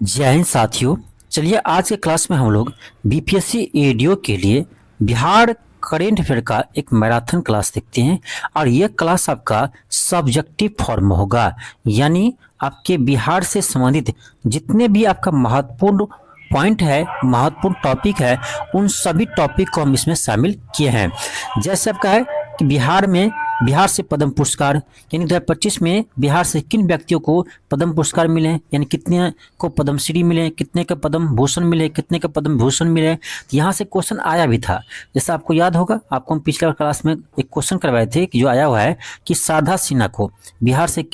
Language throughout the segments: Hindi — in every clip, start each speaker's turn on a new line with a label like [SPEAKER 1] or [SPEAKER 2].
[SPEAKER 1] जय हिंद साथियों। चलिए आज के क्लास में हम लोग बीपीएससी एडीओ के लिए बिहार करेंट अफेयर का एक मैराथन क्लास देखते हैं। और यह क्लास आपका सब्जेक्टिव फॉर्म होगा, यानी आपके बिहार से संबंधित जितने भी आपका महत्वपूर्ण पॉइंट है, महत्वपूर्ण टॉपिक है, उन सभी टॉपिक को हम इसमें शामिल किए हैं। जैसे आपका है कि बिहार से पद्म पुरस्कार, यानी 2025 में बिहार से किन व्यक्तियों को पद्म पुरस्कार मिले, यानी कितने को पद्मश्री मिले, कितने के पद्म भूषण मिले, कितने के पद्म भूषण मिले। तो यहाँ से क्वेश्चन आया भी था। जैसा आपको याद होगा, आपको हम पिछले क्लास में एक क्वेश्चन करवाए थे कि जो आया हुआ है कि शारदा सिन्हा को बिहार से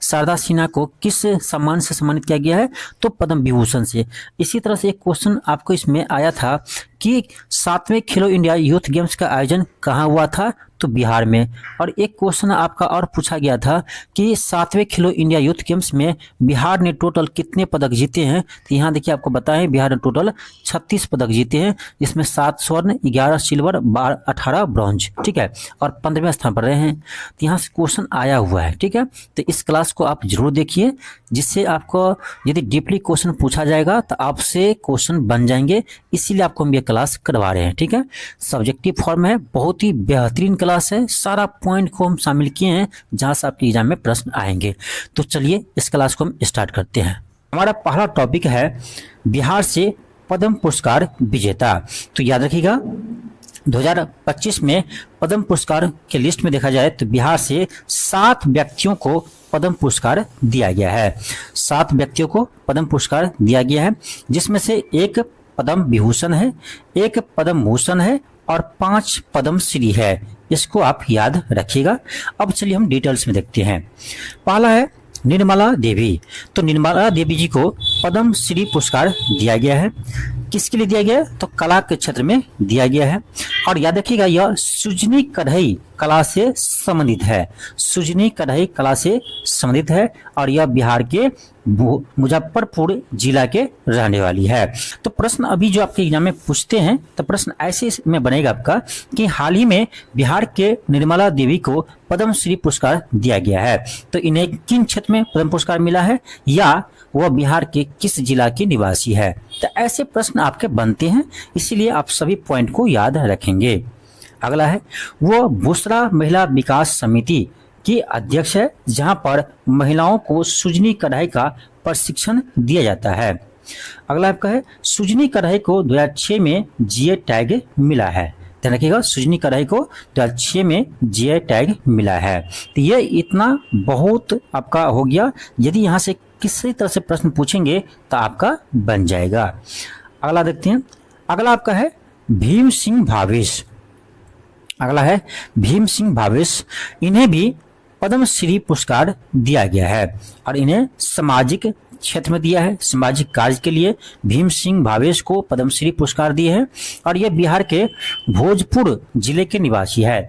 [SPEAKER 1] शारदा सिन्हा को किस सम्मान से सम्मानित किया गया है, तो पद्म विभूषण से। इसी तरह से एक क्वेश्चन आपको इसमें आया था कि 7वें खेलो इंडिया यूथ गेम्स का आयोजन कहाँ हुआ था, तो बिहार में। और एक क्वेश्चन आपका और पूछा गया था कि 7वें खेलो इंडिया यूथ गेम्स में बिहार ने टोटल कितने पदक जीते हैं। तो यहाँ देखिए आपको बताएं, बिहार ने टोटल 36 पदक जीते हैं, जिसमें 7 स्वर्ण, 11 सिल्वर, 18 ब्रॉन्ज, ठीक है, और 15वें स्थान पर रहे हैं। तो यहाँ से क्वेश्चन आया हुआ है, ठीक है। तो इस क्लास को आप जरूर देखिए, जिससे आपको यदि डीपली क्वेश्चन पूछा जाएगा तो आपसे क्वेश्चन बन जाएंगे। इसीलिए आपको हम ये क्लास करवा रहे हैं, ठीक है। सब्जेक्टिव फॉर्म है, बहुत ही बेहतरीन क्लास है। सारा पॉइंट को हम शामिल किए हैं जहां से आपके एग्जाम में प्रश्न आएंगे। तो चलिए इस क्लास को हम स्टार्ट करते हैं। हमारा पहला टॉपिक है बिहार से पद्म पुरस्कार विजेता। तो याद रखिएगा, 2025 में पद्म पुरस्कार के लिस्ट में देखा जाए तो बिहार से 7 व्यक्तियों को पद्म पुरस्कार दिया गया है। 7 व्यक्तियों को पद्म पुरस्कार दिया गया है, जिसमें से एक पद्म विभूषण है, एक पद्म भूषण है और 5 पद्मश्री है। इसको आप याद रखिएगा। अब चलिए हम डिटेल्स में देखते हैं। पहला है निर्मला देवी। तो निर्मला देवी जी को पद्मश्री पुरस्कार दिया गया है। किसके लिए दिया गया है, तो कला के क्षेत्र में दिया गया है। और याद रखिएगा, यह सुजनी कढ़ाई कला से संबंधित है। सुजनी कढ़ाई कला से संबंधित है और यह बिहार के मुजफ्फरपुर जिला के रहने वाली है। तो प्रश्न अभी जो आपके एग्जाम में पूछते हैं, तो प्रश्न ऐसे में बनेगा आपका कि हाल ही में बिहार के निर्मला देवी को पद्मश्री पुरस्कार दिया गया है, तो इन्हें किन क्षेत्र में पद्म पुरस्कार मिला है, या वह बिहार के किस जिला की निवासी है। तो ऐसे प्रश्न आपके बनते हैं, इसीलिए आप सभी पॉइंट को याद रखेंगे। अगला है, वो बुसरा महिला विकास समिति की अध्यक्ष है, जहां पर महिलाओं को सुजनी कढ़ाई का प्रशिक्षण दिया जाता है। अगला आपका है, सुजनी कढ़ाई को 2006 में जीए टैग मिला है। ध्यान रखिएगा, सुजनी कढ़ाई को 2006 में जीए टैग मिला है। तो ये इतना बहुत आपका हो गया। यदि यहाँ से किसी तरह से प्रश्न पूछेंगे तो आपका बन जाएगा। अगला देखते हैं। अगला आपका है भीम सिंह भावेश। अगला है भीम सिंह भावेश। इन्हें भी पद्मश्री पुरस्कार दिया गया है और इन्हें सामाजिक क्षेत्र में दिया है। सामाजिक कार्य के लिए भीम सिंह भावेश को पद्मश्री पुरस्कार दिए हैं और यह बिहार के भोजपुर जिले के निवासी है।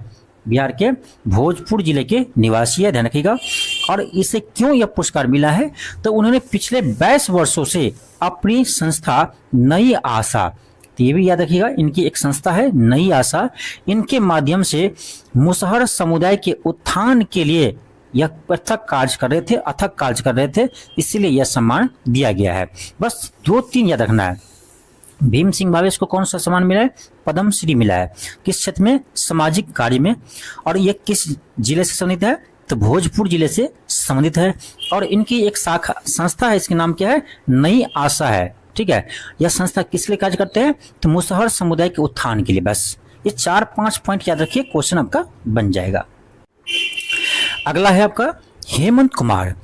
[SPEAKER 1] बिहार के भोजपुर जिले के निवासी है, ध्यान रखिएगा। और इसे क्यों यह पुरस्कार मिला है, तो उन्होंने पिछले 22 वर्षों से अपनी संस्था नई आशा, तो ये भी याद रखिएगा, इनकी एक संस्था है नई आशा, इनके माध्यम से मुसहर समुदाय के उत्थान के लिए यह अथक कार्य कर रहे थे, इसीलिए यह सम्मान दिया गया है। बस 2-3 याद रखना है। भीम सिंह भावेश को कौन सा सम्मान मिला है, पद्मश्री मिला है। किस क्षेत्र में, सामाजिक कार्य में। और यह किस जिले से संबंधित है, तो भोजपुर जिले से संबंधित है। और इनकी एक शाखा संस्था है, इसके नाम क्या है, नई आशा है, ठीक है। यह संस्था किस लिए कार्य करते हैं, तो मुसहर समुदाय के उत्थान के लिए। बस ये 4-5 पॉइंट याद रखिए, क्वेश्चन आपका बन जाएगा। अगला है आपका हेमंत कुमार।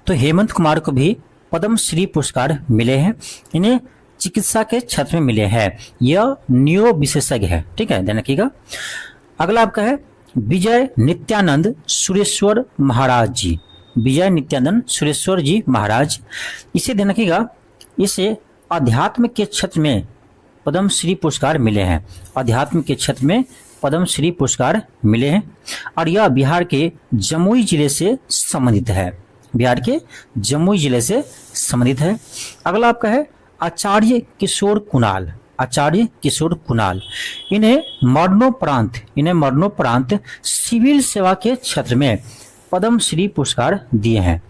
[SPEAKER 1] तो हेमंत कुमार को भी पद्मश्री पुरस्कार मिले हैं। इन्हें चिकित्सा के क्षेत्र में मिले हैं। यह न्यूरो विशेषज्ञ है, ठीक है, ध्यान रखिएगा। अगला आपका है विजय नित्यानंद सुरेश्वर महाराज जी। विजय नित्यानंद सुरेश्वर जी महाराज, इसे ध्यान रखिएगा, इसे अध्यात्म के क्षेत्र में पद्मश्री पुरस्कार मिले हैं। अध्यात्म के क्षेत्र में पद्मश्री पुरस्कार मिले हैं और यह बिहार के जमुई जिले से संबंधित है। बिहार के जमुई जिले से संबंधित है। अगला आपका है आचार्य किशोर कुणाल। आचार्य किशोर कुणाल, इन्हें मरणोपरांत सिविल सेवा के क्षेत्र में पद्मश्री पुरस्कार दिए हैं।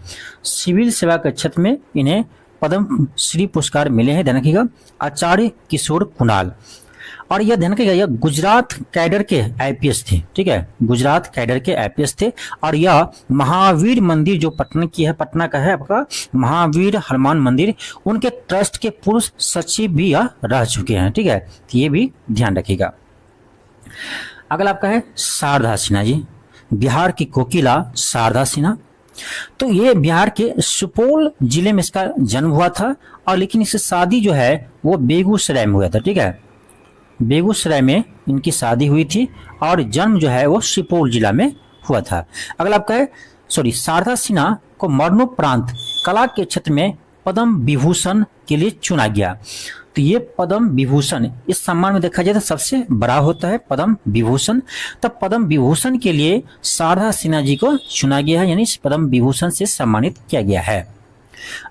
[SPEAKER 1] सिविल सेवा के क्षेत्र में इन्हें पद्म श्री पुरस्कार मिले हैं, ध्यान रखिएगा, आचार्य किशोर कुणाल। और यह ध्यान रखिएगा, यह गुजरात कैडर के आईपीएस थे, ठीक है, गुजरात कैडर के आईपीएस थे। और यह महावीर मंदिर जो पटना की है, पटना का है आपका महावीर हनुमान मंदिर, उनके ट्रस्ट के पूर्व सचिव भी यह रह चुके हैं, ठीक है, तो ये भी ध्यान रखिएगा। अगला आपका है शारदा सिन्हा जी, बिहार की कोकिला शारदा सिन्हा। तो ये बिहार के सुपौल जिले में इसका जन्म हुआ था, और लेकिन इसकी शादी जो है वो बेगूसराय में हुआ था, ठीक है, बेगूसराय में इनकी शादी हुई थी और जन्म जो है वो सुपौल जिला में हुआ था। अगला आपका है शारदा सिन्हा को मरणोपरांत कला के क्षेत्र में पद्म विभूषण के लिए चुना गया। तो ये पद्म विभूषण इस सम्मान में देखा जाए तो सबसे बड़ा होता है पद्म विभूषण। तब पद्म विभूषण के लिए शारदा सिन्हा जी को चुना गया है, यानी पद्म विभूषण से सम्मानित किया गया है।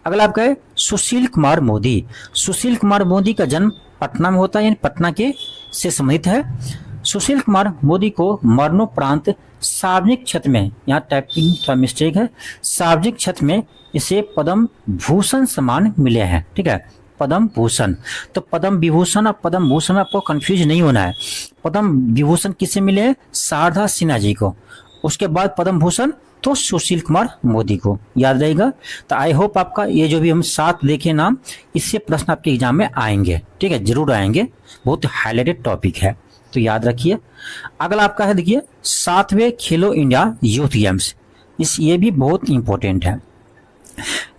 [SPEAKER 1] अगला आपका है सुशील कुमार मोदी। सुशील कुमार मोदी का जन्म पटना में होता है, यानी पटना के से संबंधित है। सुशील कुमार मोदी को मरणोपरांत सार्वजनिक क्षेत्र में, यहाँ टाइपिंग थोड़ा मिस्टेक है, सार्वजनिक क्षेत्र में इसे पद्म भूषण सम्मान मिले हैं, ठीक है, पद्म भूषण। तो पद्म विभूषण और पद्म भूषण में आपको कंफ्यूज नहीं होना है। पद्म विभूषण किसे मिले हैं? शारदा सिन्हा जी को। उसके बाद पद्म भूषण तो सुशील कुमार मोदी को, याद रहेगा। तो आई होप आपका ये जो भी हम 7 देखे नाम, इससे प्रश्न आपके एग्जाम में आएंगे, ठीक है, जरूर आएंगे, बहुत हाईलाइटेड टॉपिक है, तो याद रखिए। अगला आपका है देखिए 7वें खेलो इंडिया यूथ गेम्स, ये भी बहुत इंपॉर्टेंट है।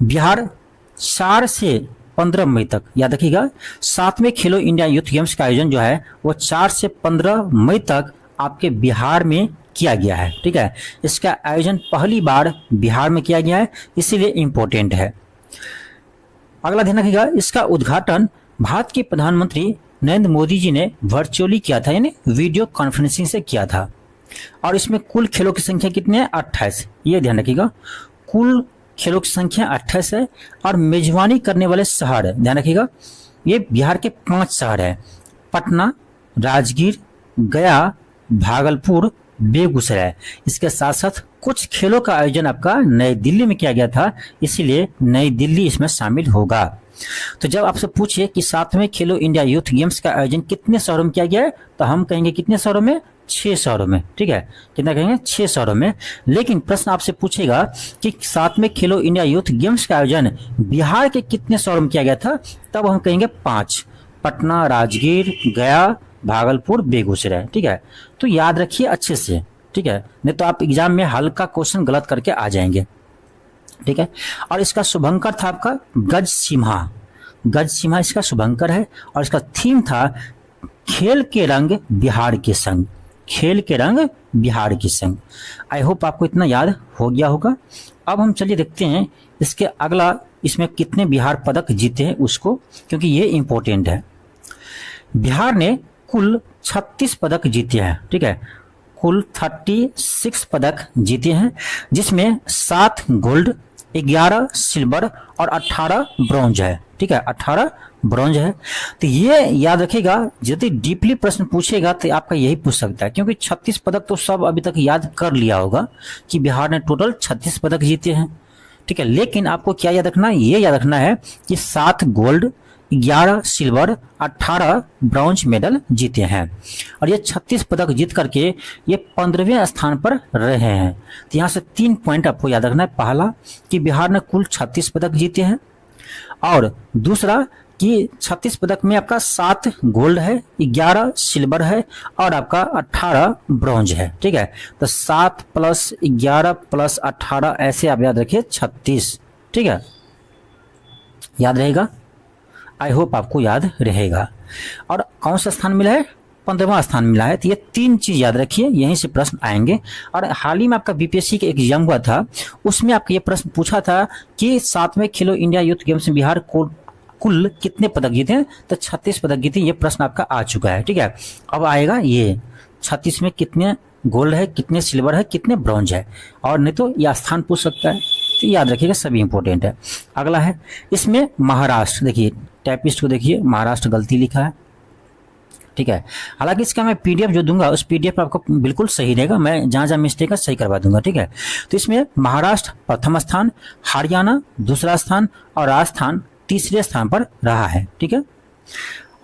[SPEAKER 1] बिहार 4 से 15 मई तक, याद रखिएगा, 7वें खेलो इंडिया यूथ गेम्स का आयोजन जो है वो 4 से 15 मई तक आपके बिहार में किया गया है, ठीक है। इसका आयोजन पहली बार बिहार में किया गया है, इसीलिए इंपॉर्टेंट है। अगला ध्यान रखिएगा, इसका उद्घाटन भारत के प्रधानमंत्री नरेंद्र मोदी जी ने वर्चुअली किया था, यानी वीडियो कॉन्फ्रेंसिंग से किया था। और इसमें कुल खेलों की संख्या कितनी है? 28। ये ध्यान रखिएगा, कुल खेलों की संख्या 28 है। और मेजबानी करने वाले शहर, ध्यान रखिएगा, ये बिहार के 5 शहर है, पटना, राजगीर, गया, भागलपुर, बेगूसराय। इसके साथ साथ कुछ खेलों का आयोजन आपका नई दिल्ली में किया गया था, इसीलिए नई दिल्ली इसमें शामिल होगा। तो जब आपसे पूछे कि 7वें खेलो इंडिया यूथ गेम्स का आयोजन कितने शहरों में किया गया है, तो हम कहेंगे कितने शहरों में? 6 शहरों में, ठीक है, कितना कहेंगे? 6 शहरों में। लेकिन प्रश्न आपसे पूछेगा कि 7वें खेलो इंडिया यूथ गेम्स का आयोजन बिहार के कितने शहरों में किया गया था, तब हम कहेंगे 5, पटना, राजगीर, गया, भागलपुर, बेगूसराय, ठीक है। तो याद रखिए अच्छे से, ठीक है, नहीं तो आप एग्जाम में हल्का क्वेश्चन गलत करके आ जाएंगे, ठीक है। और इसका शुभंकर था आपका गज सिम्हा, गज सिम्हा इसका शुभंकर है। और इसका थीम था खेल के रंग बिहार के संग, खेल के रंग बिहार के संग। आई होप आपको इतना याद हो गया होगा। अब हम चलिए देखते हैं इसके अगला, इसमें कितने बिहार पदक जीते हैं उसको, क्योंकि ये इंपॉर्टेंट है। बिहार ने कुल 36 पदक जीते हैं, ठीक है, कुल 36 पदक जीते हैं, जिसमें 7 गोल्ड, 11 सिल्वर और 18 ब्रॉन्ज है, ठीक है, 18 ब्रॉन्ज है। तो ये याद रखिएगा, यदि डीपली प्रश्न पूछेगा तो आपका यही पूछ सकता है, क्योंकि 36 पदक तो सब अभी तक याद कर लिया होगा कि बिहार ने टोटल 36 पदक जीते हैं, ठीक है। लेकिन आपको क्या याद रखना है? ये याद रखना है कि 7 गोल्ड, 11 सिल्वर, 18 ब्रॉन्ज मेडल जीते हैं। और ये 36 पदक जीत करके ये 15वें स्थान पर रहे हैं। तो यहाँ से 3 पॉइंट आपको याद रखना है। पहला कि बिहार ने कुल 36 पदक जीते हैं, और दूसरा कि 36 पदक में आपका 7 गोल्ड है, 11 सिल्वर है और आपका 18 ब्रॉन्ज है, ठीक है। तो 7 + 11 + 18 ऐसे आप याद रखिए 36, ठीक है, याद रहेगा। आई होप आपको याद रहेगा। और कौन सा स्थान मिला है? 15वां स्थान मिला है। तो ये 3 चीज याद रखिए, यहीं से प्रश्न आएंगे। और हाल ही में आपका बीपीएससी का एग्जाम हुआ था, उसमें आपका ये प्रश्न पूछा था कि 7वें खेलो इंडिया यूथ गेम्स में बिहार को कुल कितने पदक जीते हैं, तो 36 पदक जीते। ये प्रश्न आपका आ चुका है, ठीक है। अब आएगा ये 36 में कितने गोल्ड है, कितने सिल्वर है, कितने ब्रॉन्ज है, और नहीं तो यह स्थान पूछ सकता है। तो याद रखिएगा, सभी इंपॉर्टेंट है। अगला है इसमें महाराष्ट्र, देखिए टाइपिस्ट को देखिए, महाराष्ट्र गलती लिखा है, ठीक है। हालांकि इसका मैं पीडीएफ जो दूंगा उस पीडीएफ आपको बिल्कुल सही रहेगा, मैं जहां जहां मिस्टेक है सही करवा दूंगा, ठीक है। तो इसमें महाराष्ट्र प्रथम स्थान, हरियाणा दूसरा स्थान और राजस्थान तीसरे स्थान पर रहा है। ठीक है,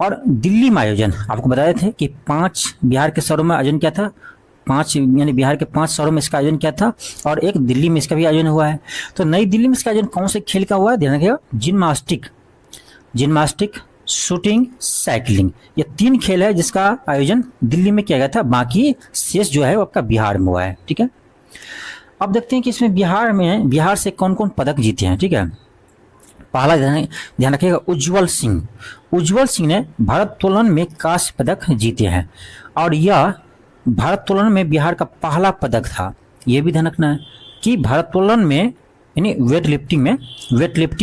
[SPEAKER 1] और दिल्ली में आयोजन आपको बताए थे कि 5 बिहार के शहरों में आयोजन किया था, 5 यानी बिहार के 5 शहरों में इसका आयोजन किया था और एक दिल्ली में इसका भी आयोजन हुआ है। तो नई दिल्ली में इसका आयोजन कौन से खेल का हुआ है, ध्यान रखिएगा, जिम्नास्टिक, शूटिंग, साइकिलिंग, ये 3 खेल है जिसका आयोजन दिल्ली में किया गया था, बाकी शेष जो है वो आपका बिहार में हुआ है। ठीक है, अब देखते हैं कि इसमें बिहार से कौन कौन पदक जीते हैं। ठीक है, पहला ध्यान रखिएगा, उज्जवल सिंह ने भारोत्तोलन में कांस्य पदक जीते हैं और यह भारोत्तोलन में बिहार का पहला पदक था। यह भी ध्यान रखना है कि भारोत्तोलन में यानी वेट लिफ्टिंग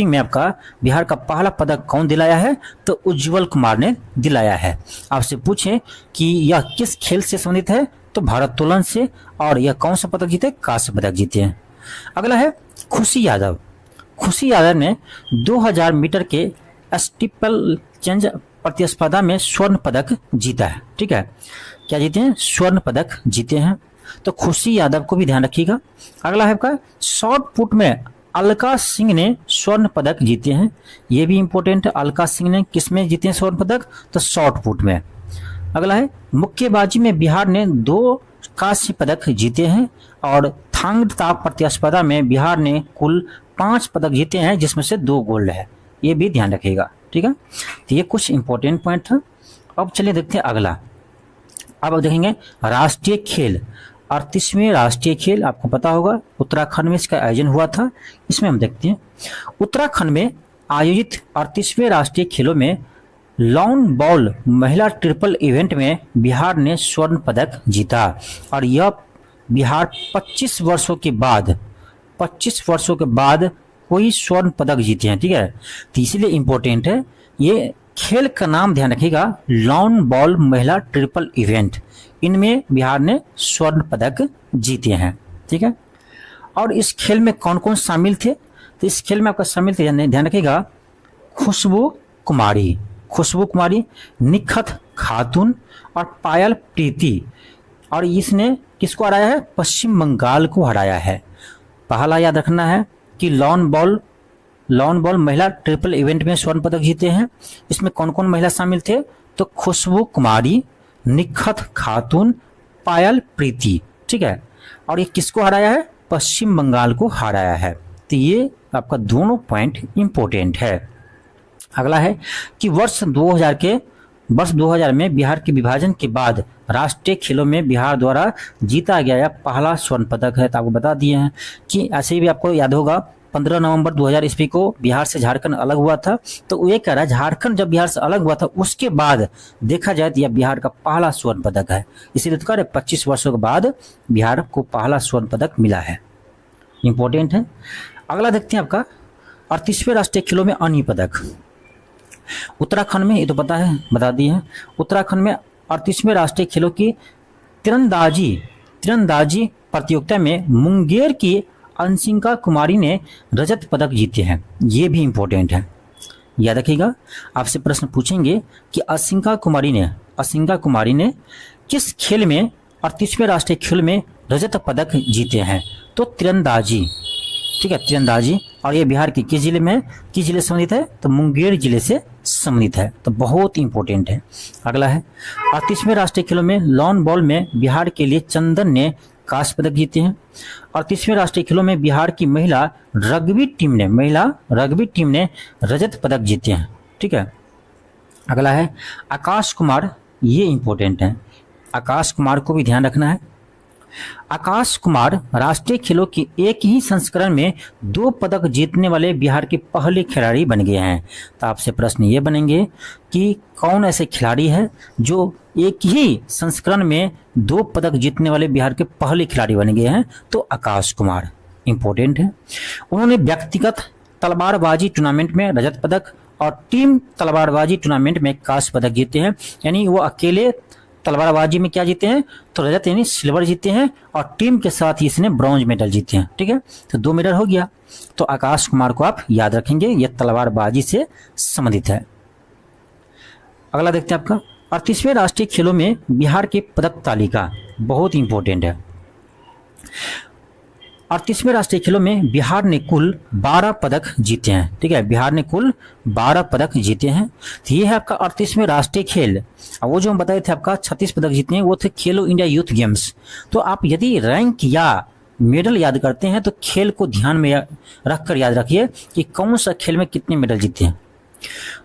[SPEAKER 1] में आपका बिहार का पहला पदक कौन दिलाया है, तो उज्जवल कुमार ने दिलाया है। आपसे पूछे कि यह किस खेल से संबंधित है, तो भारोत्तोलन से, और यह कौन सा पदक जीते, कांस्य पदक जीते हैं। अगला है खुशी यादव ने 2000 मीटर के स्टीपल चेंज प्रतिस्पर्धा में स्वर्ण पदक जीता है। ठीक है, क्या जीते हैं, स्वर्ण पदक जीते हैं, तो खुशी यादव को भी ध्यान रखिएगा। अगला है आपका शॉर्ट पुट में अलका सिंह ने स्वर्ण पदक जीते हैं, ये भी इंपॉर्टेंट है। अलका सिंह ने किस में जीते हैं स्वर्ण पदक, तो शॉर्ट पुट में। अगला है मुक्केबाजी में बिहार ने 2 कांस्य पदक जीते हैं और थांग ता प्रतिस्पर्धा में बिहार ने कुल 5 पदक जीते हैं, जिसमें से 2 गोल्ड है, ये भी ध्यान रखिएगा। ठीक है, तो ये कुछ इंपॉर्टेंट पॉइंट था। अब चलिए देखते हैं अगला। अब देखेंगे राष्ट्रीय खेल, 38वें राष्ट्रीय खेल, आपको पता होगा उत्तराखंड में इसका आयोजन हुआ था। इसमें हम देखते हैं उत्तराखंड में आयोजित 38वें राष्ट्रीय खेलों में लॉन बॉल महिला ट्रिपल इवेंट में बिहार ने स्वर्ण पदक जीता और यह बिहार 25 वर्षों के बाद कोई स्वर्ण पदक जीते हैं। ठीक है, तो इसलिए इंपॉर्टेंट है, ये खेल का नाम ध्यान रखिएगा, लॉन बॉल महिला ट्रिपल इवेंट, इनमें बिहार ने स्वर्ण पदक जीते हैं। ठीक है, और इस खेल में कौन कौन शामिल थे, तो इस खेल में आपका शामिल थे, ध्यान रखिएगा, खुशबू कुमारी, निखत खातून और पायल प्रीति, और इसने किसको हराया है, पश्चिम बंगाल को हराया है। पहला याद रखना है कि लॉन बॉल महिला ट्रिपल इवेंट में स्वर्ण पदक जीते हैं। इसमें कौन कौन महिला शामिल थे, तो खुशबू कुमारी, निखत खातून, पायल प्रीति। ठीक है, और ये किसको हराया है, पश्चिम बंगाल को हराया है। तो ये आपका दोनों पॉइंट इंपॉर्टेंट है। अगला है कि वर्ष 2000 में बिहार के विभाजन के बाद राष्ट्रीय खेलों में बिहार द्वारा जीता गया पहला स्वर्ण पदक है। तो आपको बता दिए हैं कि ऐसे भी आपको याद होगा 15 नवंबर 2000 ईस्वी को बिहार से झारखंड अलग हुआ था। तो ये कह रहा है झारखंड जब बिहार से अलग हुआ था उसके बाद देखा जाए तो यह बिहार का पहला स्वर्ण पदक है। इसीलिए तो कह रहे 25 वर्षों के बाद बिहार को पहला स्वर्ण पदक मिला है, इंपॉर्टेंट है। अगला देखते हैं आपका 38वें राष्ट्रीय खेलों में अन्य पदक। उत्तराखंड में, ये तो पता है, बता दिए हैं, उत्तराखंड में 38वें राष्ट्रीय खेलों की तीरंदाजी प्रतियोगिता में मुंगेर की अंशिका कुमारी ने रजत पदक जीते हैं। ये भी इंपॉर्टेंट है, याद रखिएगा। आपसे प्रश्न पूछेंगे कि अंशिका कुमारी ने किस खेल में 38वें राष्ट्रीय खेल में रजत पदक जीते हैं, तो तीरंदाजी। ठीक है, तीरंदाजी, और ये बिहार के किस जिले में, किस जिले से संबंधित है, तो मुंगेर जिले से संबंधित है, तो बहुत इंपॉर्टेंट है। अगला है 38वें राष्ट्रीय खेलों में लॉन बॉल में बिहार के लिए चंदन ने कांस्य पदक जीते हैं। 38वें राष्ट्रीय खेलों में बिहार की महिला रग्बी टीम ने रजत पदक जीते हैं। ठीक है, अगला है आकाश कुमार, ये इंपॉर्टेंट है, आकाश कुमार को भी ध्यान रखना है। आकाश कुमार राष्ट्रीय खेलों के एक ही संस्करण में 2 पदक जीतने वाले बिहार के पहले खिलाड़ी बन गए हैं। तो आपसे प्रश्न ये बनेंगे कि कौन ऐसे खिलाड़ी है जो एक ही संस्करण में 2 पदक जीतने वाले बिहार के पहले खिलाड़ी बन गए हैं, तो आकाश कुमार इंपॉर्टेंट है। उन्होंने व्यक्तिगत तलवारबाजी टूर्नामेंट में रजत पदक और टीम तलवारबाजी टूर्नामेंट में कांस्य पदक जीते हैं, यानी वो अकेले तलवारबाजी में क्या जीते हैं, तो रजत यानी सिल्वर जीते हैं, और टीम के साथ ही इसने ब्रॉन्ज मेडल जीते हैं। ठीक है, तो 2 मेडल हो गया। तो आकाश कुमार को आप याद रखेंगे, यह तलवारबाजी से संबंधित है। अगला देखते हैं आपका 38वें राष्ट्रीय खेलों में बिहार की पदक तालिका, बहुत इंपॉर्टेंट है। 38वें राष्ट्रीय खेलों में बिहार ने कुल 12 पदक जीते हैं। ठीक है, बिहार ने कुल 12 पदक जीते हैं। तो ये है आपका 38वें राष्ट्रीय खेल। और वो जो हम बताए थे आपका 36 पदक जीते हैं वो थे खेलो इंडिया यूथ गेम्स। तो आप यदि रैंक या मेडल याद करते हैं तो खेल को ध्यान में रखकर याद रखिए कि कौन सा खेल में कितने मेडल जीते हैं।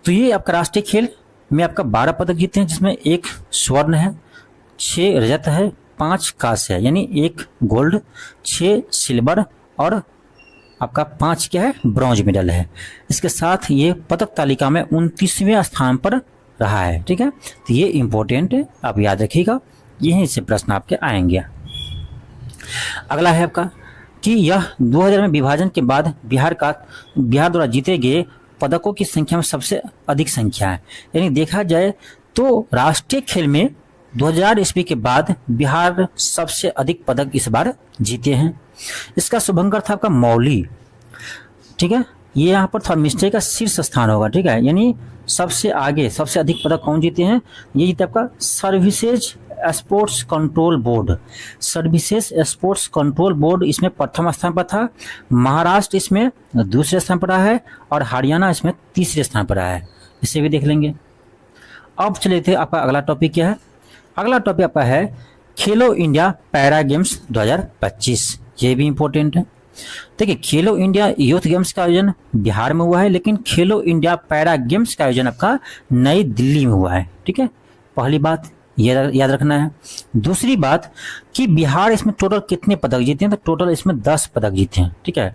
[SPEAKER 1] तो ये आपका राष्ट्रीय खेल में आपका 12 पदक जीते हैं, जिसमें 1 स्वर्ण है, 6 रजत है, 5 कांस्य है, यानी 1 गोल्ड, 6 सिल्वर और आपका 5 क्या है, ब्रॉन्ज मेडल है। इसके साथ ये पदक तालिका में 29वें स्थान पर रहा है। ठीक है, तो ये इंपॉर्टेंट है, आप याद रखिएगा, यहीं से प्रश्न आपके आएंगे। अगला है आपका कि यह 2000 में विभाजन के बाद बिहार द्वारा जीते गए पदकों की संख्या में सबसे अधिक संख्या है। यानी देखा जाए तो राष्ट्रीय खेल में 2000 ईस्वी के बाद बिहार सबसे अधिक पदक इस बार जीते हैं। इसका शुभंकर था आपका मौली। ठीक है, ये यहाँ पर थोड़ा मिस्टेक का शीर्ष स्थान होगा। ठीक है, यानी सबसे आगे सबसे अधिक पदक कौन जीते हैं, ये जीते आपका services sports control board. Services sports control board इसमें प्रथम स्थान पर था, महाराष्ट्र इसमें दूसरे स्थान पर रहा है और हरियाणा इसमें तीसरे स्थान पर रहा है। इसे भी देख लेंगे। अब चले थे आपका अगला टॉपिक क्या है। अगला टॉपिक आपका है खेलो इंडिया पैरा गेम्स 2025। ये भी इंपॉर्टेंट है। देखिए, खेलो इंडिया यूथ गेम्स का आयोजन बिहार में हुआ है, लेकिन खेलो इंडिया पैरा गेम्स का आयोजन आपका नई दिल्ली में हुआ है। ठीक है, पहली बात ये याद रखना है। दूसरी बात कि बिहार इसमें टोटल कितने पदक जीते हैं, तो टोटल इसमें 10 पदक जीते हैं। ठीक है,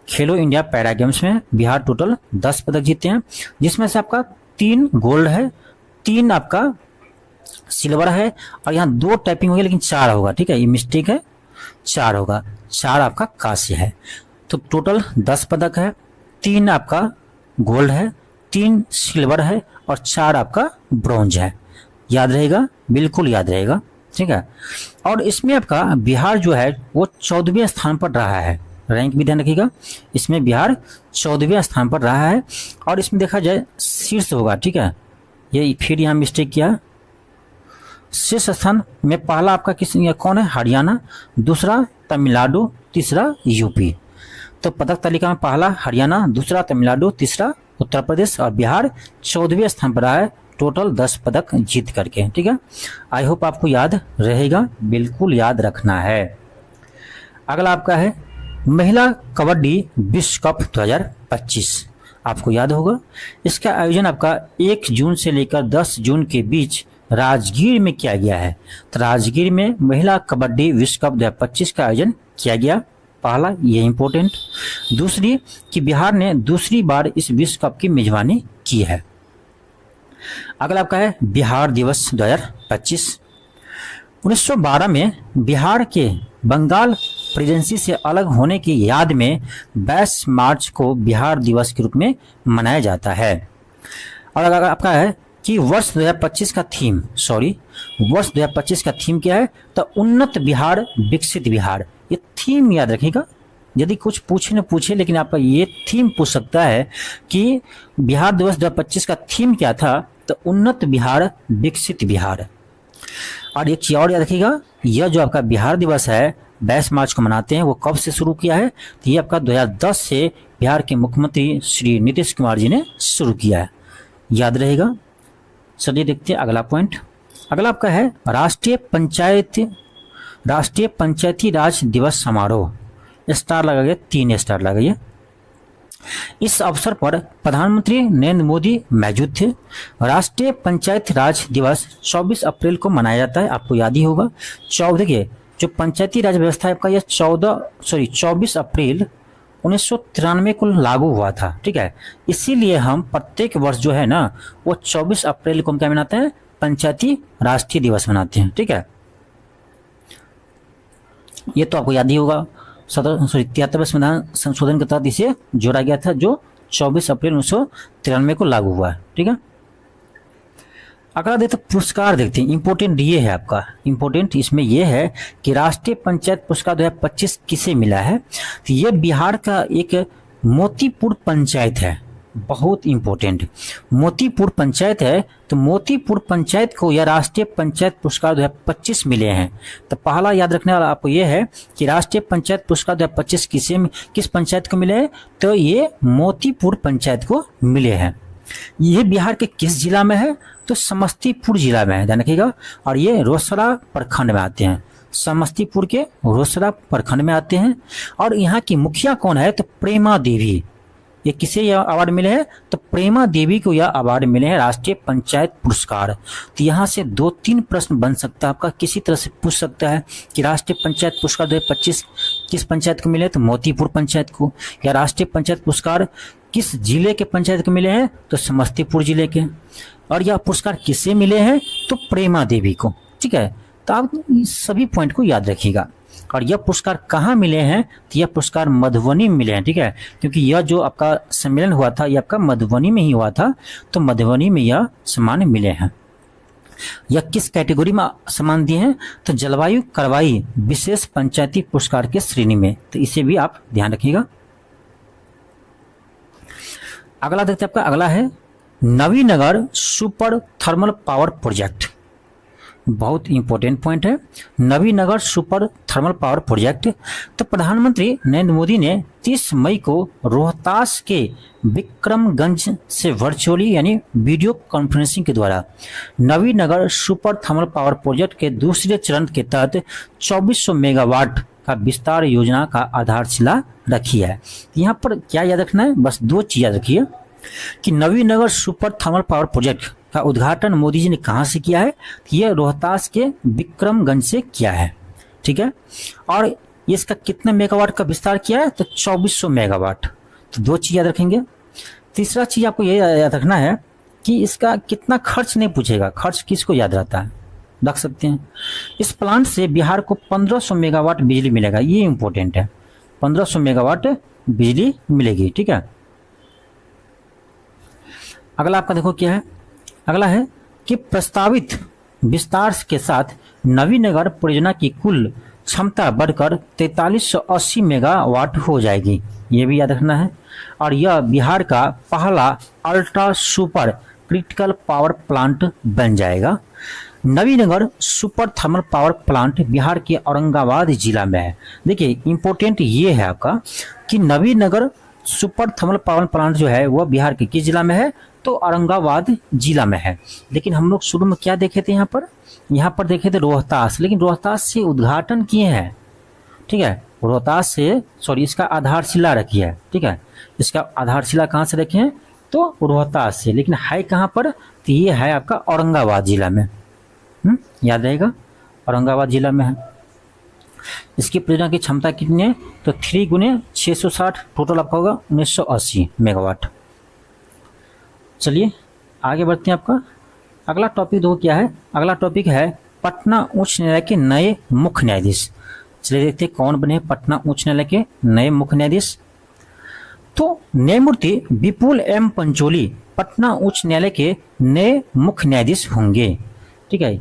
[SPEAKER 1] खेलो इंडिया पैरा गेम्स में बिहार टोटल 10 पदक जीते हैं, जिसमें से आपका 3 गोल्ड है, 3 आपका सिल्वर है और यहाँ 2 टाइपिंग होगी लेकिन 4 होगा। ठीक है, ये मिस्टेक है, 4 होगा, 4 आपका कांस्य है। तो टोटल 10 पदक है, 3 आपका गोल्ड है, 3 सिल्वर है और 4 आपका ब्रॉन्ज है। याद रहेगा, बिल्कुल याद रहेगा। ठीक है, और इसमें आपका बिहार जो है वो 14वें स्थान पर रहा है। रैंक भी ध्यान रखिएगा, इसमें बिहार 14वें स्थान पर रहा है और इसमें देखा जाए शीर्ष होगा। ठीक है, ये फिर यहाँ मिस्टेक किया। शीर्ष स्थान में पहला आपका कौन है, हरियाणा, दूसरा तमिलनाडु, तीसरा यूपी। तो पदक तालिका में पहला हरियाणा, दूसरा तमिलनाडु, तीसरा उत्तर प्रदेश और बिहार 14वें स्थान पर रहा है, टोटल 10 पदक जीत करके। ठीक है, आई होप आपको याद रहेगा, बिल्कुल याद रखना है। अगला आपका है महिला कबड्डी विश्व कप 2025। आपको याद होगा, इसका आयोजन आपका 1 जून से लेकर 10 जून के बीच राजगीर में किया गया है। तो राजगीर में महिला कबड्डी विश्व कप 2025 का आयोजन किया गया। पहला ये इंपॉर्टेंट। दूसरी कि बिहार ने दूसरी बार इस विश्व कप की मेजबानी की है। अगला आपका है बिहार दिवस 2025। 1912 में बिहार के बंगाल प्रेसिडेंसी से अलग होने की याद में 22 मार्च को बिहार दिवस के रूप में मनाया जाता है। और अगर आपका है कि वर्ष 2025 का थीम क्या है, तो उन्नत बिहार विकसित बिहार। ये थीम याद रखिएगा, यदि कुछ पूछे न पूछे लेकिन आपका ये थीम पूछ सकता है कि बिहार दिवस 2025 का थीम क्या था, तो उन्नत बिहार विकसित बिहार। और एक चीज और याद रखिएगा, यह जो आपका बिहार दिवस है 22 मार्च को मनाते हैं, वो कब से शुरू किया है, तो ये आपका 2010 से बिहार के मुख्यमंत्री श्री नीतीश कुमार जी ने शुरू किया है। याद रहेगा। चलिए देखते हैं अगला पॉइंट। अगला आपका है राष्ट्रीय पंचायती राज दिवस समारोह। स्टार लगाइए, 3 स्टार लगाइए। इस अवसर पर प्रधानमंत्री नरेंद्र मोदी मौजूद थे। राष्ट्रीय पंचायत राज दिवस 24 अप्रैल को मनाया जाता है, आपको याद ही होगा। देखिए, जो पंचायती राज व्यवस्था है आपका यह 24 अप्रैल 1993 को लागू हुआ था। ठीक है, इसीलिए हम प्रत्येक वर्ष जो है ना वो 24 अप्रैल को हम क्या मनाते हैं, पंचायती राष्ट्रीय दिवस मनाते हैं। ठीक है, ये तो आपको याद ही होगा। 73वें संविधान संशोधन के तहत इसे जोड़ा गया था, जो 24 अप्रैल 1993 को लागू हुआ है। ठीक है, अगला देखते पुरस्कार देखते हैं। इंपॉर्टेंट ये है आपका, इंपॉर्टेंट इसमें ये है कि राष्ट्रीय पंचायत पुरस्कार 2025 किसे मिला है, तो ये बिहार का एक मोतीपुर पंचायत है। बहुत इंपॉर्टेंट। मोतीपुर पंचायत है, तो मोतीपुर पंचायत को यह राष्ट्रीय पंचायत पुरस्कार 2025 मिले हैं। तो पहला याद रखने वाला आपको यह है कि राष्ट्रीय पंचायत पुरस्कार 2025 किस पंचायत को मिले हैं, तो ये मोतीपुर पंचायत को मिले हैं। ये बिहार के किस जिला में है, तो समस्तीपुर जिला में है, ध्यान रखिएगा। और ये रोसड़ा प्रखंड में आते हैं, समस्तीपुर के रोसड़ा प्रखंड में आते हैं। और यहाँ की मुखिया कौन है, तो प्रेमा देवी। ये किसे यह अवार्ड मिले हैं, तो प्रेमा देवी को यह अवार्ड मिले हैं राष्ट्रीय पंचायत पुरस्कार। तो यहाँ से 2-3 प्रश्न बन सकता है आपका, किसी तरह से पूछ सकता है कि राष्ट्रीय पंचायत पुरस्कार 2025 किस पंचायत को मिले, तो मोतीपुर पंचायत को। या राष्ट्रीय पंचायत पुरस्कार किस जिले के पंचायत को मिले हैं, तो समस्तीपुर जिले के। और यह पुरस्कार किसे मिले हैं, तो प्रेमा देवी को। ठीक है, तो आप सभी पॉइंट को याद रखिएगा। और यह पुरस्कार कहाँ मिले हैं, तो यह पुरस्कार मधुबनी में मिले हैं। ठीक है, क्योंकि यह जो आपका सम्मेलन हुआ था यह आपका मधुबनी में ही हुआ था, तो मधुबनी में यह सम्मान मिले हैं। यह किस कैटेगरी में सम्मान दिए हैं, तो जलवायु कार्रवाई विशेष पंचायती पुरस्कार के श्रेणी में। तो इसे भी आप ध्यान रखिएगा। अगला देखते हैं आपका, अगला है Nabinagar super thermal power project. बहुत इंपॉर्टेंट पॉइंट है, Nabinagar super thermal power project. तो प्रधानमंत्री नरेंद्र मोदी ने 30 मई को रोहतास के विक्रमगंज से वर्चुअली यानी वीडियो कॉन्फ्रेंसिंग के द्वारा Nabinagar super thermal power project के दूसरे चरण के तहत 2400 मेगावाट का विस्तार योजना का आधारशिला रखी है। यहाँ पर क्या याद रखना है, बस 2 चीज याद रखिए कि Nabinagar super thermal power project का उद्घाटन मोदी जी ने कहाँ से किया है, यह रोहतास के विक्रमगंज से किया है। ठीक है, और इसका कितने मेगावाट का विस्तार किया है, तो 2400 मेगावाट। तो 2 चीज याद रखेंगे। तीसरा चीज आपको ये याद रखना है कि इसका कितना खर्च नहीं पूछेगा, खर्च किसको याद रहता है, रख सकते हैं। इस प्लांट से बिहार को 1500 मेगावाट बिजली मिलेगा, ये इंपॉर्टेंट है, 1500 मेगावाट बिजली मिलेगी। ठीक है, अगला आपका देखो क्या है, अगला है कि प्रस्तावित विस्तार के साथ नवीनगर परियोजना की कुल क्षमता बढ़कर 4380 मेगावाट हो जाएगी, ये भी याद रखना है। और यह बिहार का पहला ultra super critical power plant बन जाएगा। Nabinagar super thermal power plant Bihar के औरंगाबाद जिला में है। देखिए इंपॉर्टेंट ये है आपका कि Nabinagar super thermal power plant जो है वह बिहार के किस जिला में है, तो औरंगाबाद जिला में है। लेकिन हम लोग शुरू में क्या देखे थे, यहाँ पर देखे थे रोहतास, लेकिन रोहतास से उद्घाटन किए हैं। ठीक है, रोहतास से इसका आधारशिला रखी है। ठीक है, इसका आधारशिला कहाँ से रखे हैं, तो रोहतास से, लेकिन है कहाँ पर, तो ये है आपका औरंगाबाद जिला में। याद रहेगा, औरंगाबाद जिला में है। इसकी परियोजना की क्षमता कितनी है, तो 3 × 660 टोटल आपका होगा 1980 मेगावाट। चलिए आगे बढ़ते हैं। आपका अगला टॉपिक देखो क्या है, अगला टॉपिक है पटना उच्च न्यायालय के नए मुख्य न्यायाधीश। चलिए देखते हैं कौन बने पटना उच्च न्यायालय के नए मुख्य न्यायाधीश। तो न्यायमूर्ति विपुल एम पंचोली पटना उच्च न्यायालय के नए मुख्य न्यायाधीश होंगे। ठीक है,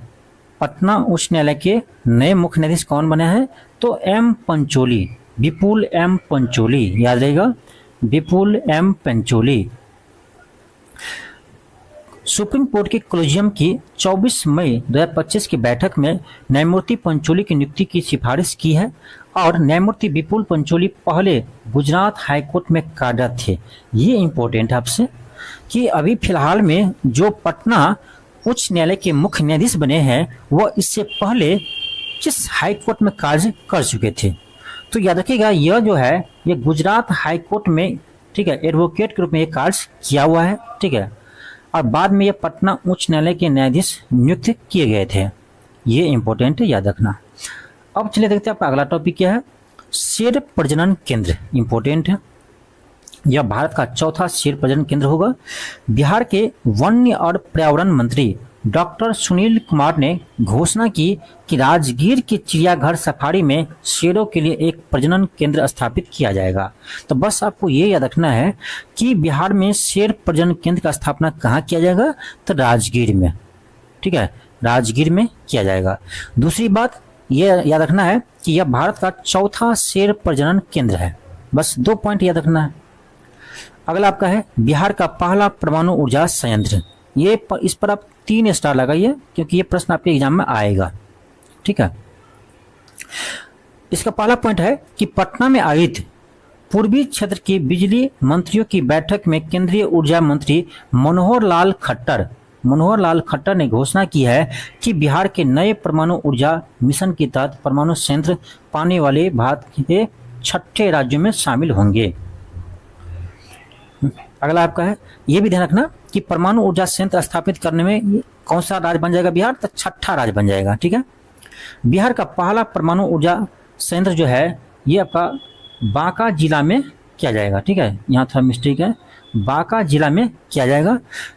[SPEAKER 1] पटना उच्च न्यायालय के नए मुख्य न्यायाधीश कौन बने हैं, तो एम पंचोली, विपुल एम पंचोली, याद रहेगा, विपुल एम पंचोली। सुप्रीम कोर्ट के कोलेजियम की 24 मई 2025 की बैठक में न्यायमूर्ति पंचोली की नियुक्ति की सिफारिश की है और न्यायमूर्ति विपुल पंचोली पहले गुजरात हाईकोर्ट में कार्यरत थे। ये इंपॉर्टेंट है आपसे कि अभी फिलहाल में जो पटना उच्च न्यायालय के मुख्य न्यायाधीश बने हैं वह इससे पहले किस हाईकोर्ट में कार्य कर चुके थे। तो याद रखिएगा यह जो है ये गुजरात हाईकोर्ट में, ठीक है, एडवोकेट के रूप में ये कार्य किया हुआ है। ठीक है, और बाद में ये पटना उच्च न्यायालय के न्यायाधीश नियुक्त किए गए थे। ये इंपॉर्टेंट है, याद रखना। अब चलिए देखते हैं आपका अगला टॉपिक क्या है, शेर प्रजनन केंद्र। इंपॉर्टेंट है, यह भारत का चौथा शेर प्रजनन केंद्र होगा। बिहार के वन्य और पर्यावरण मंत्री डॉक्टर सुनील कुमार ने घोषणा की कि राजगीर के चिड़ियाघर सफारी में शेरों के लिए एक प्रजनन केंद्र स्थापित किया जाएगा। तो बस आपको ये याद रखना है कि बिहार में शेर प्रजनन केंद्र का स्थापना कहाँ किया जाएगा, तो राजगीर में। ठीक है, राजगीर में किया जाएगा। दूसरी बात ये याद रखना है कि यह भारत का चौथा शेर प्रजनन केंद्र है। बस 2 पॉइंट याद रखना है। अगला आपका है बिहार का पहला परमाणु ऊर्जा संयंत्र। इस पर आप 3 स्टार लगाइए क्योंकि ये प्रश्न आपके एग्जाम में आएगा। ठीक है, इसका पहला पॉइंट है कि पटना में आयोजित पूर्वी क्षेत्र के बिजली मंत्रियों की बैठक में केंद्रीय ऊर्जा मंत्री मनोहर लाल खट्टर ने घोषणा की है कि बिहार के नए परमाणु ऊर्जा मिशन के तहत परमाणु संयंत्र पाने वाले भारत के 6ठे राज्यों में शामिल होंगे। अगला आपका है, ये भी ध्यान रखना कि परमाणु ऊर्जा संयंत्र स्थापित करने में कौन सा राज्य बन जाएगा बिहार, तो 6ठा राज्य बन जाएगा। ठीक है, बिहार का पहला परमाणु ऊर्जा संयंत्र जो है ये आपका बांका जिला में किया जाएगा। ठीक है, यहाँ थोड़ा मिस्टेक है, बांका जिला में किया जाएगा,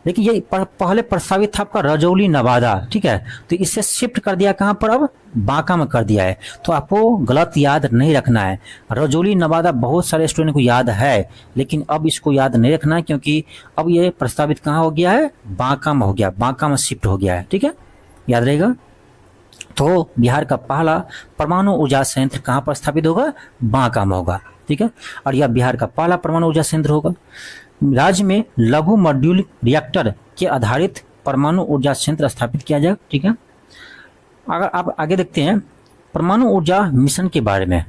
[SPEAKER 1] लेकिन ये पहले प्रस्तावित था आपका रजौली नवादा। ठीक है, तो इससे शिफ्ट कर दिया कहाँ पर, अब बांका में कर दिया है। तो आपको गलत याद नहीं रखना है। रजौली नवादा बहुत सारे स्टूडेंट को याद है, लेकिन अब इसको याद नहीं रखना है क्योंकि अब ये प्रस्तावित कहाँ हो गया है, बांका में हो गया, बांका में शिफ्ट हो गया है। ठीक है, याद रहेगा। तो बिहार का पहला परमाणु ऊर्जा संयंत्र कहाँ पर स्थापित होगा, बांका में होगा। ठीक है, और यह बिहार का पहला परमाणु ऊर्जा संयंत्र होगा। राज्य में लघु मॉड्यूल रिएक्टर के आधारित परमाणु ऊर्जा संयंत्र स्थापित किया जाएगा। ठीक है, अगर आप आगे देखते हैं परमाणु ऊर्जा मिशन के बारे में,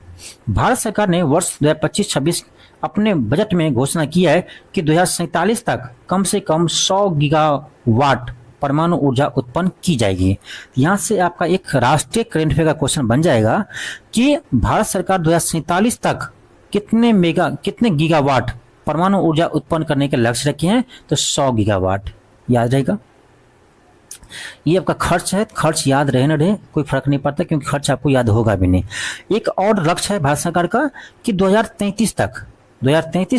[SPEAKER 1] भारत सरकार ने वर्ष 2025-26 अपने बजट में घोषणा की है कि 2047 तक कम से कम 100 गीगावाट परमाणु ऊर्जा उत्पन्न की जाएगी। यहाँ से आपका एक राष्ट्रीय करंट अफेयर का क्वेश्चन बन जाएगा कि भारत सरकार 2047 तक कितने गीगावाट परमाणु ऊर्जा उत्पन्न करने के लक्ष्य रखे हैं, तो 100 गीगावाट। याद रहेगा। ये आपका खर्च है, खर्च याद रहे न रहे कोई फर्क नहीं पड़ता क्योंकि खर्च आपको याद होगा भी नहीं। एक और लक्ष्य है भारत सरकार का कि 2033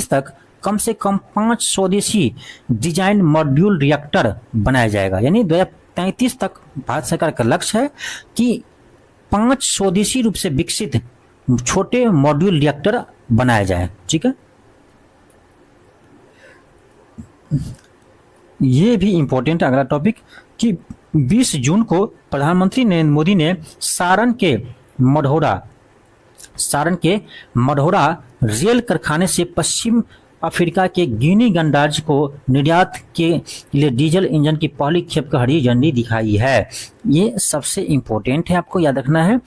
[SPEAKER 1] तक कम से कम 5 स्वदेशी डिजाइन मॉड्यूल रिएक्टर बनाया जाएगा। यानी 2033 तक भारत सरकार का लक्ष्य है कि 5 स्वदेशी रूप से विकसित छोटे मॉड्यूल रिएक्टर बनाया जाए। ठीक है, ये भी इंपॉर्टेंट अगला टॉपिक कि 20 जून को प्रधानमंत्री नरेंद्र मोदी ने सारण के मढ़ौरा रेल कारखाने से पश्चिम अफ्रीका के गिनी गणराज्य को निर्यात के लिए डीजल इंजन की पहली खेप का हरी झंडी दिखाई है। ये सबसे इम्पोर्टेंट है, आपको याद रखना है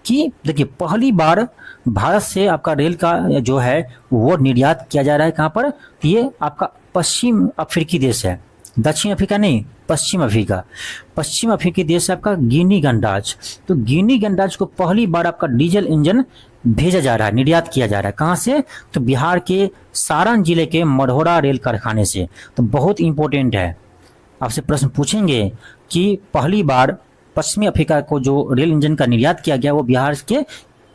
[SPEAKER 1] कि देखिए पहली बार भारत से आपका रेल का जो है वो निर्यात किया जा रहा है। कहाँ पर, तो ये आपका पश्चिम अफ्रीकी देश है, दक्षिण अफ्रीका नहीं, पश्चिम अफ्रीकी देश है आपका गिनी गणराज्य। तो गिनी गणराज्य को पहली बार आपका डीजल इंजन भेजा जा रहा है, निर्यात किया जा रहा है। कहाँ से, तो बिहार के सारण जिले के मढ़ौरा रेल कारखाने से। तो बहुत इंपॉर्टेंट है, आपसे प्रश्न पूछेंगे कि पहली बार पश्चिमी अफ्रीका को जो रेल इंजन का निर्यात किया गया वो बिहार के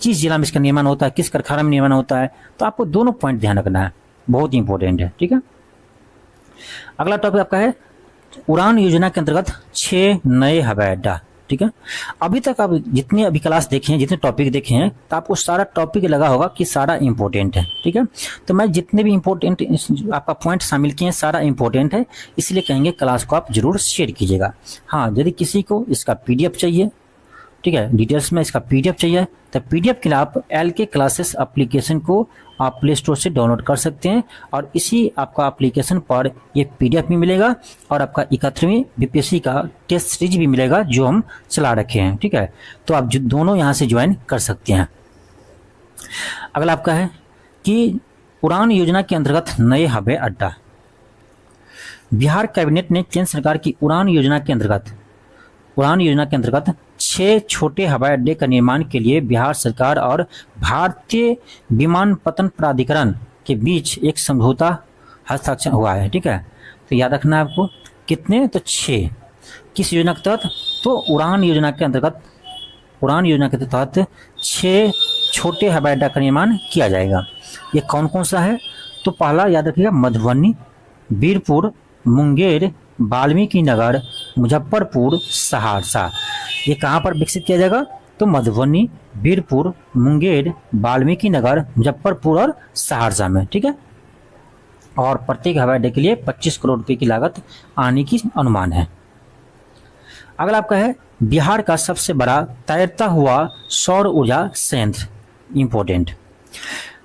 [SPEAKER 1] किस जिला में इसका निर्माण होता है, किस कारखाना में निर्माण होता है। तो आपको दोनों पॉइंट ध्यान रखना है, बहुत इंपॉर्टेंट है। ठीक है, अगला टॉपिक आपका है उड़ान योजना के अंतर्गत 6 नए हवाई अड्डा। ठीक है, अभी तक आप जितने अभी क्लास देखे हैं, जितने टॉपिक देखे हैं, तो आपको सारा टॉपिक लगा होगा कि सारा इंपॉर्टेंट है। ठीक है, तो मैं जितने भी इंपॉर्टेंट आपका पॉइंट शामिल किए हैं सारा इंपॉर्टेंट है, इसलिए कहेंगे क्लास को आप जरूर शेयर कीजिएगा। हाँ, यदि किसी को इसका पीडीएफ चाहिए, ठीक है, डिटेल्स में इसका पीडीएफ चाहिए, तो पीडीएफ के लिए आप LK क्लासेस एप्लीकेशन को आप प्ले स्टोर से डाउनलोड कर सकते हैं और इसी आपका एप्लीकेशन पर ये पीडीएफ भी मिलेगा और आपका 71वीं बीपीएससी का टेस्ट सीरीज भी मिलेगा जो हम चला रखे हैं। ठीक है, तो आप दोनों यहाँ से ज्वाइन कर सकते हैं। अगला आपका है कि उड़ान योजना के अंतर्गत नए हवाई अड्डा। बिहार कैबिनेट ने केंद्र सरकार की उड़ान योजना के अंतर्गत 6 छोटे हवाई अड्डे का निर्माण के लिए बिहार सरकार और भारतीय विमानपत्तन प्राधिकरण के बीच एक समझौता हस्ताक्षर हुआ है। ठीक है, तो याद रखना है आपको कितने, तो 6। किस योजना के तहत, तो उड़ान योजना के तहत 6 छोटे हवाई अड्डा का निर्माण किया जाएगा। ये कौन कौन सा है, तो पहला याद रखिएगा मधुबनी, बीरपुर, मुंगेर, वाल्मीकि नगर, मुजफ्फरपुर, सहरसा। ये कहाँ पर विकसित किया जाएगा, तो मधुबनी, बीरपुर, मुंगेर, वाल्मीकि नगर, मुजफ्फरपुर और सहरसा में। ठीक है, और प्रत्येक हवाई अड्डे के लिए 25 करोड़ रुपए की लागत आने की अनुमान है। अगला आपका है बिहार का सबसे बड़ा तैरता हुआ सौर ऊर्जा संयंत्र। इंपॉर्टेंट,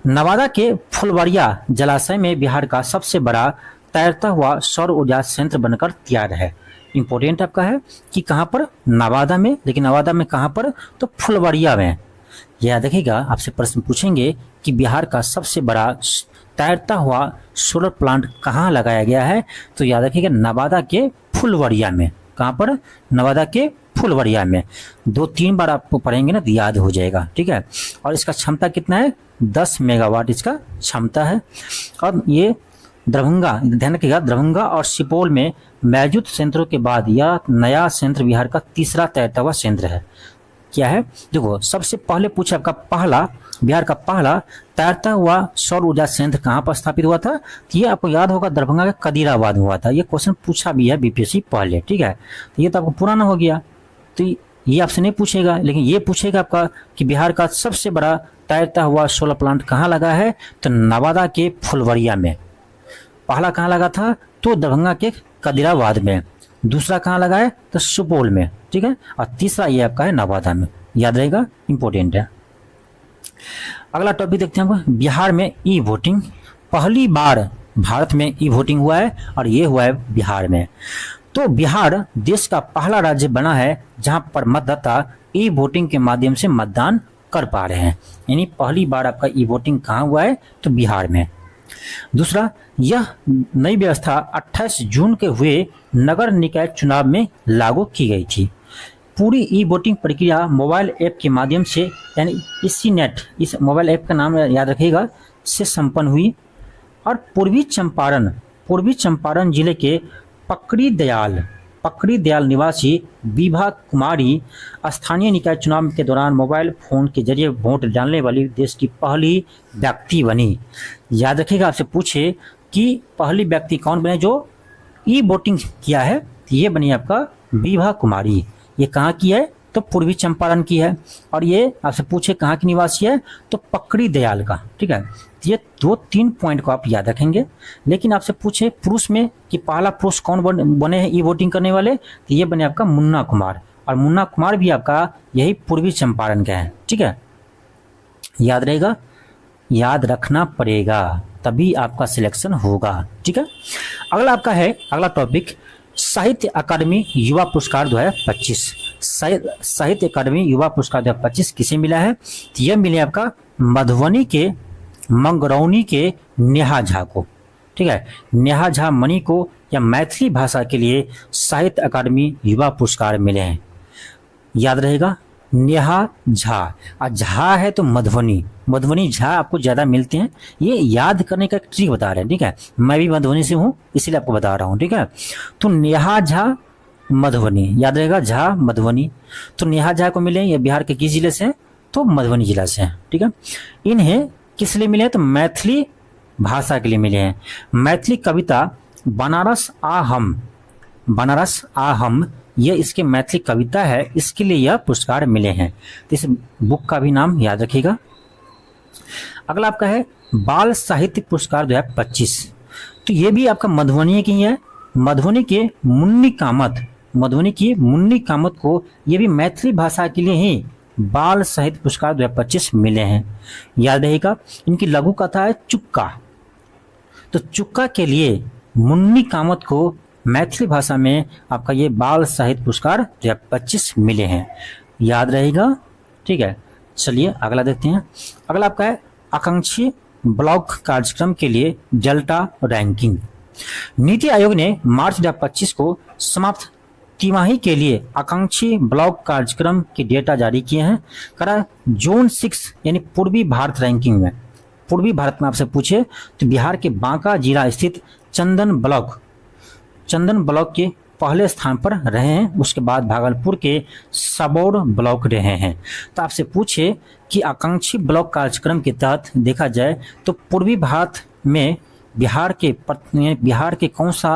[SPEAKER 1] नवादा के फुलवरिया जलाशय में बिहार का सबसे बड़ा तैरता हुआ सौर ऊर्जा संयंत्र बनकर तैयार है। इंपॉर्टेंट आपका है कि कहाँ पर, नवादा में, लेकिन नवादा में कहाँ पर, तो फुलवरिया में। याद रखिएगा, आपसे प्रश्न पूछेंगे कि बिहार का सबसे बड़ा तैरता हुआ सोलर प्लांट कहाँ लगाया गया है, तो याद रखिएगा नवादा के फुलवरिया में। कहाँ पर, नवादा के फुलवरिया में। 2-3 बार आपको पढ़ेंगे ना तो याद हो जाएगा, ठीक है। और इसका क्षमता कितना है, 10 मेगावाट इसका क्षमता है। और ये दरभंगा, ध्यान रखिएगा, दरभंगा और सुपौल में मौजूद संयंत्रों के बाद यह नया संयंत्र बिहार का तीसरा तैरता हुआ संयंत्र है। क्या है, देखो सबसे पहले पूछा आपका बिहार का पहला तैरता हुआ सौर ऊर्जा संयंत्र कहाँ पर स्थापित हुआ था, तो ये आपको याद होगा दरभंगा के कदीराबाद हुआ था। ये क्वेश्चन पूछा भी है बीपीएससी पहले, ठीक है। तो ये तो आपको पुराना हो गया, तो ये आपसे नहीं पूछेगा, लेकिन ये पूछेगा आपका कि बिहार का सबसे बड़ा तैरता हुआ सोलर प्लांट कहाँ लगा है, तो नवादा के फुलवरिया में। पहला कहाँ लगा था, तो दरभंगा के कदीराबाद में। दूसरा कहाँ लगा है, तो सुपौल में, ठीक है। और तीसरा ये आपका है नवादा में। याद रहेगा, इंपॉर्टेंट है। अगला टॉपिक देखते हैं हम, बिहार में ई वोटिंग। पहली बार भारत में ई वोटिंग हुआ है और ये हुआ है बिहार में। तो बिहार देश का पहला राज्य बना है जहां पर मतदाता ई वोटिंग के माध्यम से मतदान कर पा रहे हैं। यानी पहली बार आपका ई वोटिंग कहाँ हुआ है, तो बिहार में। दूसरा, यह नई व्यवस्था 28 जून के हुए नगर निकाय चुनाव में लागू की गई थी। पूरी ई वोटिंग प्रक्रिया मोबाइल ऐप के माध्यम से, यानी इसी नेट, इस मोबाइल ऐप का नाम याद रखिएगा, से संपन्न हुई। और पूर्वी चंपारण जिले के पकड़ी दयाल निवासी विभा कुमारी स्थानीय निकाय चुनाव के दौरान मोबाइल फोन के जरिए वोट डालने वाली देश की पहली व्यक्ति बनी। याद रखिएगा, आपसे पूछे कि पहली व्यक्ति कौन बने जो ई वोटिंग किया है, तो ये बनी आपका विभा कुमारी। ये कहाँ की है, तो पूर्वी चंपारण की है। और ये आपसे पूछे कहाँ की निवासी है, तो पकड़ी दयाल का, ठीक है। ये 2-3 पॉइंट को आप याद रखेंगे। लेकिन आपसे पूछे पुरुष में कि पहला पुरुष कौन बने हैं ई वोटिंग करने वाले, तो ये बने आपका मुन्ना कुमार। और मुन्ना कुमार भी आपका यही पूर्वी चंपारण का है, ठीक है। याद रहेगा, याद रखना पड़ेगा, तभी आपका सिलेक्शन होगा, ठीक है। अगला टॉपिक, साहित्य अकादमी युवा पुरस्कार 2025। साहित्य अकादमी युवा पुरस्कार 2025 किसे मिला है, तो यह मिले आपका मधुबनी के मंगरौनी के नेहा झा को, ठीक है। नेहा झा मणि को या मैथिली भाषा के लिए साहित्य अकादमी युवा पुरस्कार मिले हैं। याद रहेगा, नेहा झा, और झा है तो मधुबनी झा आपको ज़्यादा मिलते हैं। ये याद करने का एक ट्रिक बता रहे हैं, ठीक है। मैं भी मधुबनी से हूँ, इसीलिए आपको बता रहा हूँ, ठीक है। तो नेहा झा मधुबनी, याद रहेगा, झा मधुबनी। तो नेहा झा को मिले, ये बिहार के किस जिले से हैं, तो मधुबनी जिला से हैं, ठीक है। इन्हें किस लिए मिले, तो मैथिली भाषा के लिए मिले हैं। मैथिली कविता बनारस आ हम, ये इसके मैथिली कविता है, इसके लिए यह पुरस्कार मिले हैं। तो इस बुक का भी नाम याद रखिएगा। अगला आपका है बाल साहित्य पुरस्कार 2025। तो ये भी आपका मधुबनी की है। मधुबनी की मुन्नी कामत को ये भी मैथिली भाषा के लिए ही बाल साहित्य पुरस्कार 2025 मिले हैं। याद रहेगा, इनकी लघु कथा है चुक्का। तो चुक्का के लिए मुन्नी कामत को मैथिली भाषा में आपका ये बाल साहित्य पुरस्कार 2025 मिले हैं। याद रहेगा, ठीक है। चलिए अगला देखते हैं। अगला आपका है आकांक्षी ब्लॉक कार्यक्रम के लिए जल्टा रैंकिंग। नीति आयोग ने मार्च 2025 को समाप्त तिमाही के लिए आकांक्षी ब्लॉक कार्यक्रम के डेटा जारी किए हैं। करा जोन 6 यानी पूर्वी भारत रैंकिंग में, पूर्वी भारत में आपसे पूछे तो बिहार के बांका जिला स्थित चंदन ब्लॉक के पहले स्थान पर रहे हैं। उसके बाद भागलपुर के सबौर ब्लॉक रहे हैं। तो आपसे पूछे कि आकांक्षी ब्लॉक कार्यक्रम के तहत देखा जाए तो पूर्वी भारत में बिहार के कौन सा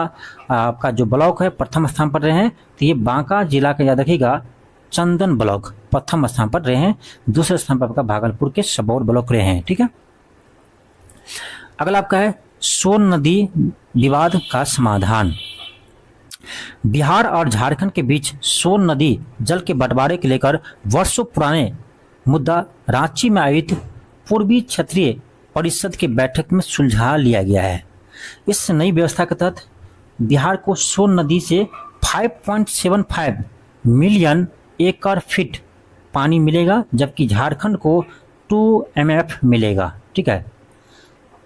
[SPEAKER 1] आपका जो ब्लॉक है प्रथम स्थान पर रहे हैं, तो ये बांका जिला का याद रखिएगा चंदन ब्लॉक प्रथम स्थान पर रहे हैं। दूसरे स्थान पर आपका भागलपुर के सबौर ब्लॉक रहे हैं, ठीक है। अगला आपका है सोन नदी विवाद का समाधान। बिहार और झारखंड के बीच सोन नदी जल के बंटवारे को लेकर वर्षों पुराने मुद्दा रांची में आयोजित पूर्वी क्षेत्रीय परिषद की बैठक में सुलझा लिया गया है। इस नई व्यवस्था के तहत बिहार को सोन नदी से 5.75 मिलियन एकड़ फीट पानी मिलेगा, जबकि झारखंड को 2 MF मिलेगा। ठीक है,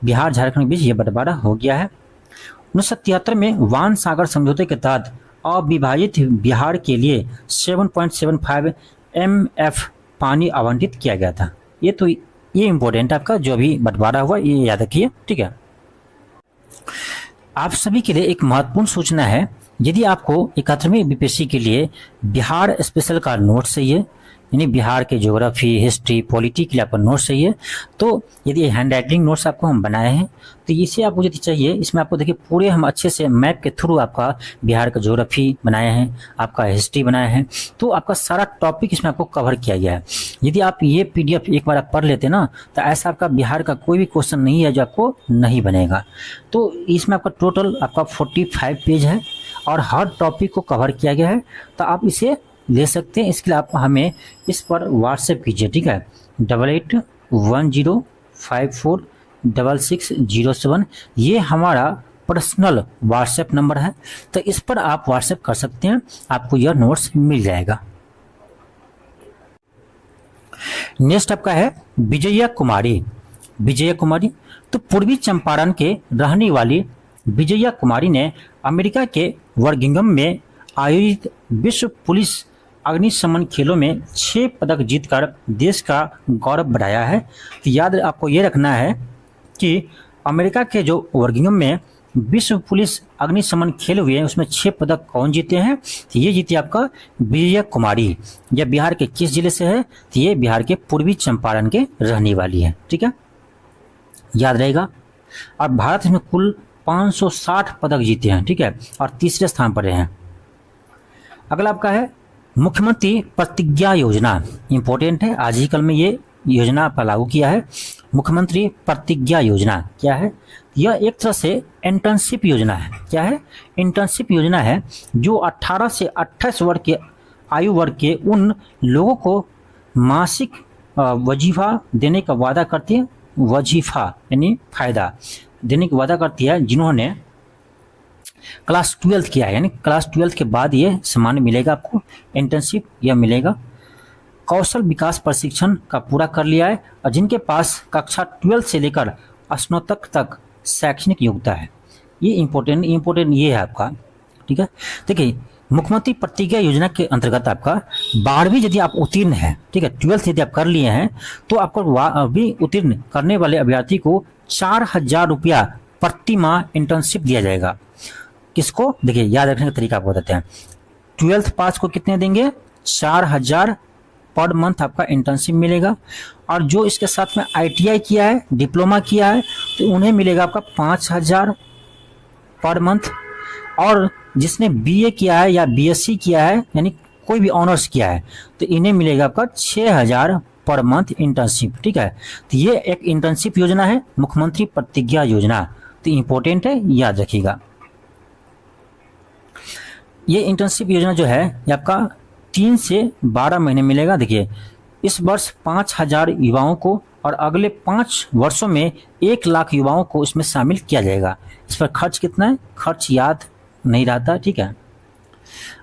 [SPEAKER 1] बिहार झारखंड के बीच ये बंटवारा हो गया है। 1973 में वान सागर समझौते के तहत अविभाजित बिहार के लिए 7.75 MF पानी आवंटित किया गया था। ये इम्पोर्टेंट आपका जो अभी बंटवारा हुआ ये याद रखिए। ठीक है, आप सभी के लिए एक महत्वपूर्ण सूचना है। यदि आपको 71वीं बीपीएससी के लिए बिहार स्पेशल का नोट चाहिए, यानी बिहार के ज्योग्राफी, हिस्ट्री, पॉलिटी के लिए आपका नोट्स चाहिए, तो यदि हैंड राइटिंग नोट्स आपको हम बनाए हैं तो इसे आपको यदि चाहिए, इसमें आपको देखिए पूरे हम अच्छे से मैप के थ्रू आपका बिहार का ज्योग्राफी बनाए हैं, आपका हिस्ट्री बनाया है, तो आपका सारा टॉपिक इसमें आपको कवर किया गया है। यदि आप ये PDF एक बार आप पढ़ लेते ना तो ऐसा आपका बिहार का कोई भी क्वेश्चन नहीं है जो आपको नहीं बनेगा। तो इसमें आपका टोटल आपका 45 पेज है और हर टॉपिक को कवर किया गया है, तो आप इसे ले सकते हैं। इसके लिए आप हमें इस पर व्हाट्सएप कीजिए। ठीक है, 8810546607 ये हमारा पर्सनल व्हाट्सएप नंबर है, तो इस पर आप व्हाट्सएप कर सकते हैं, आपको यह नोट्स मिल जाएगा। नेक्स्ट आपका है विजया कुमारी। विजया कुमारी तो पूर्वी चंपारण के रहने वाली विजया कुमारी ने अमेरिका के वर्गिंगम में आयोजित विश्व पुलिस अग्निशमन खेलों में 6 पदक जीतकर देश का गौरव बढ़ाया है। तो याद आपको ये रखना है कि अमेरिका के जो वर्गिंगम में विश्व पुलिस अग्निशमन खेल हुए हैं उसमें 6 पदक कौन जीते हैं, तो ये जीती आपका विजया कुमारी। यह बिहार के किस जिले से है, तो ये बिहार के पूर्वी चंपारण के रहने वाली है। ठीक है, याद रहेगा। और भारत में कुल 560 पदक जीते हैं। ठीक है, और तीसरे स्थान पर रहे हैं। अगला आपका है मुख्यमंत्री प्रतिज्ञा योजना। इंपॉर्टेंट है, आज ही कल में ये योजना पर लागू किया है। मुख्यमंत्री प्रतिज्ञा योजना क्या है? यह एक तरह से इंटर्नशिप योजना है। क्या है? इंटर्नशिप योजना है जो 18 से 28 वर्ष के आयु वर्ग के उन लोगों को मासिक वजीफा देने का वादा करती है। वजीफा यानी फायदा देने का वादा करती है जिन्होंने क्लास 12 किया है, यानी क्लास 12 के बाद ये सम्मान मिलेगा आपको, इंटर्नशिप यह मिलेगा। कौशल विकास प्रशिक्षण का पूरा कर लिया है और जिनके पास कक्षा 12 से लेकर स्नातक तक शैक्षणिक योग्यता है। ये इम्पोर्टेंट ये है आपका। ठीक है, देखिए मुख्यमंत्री प्रतिज्ञा योजना के अंतर्गत आपका 12वीं यदि आप उत्तीर्ण है, ठीक है, 12th यदि आप कर लिए हैं तो आपको 12वीं उत्तीर्ण करने वाले अभ्यर्थी को 4000 रुपया प्रति माह इंटर्नशिप दिया जाएगा। किसको? देखिए याद रखने का तरीका आपको बताते हैं। 12th पास को कितने देंगे? 4000 पर मंथ आपका इंटर्नशिप मिलेगा। और जो इसके साथ में ITI किया है, डिप्लोमा किया है, तो उन्हें मिलेगा आपका 5000 पर मंथ। और जिसने BA किया है या BSc किया है, यानी कोई भी ऑनर्स किया है, तो इन्हें मिलेगा आपका 6000 पर मंथ इंटर्नशिप। ठीक है, तो ये एक इंटर्नशिप योजना है, मुख्यमंत्री प्रतिज्ञा योजना। तो इंपॉर्टेंट है, याद रखिएगा। ये इंटर्नशिप योजना जो है ये आपका 3 से 12 महीने मिलेगा। देखिए इस वर्ष 5000 युवाओं को और अगले 5 वर्षों में 1 लाख युवाओं को इसमें शामिल किया जाएगा। इस पर खर्च कितना है? खर्च याद नहीं रहता। ठीक है,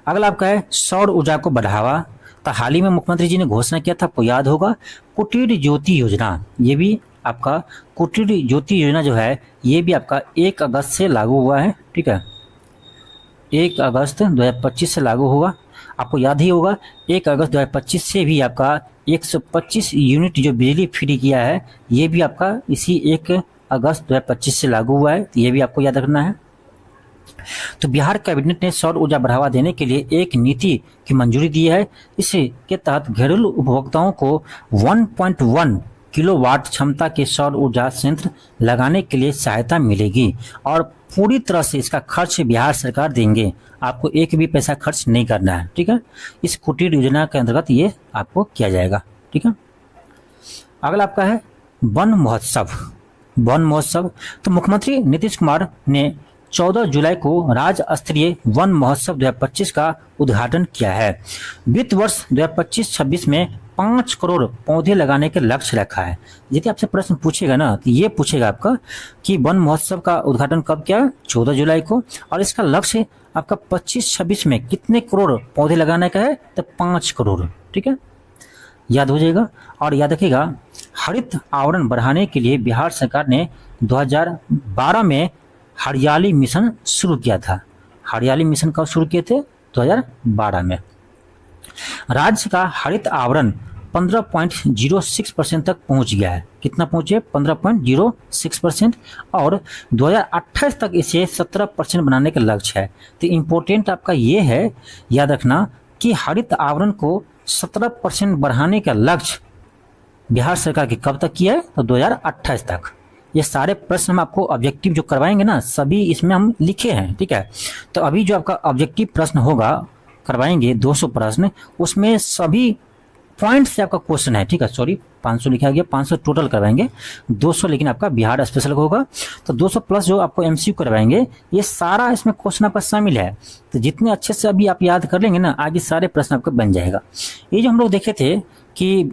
[SPEAKER 1] अगला आपका है सौर ऊर्जा को बढ़ावा। तो हाल ही में मुख्यमंत्री जी ने घोषणा किया था, आपको याद होगा, कुटीर ज्योति योजना। ये भी आपका कुटीर ज्योति योजना जो है ये भी आपका 1 अगस्त से लागू हुआ है। ठीक है, 1 अगस्त 2025 से लागू होगा। आपको याद ही होगा 1 अगस्त 2025 से भी आपका 125 यूनिट जो बिजली फ्री किया है ये भी आपका इसी 1 अगस्त 2025 से लागू हुआ है। तो ये भी आपको याद रखना है। तो बिहार कैबिनेट ने सौर ऊर्जा बढ़ावा देने के लिए एक नीति की मंजूरी दी है। इसके तहत घरेलू उपभोक्ताओं को 1.1 किलोवाट क्षमता के सौर ऊर्जा संयंत्र लगाने के लिए सहायता मिलेगी और पूरी तरह से इसका खर्च बिहार सरकार देंगे। आपको एक भी पैसा खर्च नहीं करना है। ठीक है, इस कुटीर योजना के अंतर्गत ये आपको किया जाएगा। ठीक है, अगला आपका है वन महोत्सव। वन महोत्सव तो मुख्यमंत्री नीतीश कुमार ने 14 जुलाई को राज्य स्तरीय वन महोत्सव 2025 का उद्घाटन किया है। वित्त वर्ष 2025-26 में 5 करोड़ पौधे लगाने के लक्ष्य रखा है। यदि आपसे प्रश्न पूछेगा ना तो ये पूछेगा आपका कि वन महोत्सव का उद्घाटन कब किया, 14 जुलाई को, और इसका लक्ष्य आपका 25-26 में कितने करोड़ पौधे लगाने का है, तो 5 करोड़। ठीक है, याद हो जाएगा। और याद रखिएगा, हरित आवरण बढ़ाने के लिए बिहार सरकार ने 2012 में हरियाली मिशन शुरू किया था। हरियाली मिशन कब शुरू किए थे, 2012 में। राज्य का हरित आवरण 15.06% तक पहुंच गया है। कितना पहुंचे, 15.06%, और 2028 तक इसे 17% बनाने का लक्ष्य है। तो इम्पोर्टेंट आपका ये है, याद रखना कि हरित आवरण को 17% बढ़ाने का लक्ष्य बिहार सरकार की कब तक किया है, तो 2028 तक। ये सारे प्रश्न हम आपको ऑब्जेक्टिव जो करवाएंगे ना, सभी इसमें हम लिखे हैं। ठीक है, तो अभी जो आपका ऑब्जेक्टिव प्रश्न होगा करवाएंगे 200 प्रश्न, उसमें सभी पॉइंट से आपका क्वेश्चन है। ठीक है, सॉरी 500 लिखा गया, 500 टोटल करवाएंगे, 200 लेकिन आपका बिहार स्पेशल होगा। तो 200 प्लस जो आपको एमसीक्यू करवाएंगे, ये सारा इसमें क्वेश्चन आपका शामिल है। तो जितने अच्छे से अभी आप याद कर लेंगे ना, आगे सारे प्रश्न आपका बन जाएगा। ये जो हम लोग देखे थे कि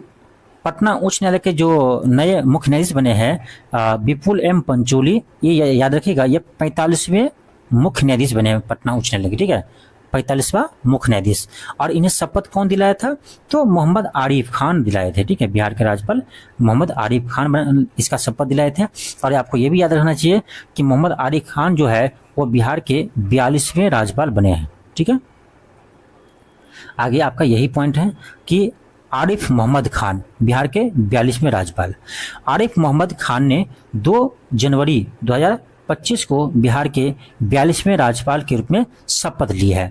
[SPEAKER 1] पटना उच्च न्यायालय के जो नए मुख्य न्यायाधीश बने हैं विपुल एम पंचोली, ये याद रखिएगा, ये 45वें मुख्य न्यायाधीश बने हैं पटना उच्च न्यायालय के। ठीक है, 45वां मुख्य न्यायाधीश। और इन्हें शपथ कौन दिलाया था, तो मोहम्मद आरिफ खान दिलाए थे। ठीक है, बिहार के राज्यपाल मोहम्मद आरिफ खान इसका शपथ दिलाए थे। और आपको ये भी याद रखना चाहिए कि मोहम्मद आरिफ खान जो है वो बिहार के 42वें राज्यपाल बने हैं। ठीक है, आगे आपका यही पॉइंट है कि आरिफ मोहम्मद खान बिहार के 42वें राज्यपाल। आरिफ मोहम्मद खान ने 2 जनवरी 2025 को बिहार के 42वें राज्यपाल के रूप में शपथ ली है।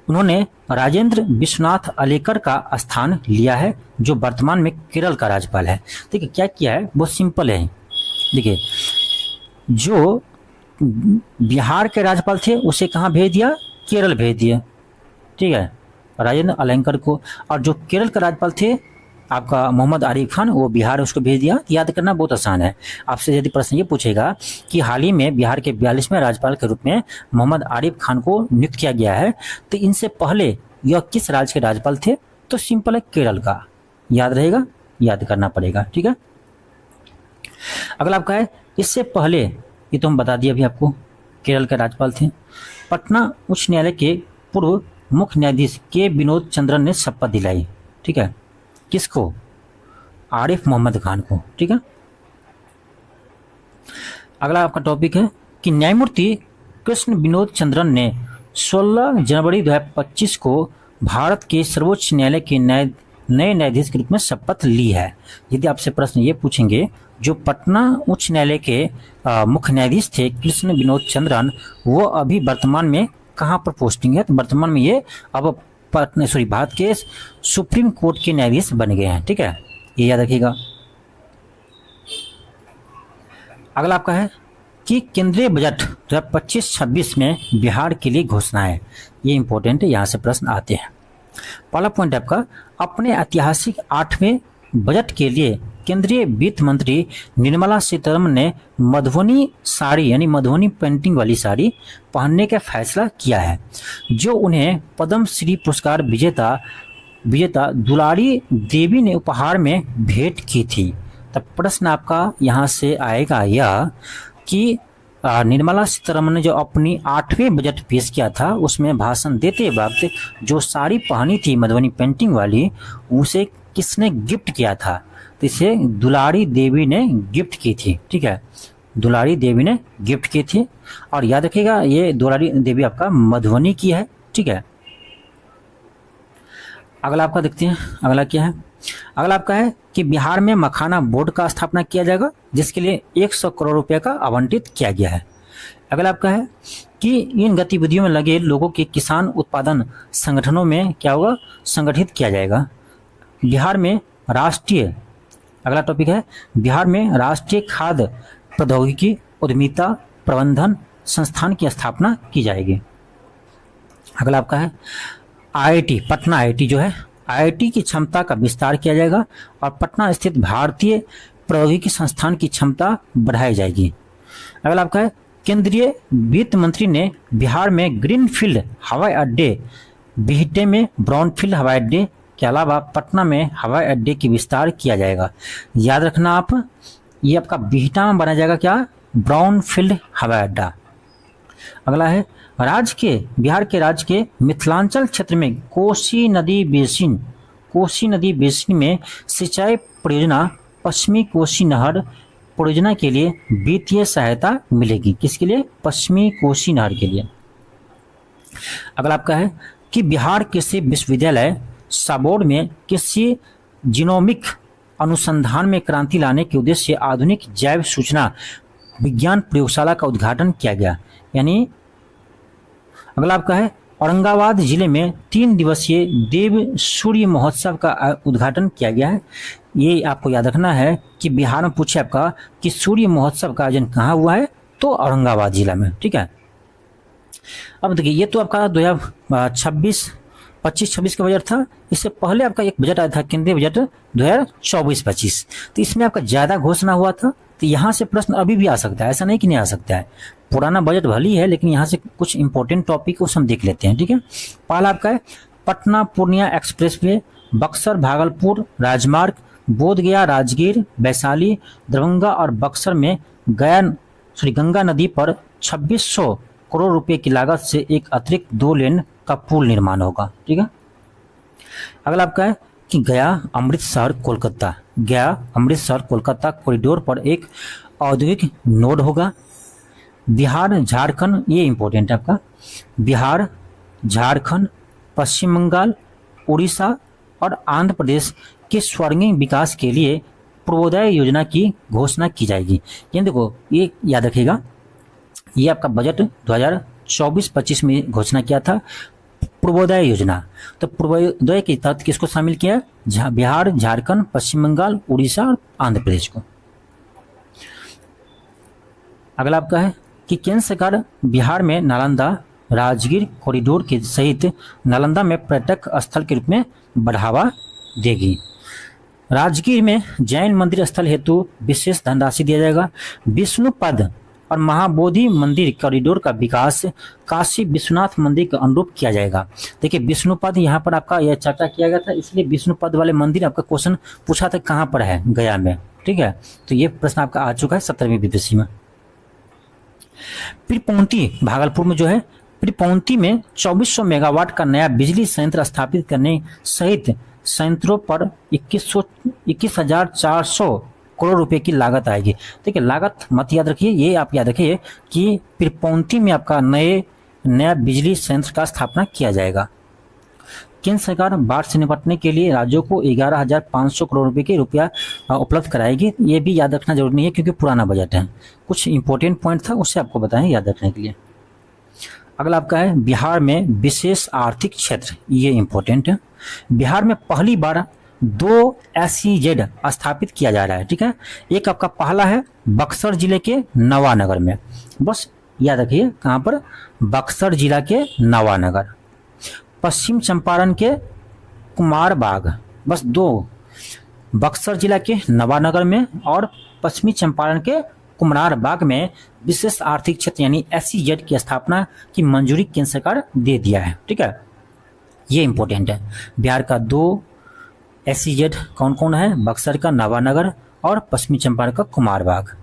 [SPEAKER 1] उन्होंने राजेंद्र विश्वनाथ अलेकर का स्थान लिया है, जो वर्तमान में केरल का राज्यपाल है। देखिए क्या किया है, बहुत सिंपल है। देखिए, जो बिहार के राज्यपाल थे उसे कहाँ भेज दिया, केरल भेज दिया। ठीक है, राजेंद्र अलेकर को, और जो केरल के राज्यपाल थे आपका मोहम्मद आरिफ खान, वो बिहार उसको भेज दिया। याद करना बहुत आसान है। आपसे यदि प्रश्न ये पूछेगा कि हाल ही में बिहार के 42वें राज्यपाल के रूप में मोहम्मद आरिफ खान को नियुक्त किया गया है, तो इनसे पहले यह किस राज्य के राज्यपाल थे, तो सिंपल है केरल का। याद रहेगा, याद करना पड़ेगा। ठीक है, अगला आपका है, इससे पहले ये तो हम बता दिए अभी आपको, केरल के राज्यपाल थे। पटना उच्च न्यायालय के पूर्व मुख्य न्यायाधीश के विनोद चंद्रन ने शपथ दिलाई। ठीक है, किसको, आरिफ मोहम्मद खान को। ठीक है, अगला आपका टॉपिक है कि न्यायमूर्ति कृष्ण विनोद चंद्रन ने 16 जनवरी 2025 को भारत के सर्वोच्च न्यायालय के नए न्यायाधीश के रूप में शपथ ली है। यदि आपसे प्रश्न ये पूछेंगे, जो पटना उच्च न्यायालय के मुख्य न्यायाधीश थे कृष्ण विनोद चंद्रन, वो अभी वर्तमान में कहाँ पर पोस्टिंग है, तो वर्तमान में ये अब भारत के सुप्रीम कोर्ट के न्यायाधीश बन गए हैं। ठीक है, ये याद रखिएगा। अगला आपका है कि केंद्रीय बजट 2025-26 में बिहार के लिए घोषणा है। ये इंपॉर्टेंट है, यहाँ से प्रश्न आते हैं। पहला पॉइंट आपका, अपने ऐतिहासिक 8वें बजट के लिए केंद्रीय वित्त मंत्री निर्मला सीतारमण ने मधुबनी साड़ी यानी मधुबनी पेंटिंग वाली साड़ी पहनने का फैसला किया है, जो उन्हें पद्म श्री पुरस्कार विजेता दुलारी देवी ने उपहार में भेंट की थी। तब प्रश्न आपका यहाँ से आएगा यह कि निर्मला सीतारमण ने जो अपनी 8वें बजट पेश किया था, उसमें भाषण देते वक्त जो साड़ी पहनी थी मधुबनी पेंटिंग वाली, उसे किसने गिफ्ट किया था, तो इसे दुलारी देवी ने गिफ्ट की थी। ठीक है, दुलारी देवी ने गिफ्ट की थी। और याद रखिएगा, ये दुलारी देवी आपका मधुबनी की है। ठीक है, अगला आपका देखते हैं, अगला क्या है। अगला आपका है कि बिहार में मखाना बोर्ड का स्थापना किया जाएगा, जिसके लिए 100 करोड़ रुपए का आवंटित किया गया है। अगला आपका है कि इन गतिविधियों में लगे लोगों के किसान उत्पादन संगठनों में क्या होगा, संगठित किया जाएगा। बिहार में राष्ट्रीय, अगला टॉपिक है, बिहार में राष्ट्रीय खाद्य प्रौद्योगिकी उद्यमिता प्रबंधन संस्थान की स्थापना की जाएगी। अगला आपका है आईआईटी, पटना आईआईटी जो है, आईआईटी की क्षमता का विस्तार किया जाएगा और पटना स्थित भारतीय प्रौद्योगिकी संस्थान की क्षमता बढ़ाई जाएगी। अगला आपका है, केंद्रीय वित्त मंत्री ने बिहार में ग्रीनफील्ड हवाई अड्डे, बिहटे में ब्राउनफील्ड हवाई अड्डे के अलावा पटना में हवाई अड्डे की विस्तार किया जाएगा। याद रखना आप, ये आपका बिहटा में बनाया जाएगा क्या, ब्राउनफील्ड हवाई अड्डा। अगला है बिहार के राज्य के मिथिलांचल क्षेत्र में कोसी नदी बेसिन में सिंचाई परियोजना पश्चिमी कोसी नहर परियोजना के लिए वित्तीय सहायता मिलेगी। किसके लिए, पश्चिमी कोसी नहर के लिए। अगला आपका है कि बिहार कृषि विश्वविद्यालय साबौर में कृषि जीनोमिक अनुसंधान में क्रांति लाने के उद्देश्य से आधुनिक जैव सूचना विज्ञान प्रयोगशाला का उद्घाटन किया गया। यानी अगला आपका है औरंगाबाद जिले में 3 दिवसीय देव सूर्य महोत्सव का उद्घाटन किया गया है। ये आपको याद रखना है कि बिहार में पूछे आपका कि सूर्य महोत्सव का आयोजन कहाँ हुआ है, तो औरंगाबाद जिला में। ठीक है, अब देखिए ये तो आपका 2025-26 का बजट था। इससे पहले आपका एक बजट आया था, केंद्रीय बजट 2024-25, तो इसमें आपका ज़्यादा घोषणा हुआ था। तो यहाँ से प्रश्न अभी भी आ सकता है, ऐसा नहीं कि नहीं आ सकता है। पुराना बजट भली है, लेकिन यहाँ से कुछ इंपॉर्टेंट टॉपिक को हम देख लेते हैं। ठीक है, पहला आपका है पटना पूर्णिया एक्सप्रेसवे, बक्सर भागलपुर राजमार्ग, बोधगया राजगीर वैशाली दरभंगा और बक्सर में गंगा नदी पर 2600 करोड़ रुपए की लागत से एक अतिरिक्त 2 लेन का पुल निर्माण होगा। ठीक है, अगला आपका है कि गया अमृतसर कोलकाता कॉरिडोर पर एक औद्योगिक नोड होगा। बिहार झारखंड, ये इंपॉर्टेंट है आपका, बिहार झारखंड पश्चिम बंगाल उड़ीसा और आंध्र प्रदेश के स्वर्णिम विकास के लिए पूर्वोदय योजना की घोषणा की जाएगी। ये देखो, ये याद रखिएगा, ये आपका बजट 2024-25 में घोषणा किया था पूर्वोदय योजना। तो पूर्वोदय के तहत किसको शामिल किया, बिहार झारखंड पश्चिम बंगाल उड़ीसा और आंध्र प्रदेश को। अगला आपका है कि केंद्र सरकार बिहार में नालंदा राजगीर कॉरिडोर के सहित नालंदा में पर्यटक स्थल के रूप में बढ़ावा देगी। राजगीर में जैन मंदिर स्थल हेतु विशेष धनराशि दिया जाएगा। विष्णुपद और महाबोधि मंदिर कॉरिडोर का विकास काशी विश्वनाथ मंदिर के अनुरूप किया जाएगा। देखिए विष्णुपद यहाँ पर आपका यह चर्चा किया गया था, इसलिए विष्णुपद वाले मंदिर आपका क्वेश्चन पूछा था कहाँ पर है, गया में। ठीक है, तो ये प्रश्न आपका आ चुका है 17वीं बीपीएससी में। पीरपौंती भागलपुर में जो है, पीरपौंती में 2400 मेगावाट का नया बिजली संयंत्र स्थापित करने सहित संयंत्रों पर 21,400 करोड़ रुपए की लागत आएगी। देखिए लागत मत याद रखिए, ये आप याद रखिए कि पीरपौंती में आपका नया बिजली संयंत्र का स्थापना किया जाएगा। केंद्र सरकार बाढ़ से निपटने के लिए राज्यों को 11,500 करोड़ रुपए की रुपया उपलब्ध कराएगी। ये भी याद रखना जरूरी नहीं है क्योंकि पुराना बजट है। कुछ इंपॉर्टेंट पॉइंट था उससे आपको बताएं याद रखने के लिए। अगला आपका है बिहार में विशेष आर्थिक क्षेत्र, ये इंपॉर्टेंट है। बिहार में पहली बार 2 SEZ स्थापित किया जा रहा है। ठीक है, एक आपका पहला है बक्सर जिले के नवानगर में, बस याद रखिए कहाँ पर, बक्सर जिला के नवानगर। पश्चिम चंपारण के कुमारबाग, बस 2, बक्सर जिला के नवानगर में और पश्चिमी चंपारण के कुमारबाग में विशेष आर्थिक क्षेत्र यानी SEZ की स्थापना की मंजूरी केंद्र सरकार दे दिया है। ठीक है, ये इंपॉर्टेंट है। बिहार का 2 SEZ कौन कौन है, बक्सर का नवानगर और पश्चिमी चंपारण का कुमारबाग।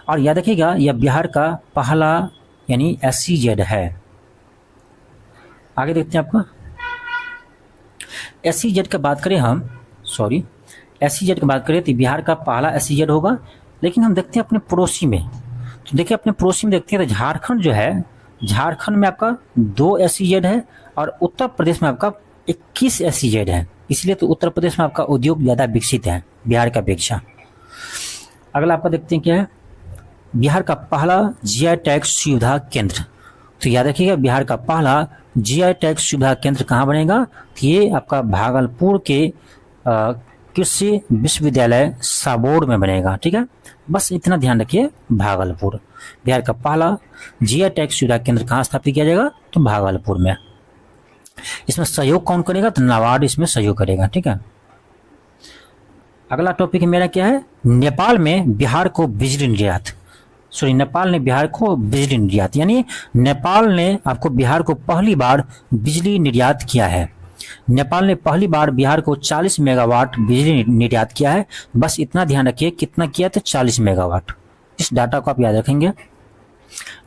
[SPEAKER 1] और याद रखिएगा यह बिहार का पहला यानी SEZ है। आगे देखते हैं आपका SEZ का बात करें हम, SEZ की बात करें तो बिहार का पहला SEZ होगा। लेकिन हम देखते हैं अपने पड़ोसी में, तो देखिए अपने पड़ोसी में देखते हैं तो झारखंड जो है, झारखंड में आपका 2 SEZ है और उत्तर प्रदेश में आपका 21 SEZ है। इसलिए तो उत्तर प्रदेश में आपका उद्योग ज़्यादा विकसित है बिहार का अपेक्षा। अगला आपका देखते हैं क्या है, बिहार का पहला GI टैग सुविधा केंद्र। तो याद रखिएगा बिहार का पहला GI टैग सुविधा केंद्र कहाँ बनेगा, तो ये आपका भागलपुर के कृषि विश्वविद्यालय साबौर में बनेगा। ठीक है, बस इतना ध्यान रखिए, भागलपुर। बिहार का पहला GI टैग सुविधा केंद्र कहाँ स्थापित किया जाएगा, तो भागलपुर में। इसमें सहयोग कौन करेगा, तो नाबार्ड इसमें सहयोग करेगा। ठीक है, अगला टॉपिक मेरा क्या है, नेपाल में बिहार को बिजली निर्यात, नेपाल ने बिहार को बिजली निर्यात, यानी नेपाल ने आपको बिहार को पहली बार बिजली निर्यात किया है। नेपाल ने पहली बार बिहार को 40 मेगावाट बिजली निर्यात किया है। बस इतना ध्यान रखिए कितना किया तो 40 मेगावाट। इस डाटा को आप याद रखेंगे।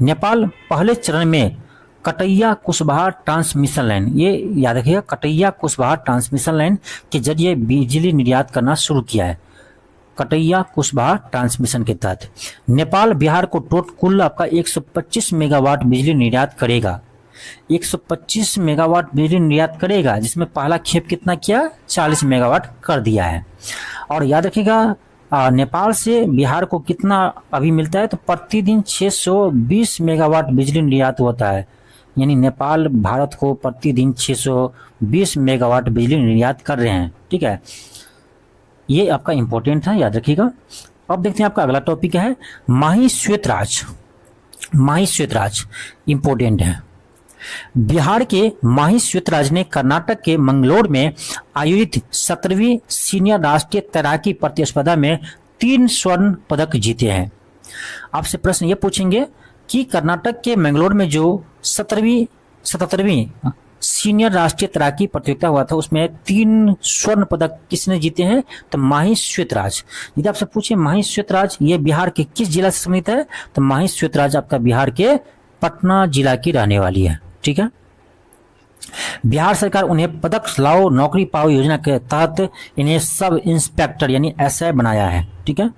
[SPEAKER 1] नेपाल पहले चरण में कटैया कुशवाहा ट्रांसमिशन लाइन, ये याद रखिएगा, कटैया कुशवाहा ट्रांसमिशन लाइन के जरिए बिजली निर्यात करना शुरू किया है। कटैया कुशवाहा ट्रांसमिशन के तहत नेपाल बिहार को कुल आपका 125 मेगावाट बिजली निर्यात करेगा। 125 मेगावाट बिजली निर्यात करेगा, जिसमें पहला खेप कितना किया, 40 मेगावाट कर दिया है। और याद रखिएगा नेपाल से बिहार को कितना अभी मिलता है, तो प्रतिदिन 620 मेगावाट बिजली निर्यात होता है। यानी नेपाल भारत को प्रतिदिन 620 मेगावाट बिजली निर्यात कर रहे हैं। ठीक है, ये आपका इंपॉर्टेंट है, याद रखिएगा। अब देखते हैं आपका अगला टॉपिक है माही श्वेतराज। माही श्वेतराज इंपॉर्टेंट है। बिहार के माही श्वेतराज ने कर्नाटक के मंगलोर में आयोजित 17वीं सीनियर राष्ट्रीय तैराकी प्रतिस्पर्धा में 3 स्वर्ण पदक जीते हैं। आपसे प्रश्न ये पूछेंगे कि कर्नाटक के मंगलोर में जो 77वीं सीनियर राष्ट्रीय तैराकी प्रतियोगिता हुआ था, उसमें 3 स्वर्ण पदक किसने जीते हैं, तो माही श्वेतराज। यदि आपसे पूछे माही श्वेतराज ये बिहार के किस जिला से संबंधित है, तो माही श्वेतराज आपका बिहार के पटना जिला की रहने वाली है। ठीक है, बिहार सरकार उन्हें पदक लाओ नौकरी पाओ योजना के तहत इन्हें सब इंस्पेक्टर यानी एसआई बनाया है। ठीक है,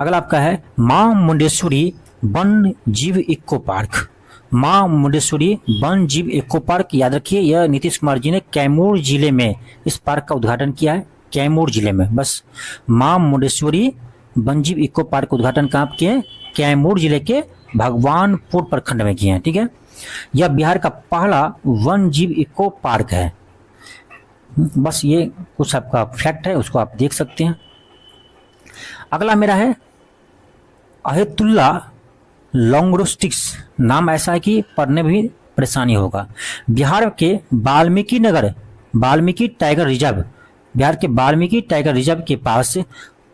[SPEAKER 1] अगला आपका है मां मुंडेश्वरी वन जीव इको पार्क। मां मुंडेश्वरी वन जीव इको पार्क, याद रखिए यह नीतीश कुमार जी ने कैमूर जिले में इस पार्क का उद्घाटन किया है। कैमूर जिले में, बस मां मुंडेश्वरी वन जीव इको पार्क का उद्घाटन कहाँ किए, कैमूर जिले के भगवानपुर प्रखंड में किए हैं। ठीक है, यह बिहार का पहला वन जीव इको पार्क है। बस ये कुछ आपका फैक्ट है, उसको आप देख सकते हैं। अगला मेरा है अहेतुल्ला लॉन्ग्रोस्टिक्स। नाम ऐसा है कि पढ़ने में भी परेशानी होगा। बिहार के वाल्मीकि टाइगर रिजर्व, बिहार के वाल्मीकि टाइगर रिजर्व के पास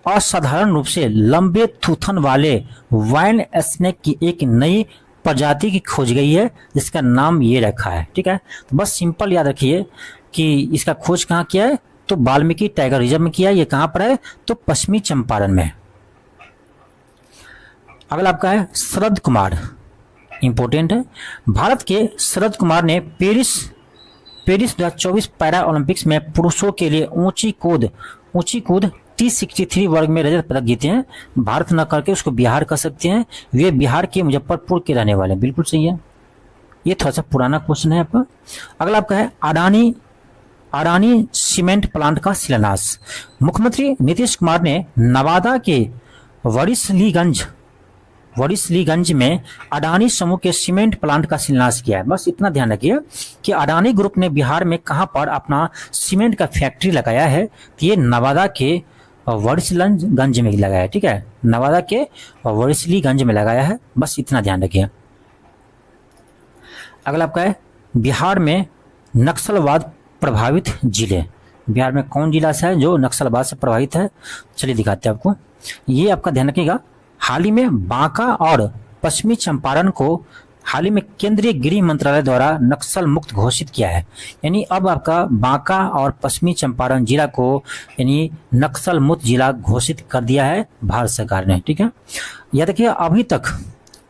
[SPEAKER 1] असाधारण रूप से लंबे थूथन वाले वाइन स्नेक की एक नई प्रजाति की खोज गई है, जिसका नाम ये रखा है। ठीक है, तो बस सिंपल याद रखिए कि इसका खोज कहाँ किया है, तो वाल्मीकि टाइगर रिजर्व में किया है। ये कहाँ पर है, तो पश्चिमी चंपारण में। अगला आपका है शरद कुमार, इंपॉर्टेंट है। भारत के शरद कुमार ने पेरिस 2024 पैरा ओलंपिक्स में पुरुषों के लिए ऊंची कूद T63 वर्ग में रजत पदक जीते हैं। भारत न करके उसको बिहार कह सकते हैं। वे बिहार के मुजफ्फरपुर के रहने वाले हैं। बिल्कुल सही है, ये थोड़ा सा पुराना क्वेश्चन है आपका। अगला आपका है अडानी सीमेंट प्लांट का शिलान्यास। मुख्यमंत्री नीतीश कुमार ने नवादा के वरिसलीगंज में अडानी समूह के सीमेंट प्लांट का शिलान्यास किया है। बस इतना ध्यान रखिए कि अडानी ग्रुप ने बिहार में कहां पर अपना सीमेंट का फैक्ट्री लगाया है, तो ये नवादा के वरिसलीगंज में लगाया है। ठीक है, नवादा के वरिसलीगंज में लगाया है। बस इतना ध्यान रखिए। अगला आपका है बिहार में नक्सलवाद प्रभावित जिले। बिहार में कौन जिला से है जो नक्सलवाद से प्रभावित है, चलिए दिखाते हैं आपको। ये आपका ध्यान रखिएगा, हाल ही में बांका और पश्चिमी चंपारण को हाल ही में केंद्रीय गृह मंत्रालय द्वारा नक्सल मुक्त घोषित किया है। यानी अब आपका बांका और पश्चिमी चंपारण जिला को यानी नक्सल मुक्त जिला घोषित कर दिया है भारत सरकार ने। ठीक है, यह देखिए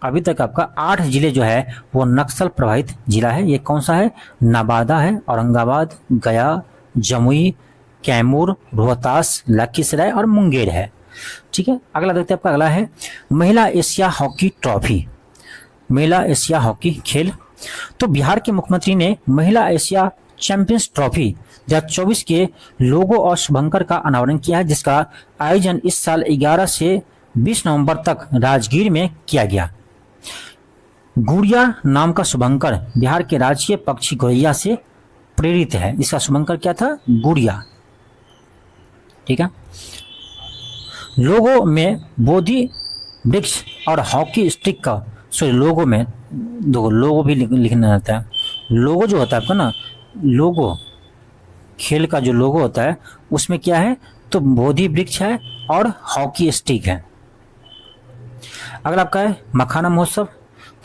[SPEAKER 1] अभी तक आपका 8 जिले जो है वो नक्सल प्रभावित जिला है। ये कौन सा है, नवादा है, औरंगाबाद, गया, जमुई, कैमूर, रोहतास, लखीसराय और मुंगेर है। ठीक है, अगला देखते हैं आपका। अगला है महिला एशिया हॉकी ट्रॉफी। महिला एशिया हॉकी खेल, तो बिहार के मुख्यमंत्री ने महिला एशिया चैंपियंस ट्रॉफी 2024 के लोगो और शुभंकर का अनावरण किया है, जिसका आयोजन इस साल 11 से 20 नवंबर तक राजगीर में किया गया। गुड़िया नाम का शुभंकर बिहार के राजकीय पक्षी गौरैया से प्रेरित है। इसका शुभंकर क्या था, गुड़िया। ठीक है, लोगो में बोधि वृक्ष और हॉकी स्टिक का, सॉरी लोगो में दो लोगो भी लिखना रहता है। लोगो जो होता है आपका ना, लोगो खेल का जो लोगो होता है उसमें क्या है, तो बोधि वृक्ष है और हॉकी स्टिक है। अगला आपका है मखाना महोत्सव,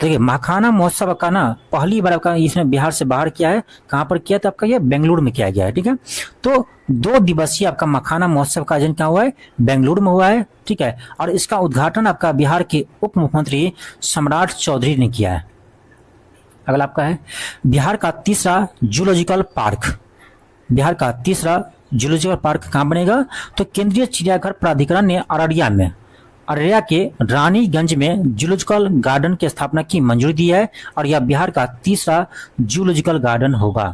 [SPEAKER 1] तो देखिए मखाना महोत्सव का ना पहली बार आपका इसमें बिहार से बाहर किया है, कहाँ पर किया था आपका, ये बेंगलुरु में किया गया है। ठीक है, तो 2 दिवसीय आपका मखाना महोत्सव का आयोजन क्या हुआ है, बेंगलुरु में हुआ है। ठीक है, और इसका उद्घाटन आपका बिहार के उप मुख्यमंत्री सम्राट चौधरी ने किया है। अगला आपका है बिहार का तीसरा जूलॉजिकल पार्क। बिहार का तीसरा जूलॉजिकल पार्क कहाँ बनेगा, तो केंद्रीय चिड़ियाघर प्राधिकरण ने अररिया के रानीगंज में जूलॉजिकल गार्डन की स्थापना की मंजूरी दी है और यह बिहार का तीसरा जूलॉजिकल गार्डन होगा।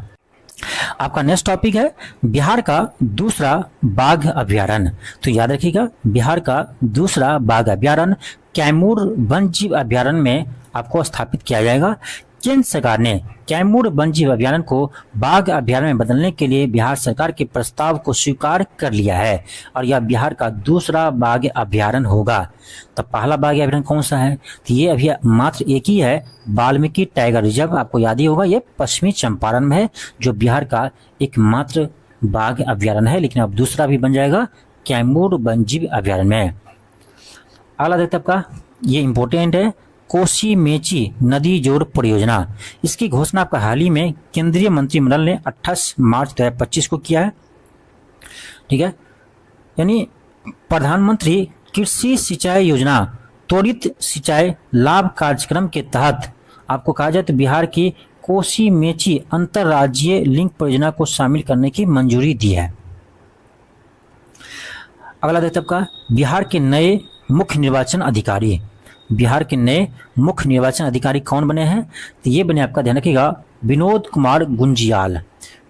[SPEAKER 1] आपका नेक्स्ट टॉपिक है बिहार का दूसरा बाघ अभ्यारण्य। तो याद रखिएगा बिहार का दूसरा बाघ अभ्यारण्य कैमूर वन्यजीव अभ्यारण्य में आपको स्थापित किया जाएगा। केंद्र सरकार ने कैमूर वन्यजीव अभ्यारण्य को बाघ अभ्यारण्य में बदलने के लिए बिहार सरकार के प्रस्ताव को स्वीकार कर लिया है और यह बिहार का दूसरा बाघ अभ्यारण्य होगा। तो पहला बाघ अभ्यारण्य कौन सा है, तो ये अभी मात्र एक ही है, वाल्मीकि टाइगर रिजर्व, आपको याद ही होगा, ये पश्चिमी चंपारण में है जो बिहार का एकमात्र बाघ अभ्यारण्य है, लेकिन अब दूसरा भी बन जाएगा कैमूर वन्यजीव अभ्यारण्य में। अगला देखते आपका ये इंपॉर्टेंट है कोसी मेची नदी जोड़ परियोजना। इसकी घोषणा आपका हाल ही में केंद्रीय मंत्रिमंडल ने 28 मार्च 2025 को किया है। ठीक है, यानी प्रधानमंत्री कृषि सिंचाई योजना त्वरित सिंचाई लाभ कार्यक्रम के तहत आपको कहा जाए तो बिहार की कोसी मेची अंतर्राज्यीय लिंक परियोजना को शामिल करने की मंजूरी दी है। अगला देखते आपका बिहार के नए मुख्य निर्वाचन अधिकारी। बिहार के नए मुख्य निर्वाचन अधिकारी कौन बने हैं, तो ये बने आपका ध्यान रखिएगा विनोद कुमार गुंजियाल।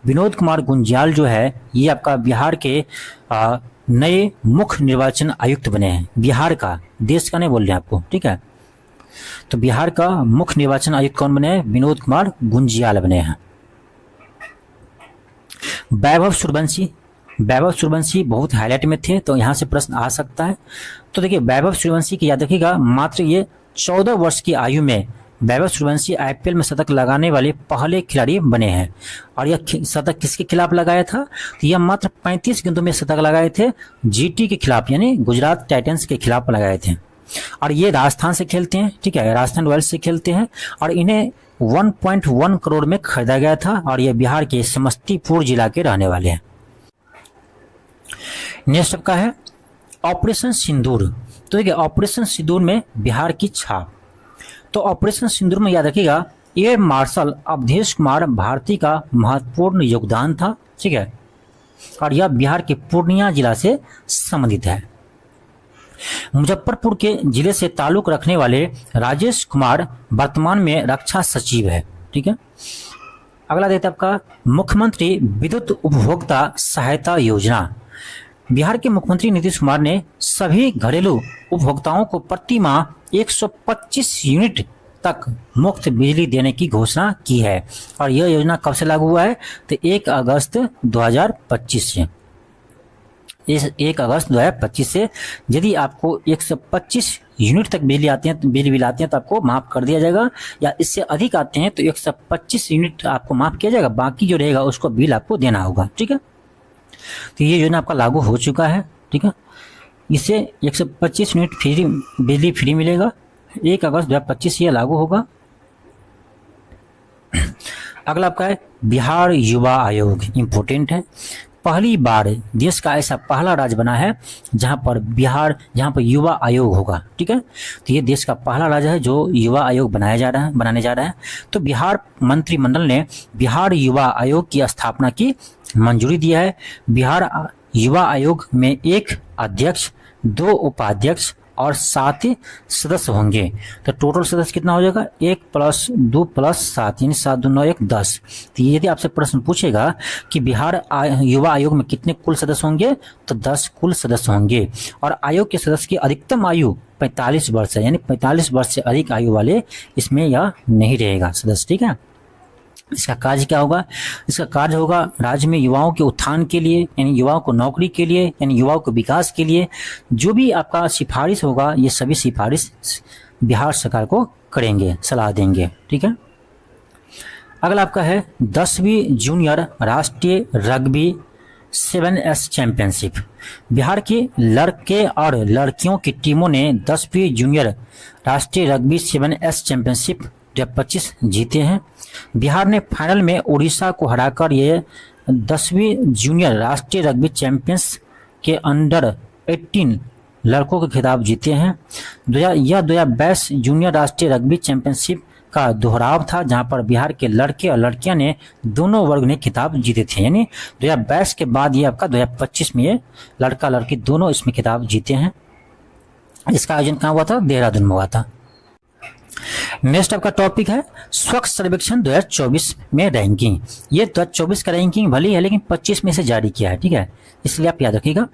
[SPEAKER 1] विनोद कुमार गुंजियाल जो है ये आपका बिहार के नए मुख्य निर्वाचन आयुक्त बने हैं। बिहार का, देश का नहीं बोल रहे हैं आपको, ठीक है। तो बिहार का मुख्य निर्वाचन आयुक्त कौन बने हैं, विनोद कुमार गुंजियाल बने हैं। वैभव सूर्यवंशी बहुत हाईलाइट में थे, तो यहाँ से प्रश्न आ सकता है। तो देखिए वैभव सूर्यवंशी की याद रखिएगा मात्र ये 14 वर्ष की आयु में वैभव सूर्यवंशी आईपीएल में शतक लगाने वाले पहले खिलाड़ी बने हैं। और यह शतक किसके खिलाफ लगाया था, तो यह मात्र 35 गेंदों में शतक लगाए थे, जीटी के खिलाफ यानी गुजरात टाइटंस के खिलाफ लगाए थे। और ये राजस्थान से खेलते हैं, ठीक है, राजस्थान रॉयल्स से खेलते हैं और इन्हें 1.1 करोड़ में खरीदा गया था और ये बिहार के समस्तीपुर जिला के रहने वाले हैं। नेक्स्ट आपका है ऑपरेशन सिंदूर। तो देखिए ऑपरेशन सिंदूर में बिहार की छाप। तो ऑपरेशन सिंदूर में याद रखिएगा एयर मार्शल अवधेश कुमार भारती का महत्वपूर्ण योगदान था, ठीक है, और यह बिहार के पूर्णिया जिला से संबंधित है। मुजफ्फरपुर के जिले से ताल्लुक रखने वाले राजेश कुमार वर्तमान में रक्षा सचिव है, ठीक है। अगला देखते आपका मुख्यमंत्री विद्युत उपभोक्ता सहायता योजना। बिहार के मुख्यमंत्री नीतीश कुमार ने सभी घरेलू उपभोक्ताओं को प्रति माह 125 यूनिट तक मुफ्त बिजली देने की घोषणा की है और यह योजना कब से लागू हुआ है, तो 1 अगस्त 2025 से। इस 1 अगस्त 2025 से यदि आपको 125 यूनिट तक बिजली आते हैं, बिजली बिल आते हैं तो आपको माफ कर दिया जाएगा, या इससे अधिक आते हैं तो 125 यूनिट आपको माफ किया जाएगा, बाकी जो रहेगा उसको बिल आपको देना होगा, ठीक है। तो ये योजना आपका लागू हो चुका है, ठीक है। इससे 125 यूनिट फ्री बिजली फ्री मिलेगा, 1 अगस्त 2025 ये लागू होगा। अगला आपका है बिहार युवा आयोग, इंपॉर्टेंट है। पहली बार देश का ऐसा पहला राज्य बना है जहां पर युवा आयोग होगा, ठीक है। तो ये देश का पहला राज्य है जो युवा आयोग बनाने जा रहा है। तो बिहार मंत्रिमंडल ने बिहार युवा आयोग की स्थापना की मंजूरी दिया है। बिहार युवा आयोग में 1 अध्यक्ष, 2 उपाध्यक्ष और 7 सदस्य होंगे। तो टोटल सदस्य कितना हो जाएगा, 1 + 2 + 7 यानी 7 2 9 1 10। तो यदि आपसे प्रश्न पूछेगा कि बिहार युवा आयोग में कितने कुल सदस्य होंगे, तो 10 कुल सदस्य होंगे। और आयोग के सदस्य की अधिकतम आयु 45 वर्ष है, यानी 45 वर्ष से अधिक आयु वाले इसमें यह नहीं रहेगा सदस्य, ठीक है। इसका कार्य क्या होगा, इसका कार्य होगा राज्य में युवाओं के उत्थान के लिए, यानी युवाओं को नौकरी के लिए, यानी युवाओं को विकास के लिए जो भी आपका सिफारिश होगा, ये सभी सिफारिश बिहार सरकार को करेंगे, सलाह देंगे, ठीक है। अगला आपका है 10वीं जूनियर राष्ट्रीय रग्बी 7S चैंपियनशिप। बिहार के लड़के और लड़कियों की टीमों ने 10वीं जूनियर राष्ट्रीय रग्बी 7S चैंपियनशिप 2025 जीते हैं। बिहार ने फाइनल में उड़ीसा को हराकर ये 10वीं जूनियर राष्ट्रीय रग्बी चैंपियंस के अंडर 18 लड़कों के खिताब जीते हैं। यह 2022 जूनियर राष्ट्रीय रग्बी चैंपियनशिप का दोहराव था, जहां पर बिहार के लड़के और लड़कियां ने दोनों वर्ग ने खिताब जीते थे। यानी 2022 के बाद ये आपका 2025 में ये लड़का लड़की दोनों इसमें खिताब जीते हैं। इसका आयोजन कहाँ हुआ था? देहरादून में हुआ था। नेक्स्ट आपका टॉपिक है स्वच्छ सर्वेक्षण 2024 में रैंकिंग। ये 2024 का रैंकिंग भली है लेकिन 25 में से जारी किया है, ठीक है, इसलिए आप याद रखिएगा।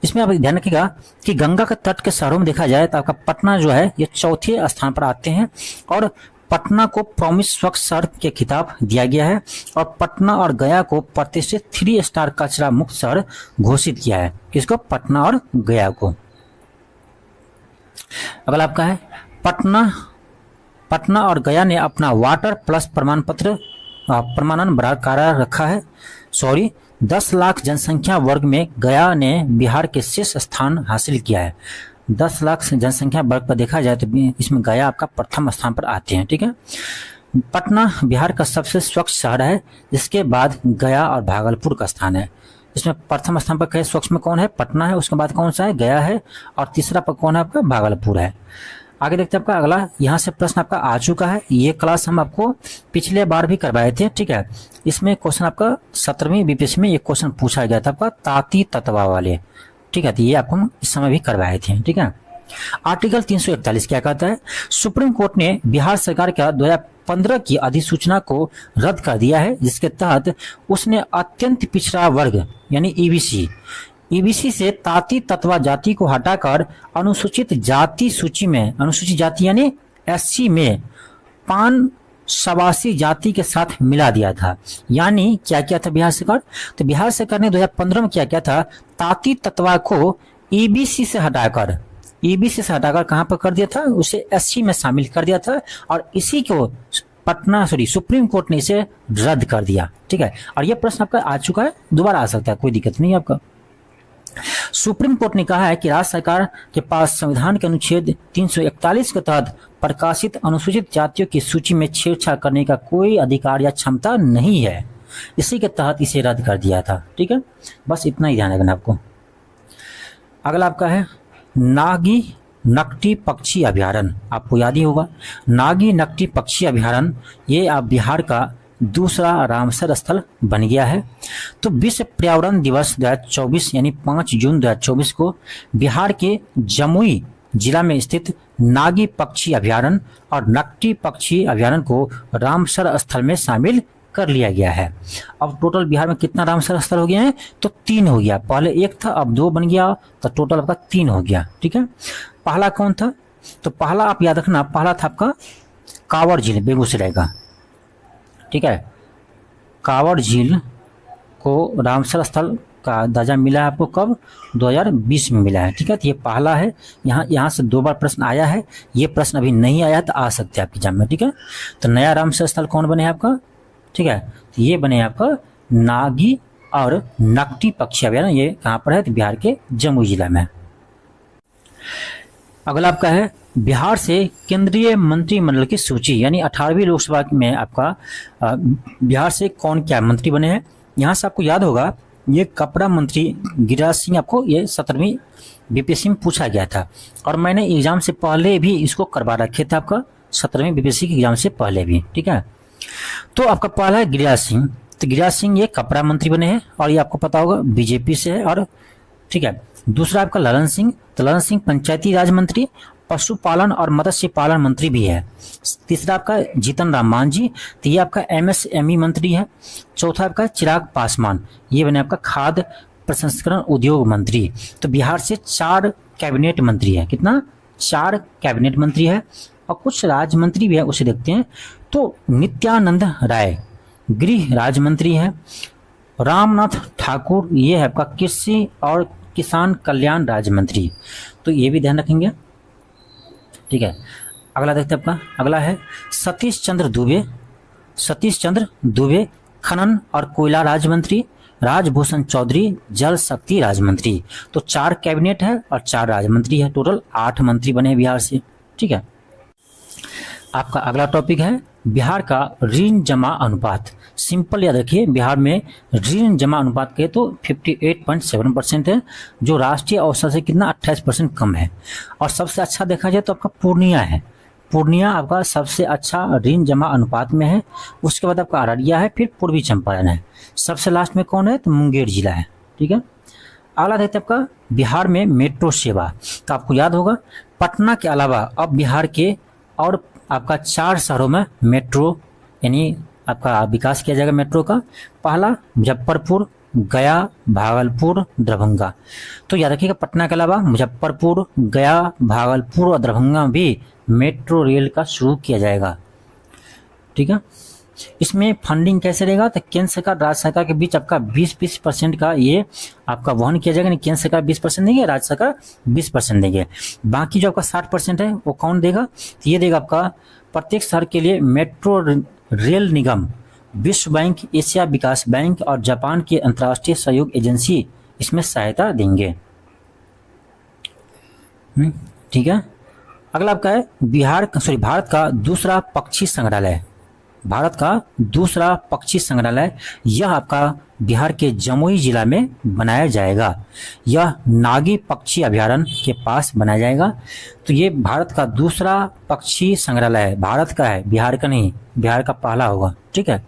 [SPEAKER 1] इसमें आप ध्यान रखिएगा कि गंगा के तट के शहरों में देखा जाए तो आपका पटना जो है ये चौथे स्थान पर आते हैं और पटना को प्रॉमिस स्वच्छ शहर के खिताब दिया गया है और पटना और गया को प्रतिष्ठित 3 स्टार कचरा मुक्त शहर घोषित किया है। किसको? पटना और गया को। अगला आपका है पटना और गया ने अपना वाटर प्लस प्रमाणन बरकरार रखा है। 10 लाख जनसंख्या वर्ग में गया ने बिहार के शीर्ष स्थान हासिल किया है। 10 लाख जनसंख्या वर्ग पर देखा जाए तो इसमें गया आपका प्रथम स्थान पर आते हैं, ठीक है। पटना बिहार का सबसे स्वच्छ शहर है, जिसके बाद गया और भागलपुर का स्थान है। इसमें प्रथम स्थान पर स्वच्छ में कौन है? पटना है, उसके बाद कौन सा है? गया है, और तीसरा पर कौन है? आपका भागलपुर है। आगे देखते हैं आपका अगला, यहाँ से प्रश्न आपका आ चुका है। ये क्लास हम आपको पिछले बार भी करवाए थे, ठीक है। इसमें क्वेश्चन आपका 17वीं बीपीएससी में एक क्वेश्चन पूछा गया था आपका ताती तत्वा वाले, ठीक है। तो ये आपको हम इस समय भी करवाए थे, ठीक है। आर्टिकल 341 क्या कहता है? सुप्रीम कोर्ट ने बिहार सरकार का 2015 की अधिसूचना को रद्द कर दिया है, जिसके तहत उसने अत्यंत पिछड़ा वर्ग यानी ईबीसी से ताती तत्वा जाति को हटाकर अनुसूचित जाति सूची में, अनुसूचित जाति यानी एससी में पान शवासी जाति के साथ मिला दिया था। यानी क्या किया था बिहार सरकार? तो बिहार सरकार ने 2015 में क्या किया था? ताती तत्वा को ईबीसी से हटाकर कहां पर कर दिया था? उसे एससी में शामिल कर दिया था और इसी को सुप्रीम कोर्ट ने इसे रद्द कर दिया, ठीक है। और यह प्रश्न आपका आ चुका है, दोबारा आ सकता है, कोई दिक्कत नहीं है आपका। सुप्रीम कोर्ट ने कहा है कि राज्य सरकार के पास संविधान के अनुच्छेद 341 के तहत प्रकाशित अनुसूचित जातियों की सूची में छेड़छाड़ करने का कोई अधिकार या क्षमता नहीं है। इसी के तहत इसे रद्द कर दिया था, ठीक है। बस इतना ही ध्यान रखना आपको। अगला आपका है नागी नकटी पक्षी अभ्यारण्य। आपको याद ही होगा नागी नकटी पक्षी अभ्यारण्य, ये आप बिहार का दूसरा रामसर स्थल बन गया है। तो विश्व पर्यावरण दिवस 2024 यानी 5 जून 2024 को बिहार के जमुई जिला में स्थित नागी पक्षी अभ्यारण्य और नकटी पक्षी अभ्यारण्य को रामसर स्थल में शामिल कर लिया गया है। अब टोटल बिहार में कितना रामसर स्थल हो गया है? तो 3 हो गया। पहले 1 था, अब 2 बन गया, तो टोटल आपका 3 हो गया, ठीक है। पहला कौन था? तो पहला आप याद रखना, पहला था आपका कांवड़ झील बेगूसराय का, ठीक है। कांवड़ झील को रामसर स्थल का दर्जा मिला है आपको कब? 2020 में मिला है, ठीक है। तो ये पहला है। यहाँ से 2 बार प्रश्न आया है, ये प्रश्न अभी नहीं आया तो आ सकते हैं आपके एग्जाम में, ठीक है। तो नया रामसर स्थल कौन बने आपका? ठीक है, तो ये बने आपका नागी और नकटी पक्षी अभ्यारण्य। ये कहाँ पर है? तो बिहार के जमुई जिला में। अगला आपका है बिहार से केंद्रीय मंत्रिमंडल की सूची, यानी 18वीं लोकसभा में आपका बिहार से कौन क्या मंत्री बने हैं। यहाँ से आपको याद होगा ये कपड़ा मंत्री गिरिराज सिंह, आपको ये 17वीं बीपीएससी में पूछा गया था और मैंने एग्जाम से पहले भी इसको करवा रखे थे, आपका 17वीं बीपीएससी के एग्जाम से पहले भी, ठीक है। तो आपका पहला है गिरिराज सिंह। तो गिरिराज सिंह ये कपड़ा मंत्री बने हैं और ये आपको पता होगा बीजेपी से है, और ठीक है। दूसरा आपका ललन सिंह, तो ललन सिंह पंचायती राज मंत्री, पशुपालन और मत्स्य पालन मंत्री भी है। तीसरा आपका जीतन राम मांझी, तो ये आपका एमएसएमई मंत्री है। चौथा आपका चिराग पासवान, ये बने आपका खाद्य प्रसंस्करण उद्योग मंत्री। तो बिहार से 4 कैबिनेट मंत्री है। कितना? 4 कैबिनेट मंत्री है और कुछ राज्य मंत्री भी है, उसे देखते हैं। तो नित्यानंद राय गृह राज्य मंत्री है। रामनाथ ठाकुर ये है आपका कृषि और किसान कल्याण राज्य मंत्री, तो ये भी ध्यान रखेंगे, ठीक है। अगला देखते हैं आपका, अगला है सतीश चंद्र दुबे खनन और कोयला राज्य मंत्री। राजभूषण चौधरी जल शक्ति राज्य मंत्री। तो 4 कैबिनेट है और 4 राज्य मंत्री है, टोटल 8 मंत्री बने बिहार से। ठीक है, आपका अगला टॉपिक है बिहार का ऋण जमा अनुपात। सिंपल याद रखिए, बिहार में ऋण जमा अनुपात के तो 58.7% है, जो राष्ट्रीय औसत से कितना 28% कम है। और सबसे अच्छा देखा जाए तो आपका पूर्णिया है, पूर्णिया आपका सबसे अच्छा ऋण जमा अनुपात में है। उसके बाद आपका अररिया है, फिर पूर्वी चंपारण है, सबसे लास्ट में कौन है तो मुंगेर जिला है। ठीक है, अगला देखते हैं आपका बिहार में मेट्रो सेवा। तो आपको याद होगा पटना के अलावा अब बिहार के और आपका 4 शहरों में मेट्रो यानी आपका विकास किया जाएगा मेट्रो का। पहला मुजफ्फरपुर, गया, भागलपुर, दरभंगा। तो याद रखिएगा पटना के अलावा मुजफ्फरपुर, गया, भागलपुर और दरभंगा भी मेट्रो रेल का शुरू किया जाएगा। ठीक है, इसमें फंडिंग कैसे रहेगा तो केंद्र सरकार राज्य सरकार के बीच आपका 20% का ये आपका वहन किया जाएगा। केंद्र सरकार 20% देंगे, राज्य सरकार 20% देंगे। बाकी जो आपका 60% है वो कौन देगा तो ये देगा आपका प्रत्येक शहर के लिए मेट्रो रेल निगम, विश्व बैंक, एशिया विकास बैंक और जापान की अंतर्राष्ट्रीय सहयोग एजेंसी इसमें सहायता देंगे। ठीक है, अगला आपका है भारत का दूसरा पक्षी संग्रहालय। भारत का दूसरा पक्षी संग्रहालय यह आपका बिहार के जमुई जिला में बनाया जाएगा। यह नागी पक्षी अभयारण्य के पास बनाया जाएगा। तो ये भारत का दूसरा पक्षी संग्रहालय है, भारत का है, बिहार का नहीं, बिहार का पहला होगा। ठीक है,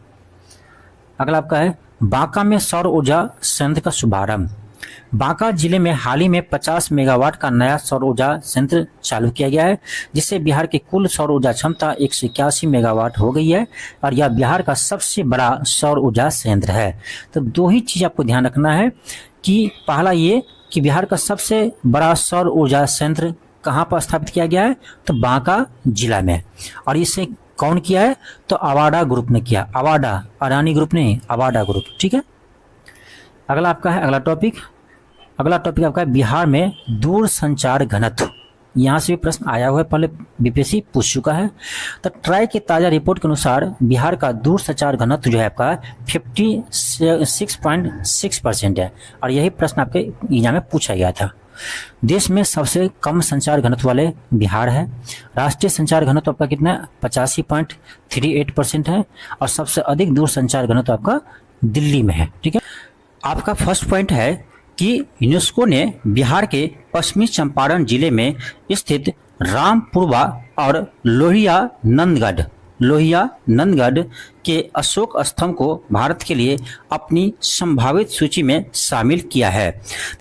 [SPEAKER 1] अगला आपका है बांका में सौर ऊर्जा संयंत्र का शुभारंभ। बांका जिले में हाल ही में 50 मेगावाट का नया सौर ऊर्जा संयंत्र चालू किया गया है, जिससे बिहार की कुल सौर ऊर्जा क्षमता 181 मेगावाट हो गई है और यह बिहार का सबसे बड़ा सौर ऊर्जा संयंत्र है। तो 2 ही चीज आपको ध्यान रखना है कि पहला ये कि बिहार का सबसे बड़ा सौर ऊर्जा संयंत्र कहाँ पर स्थापित किया गया है तो बांका जिला में। और इसे कौन किया है तो अवाडा ग्रुप ने किया, अवाडा, अडानी ग्रुप नहीं, अवाडा ग्रुप। ठीक है, अगला आपका है अगला टॉपिक आपका है बिहार में दूर संचार घनत्व। यहाँ से भी प्रश्न आया हुआ है, पहले बीपीएससी पूछ चुका है। तो ट्राई की ताजा रिपोर्ट के अनुसार बिहार का दूर संचार घनत्व जो है आपका 56.6% है और यही प्रश्न आपके एग्जाम में पूछा गया था। देश में सबसे कम संचार घनत्व वाले बिहार है। राष्ट्रीय संचार घनत्व आपका कितना है 85.38% है और सबसे अधिक दूर संचार घनत्व आपका दिल्ली में है। ठीक है, आपका फर्स्ट पॉइंट है कि यूनेस्को ने बिहार के पश्चिमी चंपारण जिले में स्थित रामपुरवा और लोहिया नंदगढ़ के अशोक स्तंभ को भारत के लिए अपनी संभावित सूची में शामिल किया है।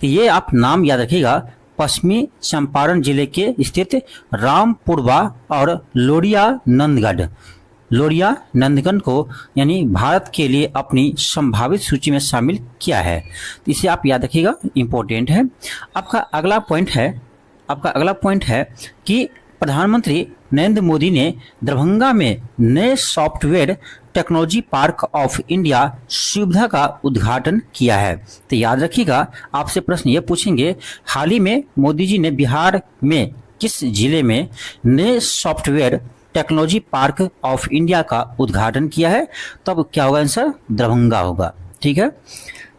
[SPEAKER 1] तो ये आप नाम याद रखिएगा, पश्चिमी चंपारण जिले के स्थित रामपुरवा और लोहिया नंदगढ़ को यानी भारत के लिए अपनी संभावित सूची में शामिल किया है। तो इसे आप याद रखिएगा, इंपॉर्टेंट है। आपका अगला पॉइंट है कि प्रधानमंत्री नरेंद्र मोदी ने दरभंगा में नए software technology park of India सुविधा का उद्घाटन किया है। तो याद रखिएगा, आपसे प्रश्न ये पूछेंगे हाल ही में मोदी जी ने बिहार में किस जिले में नए software technology park of India का उद्घाटन किया है, तब क्या होगा आंसर दरभंगा होगा। ठीक है,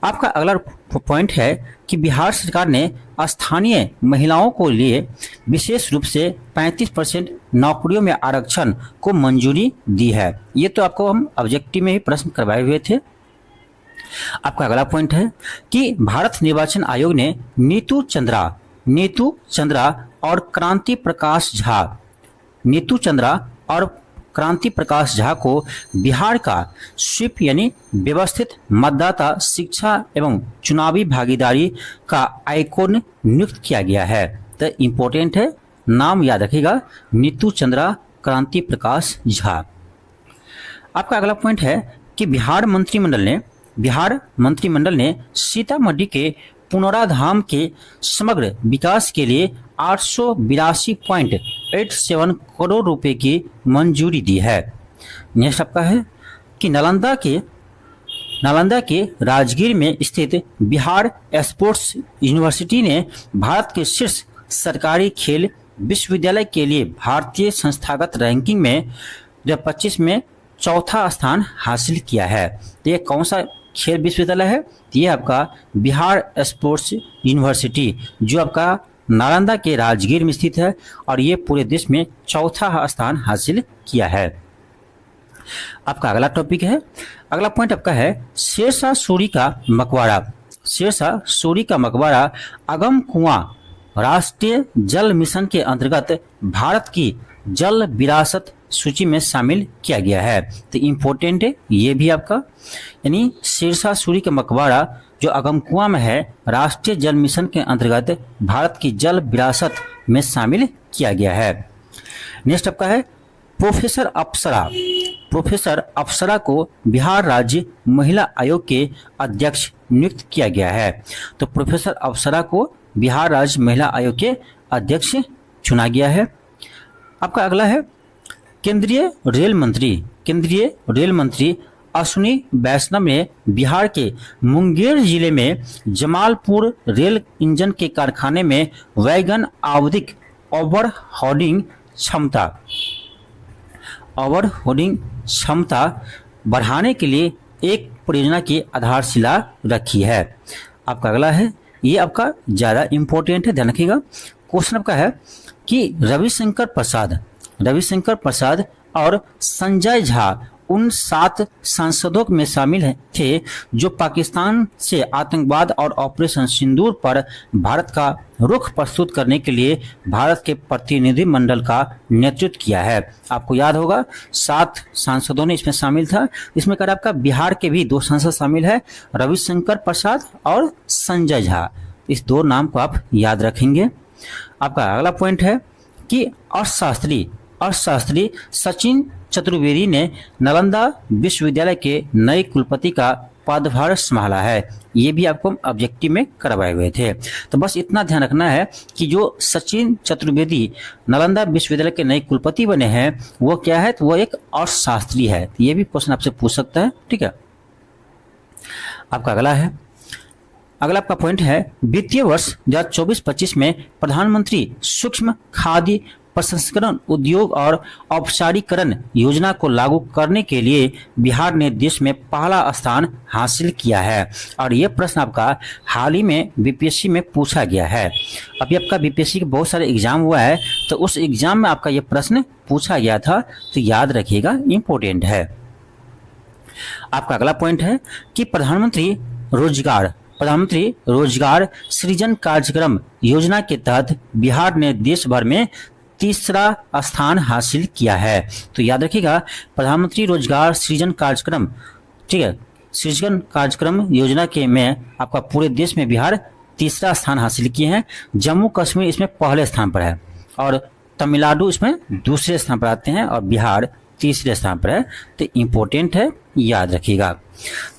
[SPEAKER 1] आपका अगला पॉइंट है कि बिहार सरकार ने स्थानीय महिलाओं को लिए विशेष रूप से 35% नौकरियों में आरक्षण को मंजूरी दी है। ये तो आपको हम ऑब्जेक्टिव में ही प्रश्न करवाए हुए थे। आपका अगला पॉइंट है कि भारत निर्वाचन आयोग ने नीतू चंद्रा और क्रांति प्रकाश झा को बिहार का स्वीप यानी व्यवस्थित मतदाता शिक्षा एवं चुनावी भागीदारी का आइकॉन नियुक्त किया गया है। तो इम्पोर्टेंट है, नाम याद रखिएगा, नीतू चंद्रा, क्रांति प्रकाश झा। आपका अगला पॉइंट है कि बिहार मंत्रिमंडल ने सीतामढ़ी के पुनौराधाम के समग्र विकास के लिए 882.87 करोड़ रुपए की मंजूरी दी है। नेक्स्ट आपका है कि नालंदा के राजगीर में स्थित बिहार स्पोर्ट्स यूनिवर्सिटी ने भारत के शीर्ष सरकारी खेल विश्वविद्यालय के लिए भारतीय संस्थागत रैंकिंग में 2025 में चौथा स्थान हासिल किया है। तो ये कौन सा खेल विश्वविद्यालय है, ये आपका बिहार स्पोर्ट्स यूनिवर्सिटी जो आपका नालंदा के राजगीर में स्थित है और ये पूरे देश में चौथा स्थान हासिल किया है। आपका अगला टॉपिक है, अगला पॉइंट आपका है शेरशाह सूरी का मकबरा। शेरशाह सूरी का मकबरा अगम कुआं राष्ट्रीय जल मिशन के अंतर्गत भारत की जल विरासत सूची में शामिल किया गया है। तो इम्पोर्टेंट है ये भी आपका, यानी शेरशाह सूरी का मकबरा जो अगमकुआं में है राष्ट्रीय जल मिशन के अंतर्गत भारत की जल विरासत में शामिल किया गया है। नेक्स्ट आपका है प्रोफेसर अप्सरा। प्रोफेसर अप्सरा को बिहार राज्य महिला आयोग के अध्यक्ष नियुक्त किया गया है। तो प्रोफेसर अप्सरा को बिहार राज्य महिला आयोग के अध्यक्ष चुना गया है। आपका अगला है केंद्रीय रेल मंत्री अश्विनी वैष्णव ने बिहार के मुंगेर जिले में जमालपुर रेल इंजन के कारखाने में वैगन आवधिक ओवरहोडिंग क्षमता बढ़ाने के लिए एक परियोजना की आधारशिला रखी है। आपका अगला है, ये आपका ज़्यादा इम्पोर्टेंट है, ध्यान रखिएगा। क्वेश्चन आपका है कि रविशंकर प्रसाद और संजय झा उन 7 सांसदों में शामिल थे जो पाकिस्तान से आतंकवाद और ऑपरेशन सिंदूर पर भारत का रुख प्रस्तुत करने के लिए भारत के प्रतिनिधिमंडल का नेतृत्व किया है। आपको याद होगा 7 सांसदों ने इसमें शामिल था। इसमें कर आपका बिहार के भी 2 सांसद शामिल है, रविशंकर प्रसाद और संजय झा। इस 2 नाम को आप याद रखेंगे। आपका अगला पॉइंट है कि अर्थशास्त्री सचिन चतुर्वेदी ने नालंदा विश्वविद्यालय के नए कुलपति का पदभार संभाला है। ये भी आपको ऑब्जेक्टिव में करवाए हुए थे। तो बस इतना ध्यान रखना है कि जो सचिन चतुर्वेदी नालंदा विश्वविद्यालय के नए कुलपति बने हैं वो क्या है, तो वो एक अर्थशास्त्री है। ये भी क्वेश्चन आपसे पूछ सकता है, ठीक है। आपका अगला आपका पॉइंट है वित्तीय वर्ष 2024-25 में प्रधानमंत्री सूक्ष्म खाद्य प्रसंस्करण उद्योग और औपचारिकरण योजना को लागू करने के लिए बिहार ने देश में पहला स्थान हासिल किया है। और ये प्रश्न आपका हाल ही में बीपीएससी में पूछा गया है। अभी आपका बीपीएससी के बहुत सारे एग्जाम हुआ है, तो उस एग्जाम में आपका ये प्रश्न पूछा गया था, तो याद रखिएगा, इम्पोर्टेंट है। आपका अगला पॉइंट है कि प्रधानमंत्री रोजगार सृजन कार्यक्रम योजना के तहत बिहार ने देश भर में 3रा स्थान हासिल किया है। तो याद रखिएगा प्रधानमंत्री रोजगार सृजन कार्यक्रम, ठीक है, सृजन कार्यक्रम योजना के में आपका पूरे देश में बिहार 3रा स्थान हासिल किए हैं। जम्मू कश्मीर इसमें पहले स्थान पर है और तमिलनाडु इसमें दूसरे स्थान पर आते हैं और बिहार तीसरे स्थान पर है। तो इम्पोर्टेंट है, याद रखिएगा।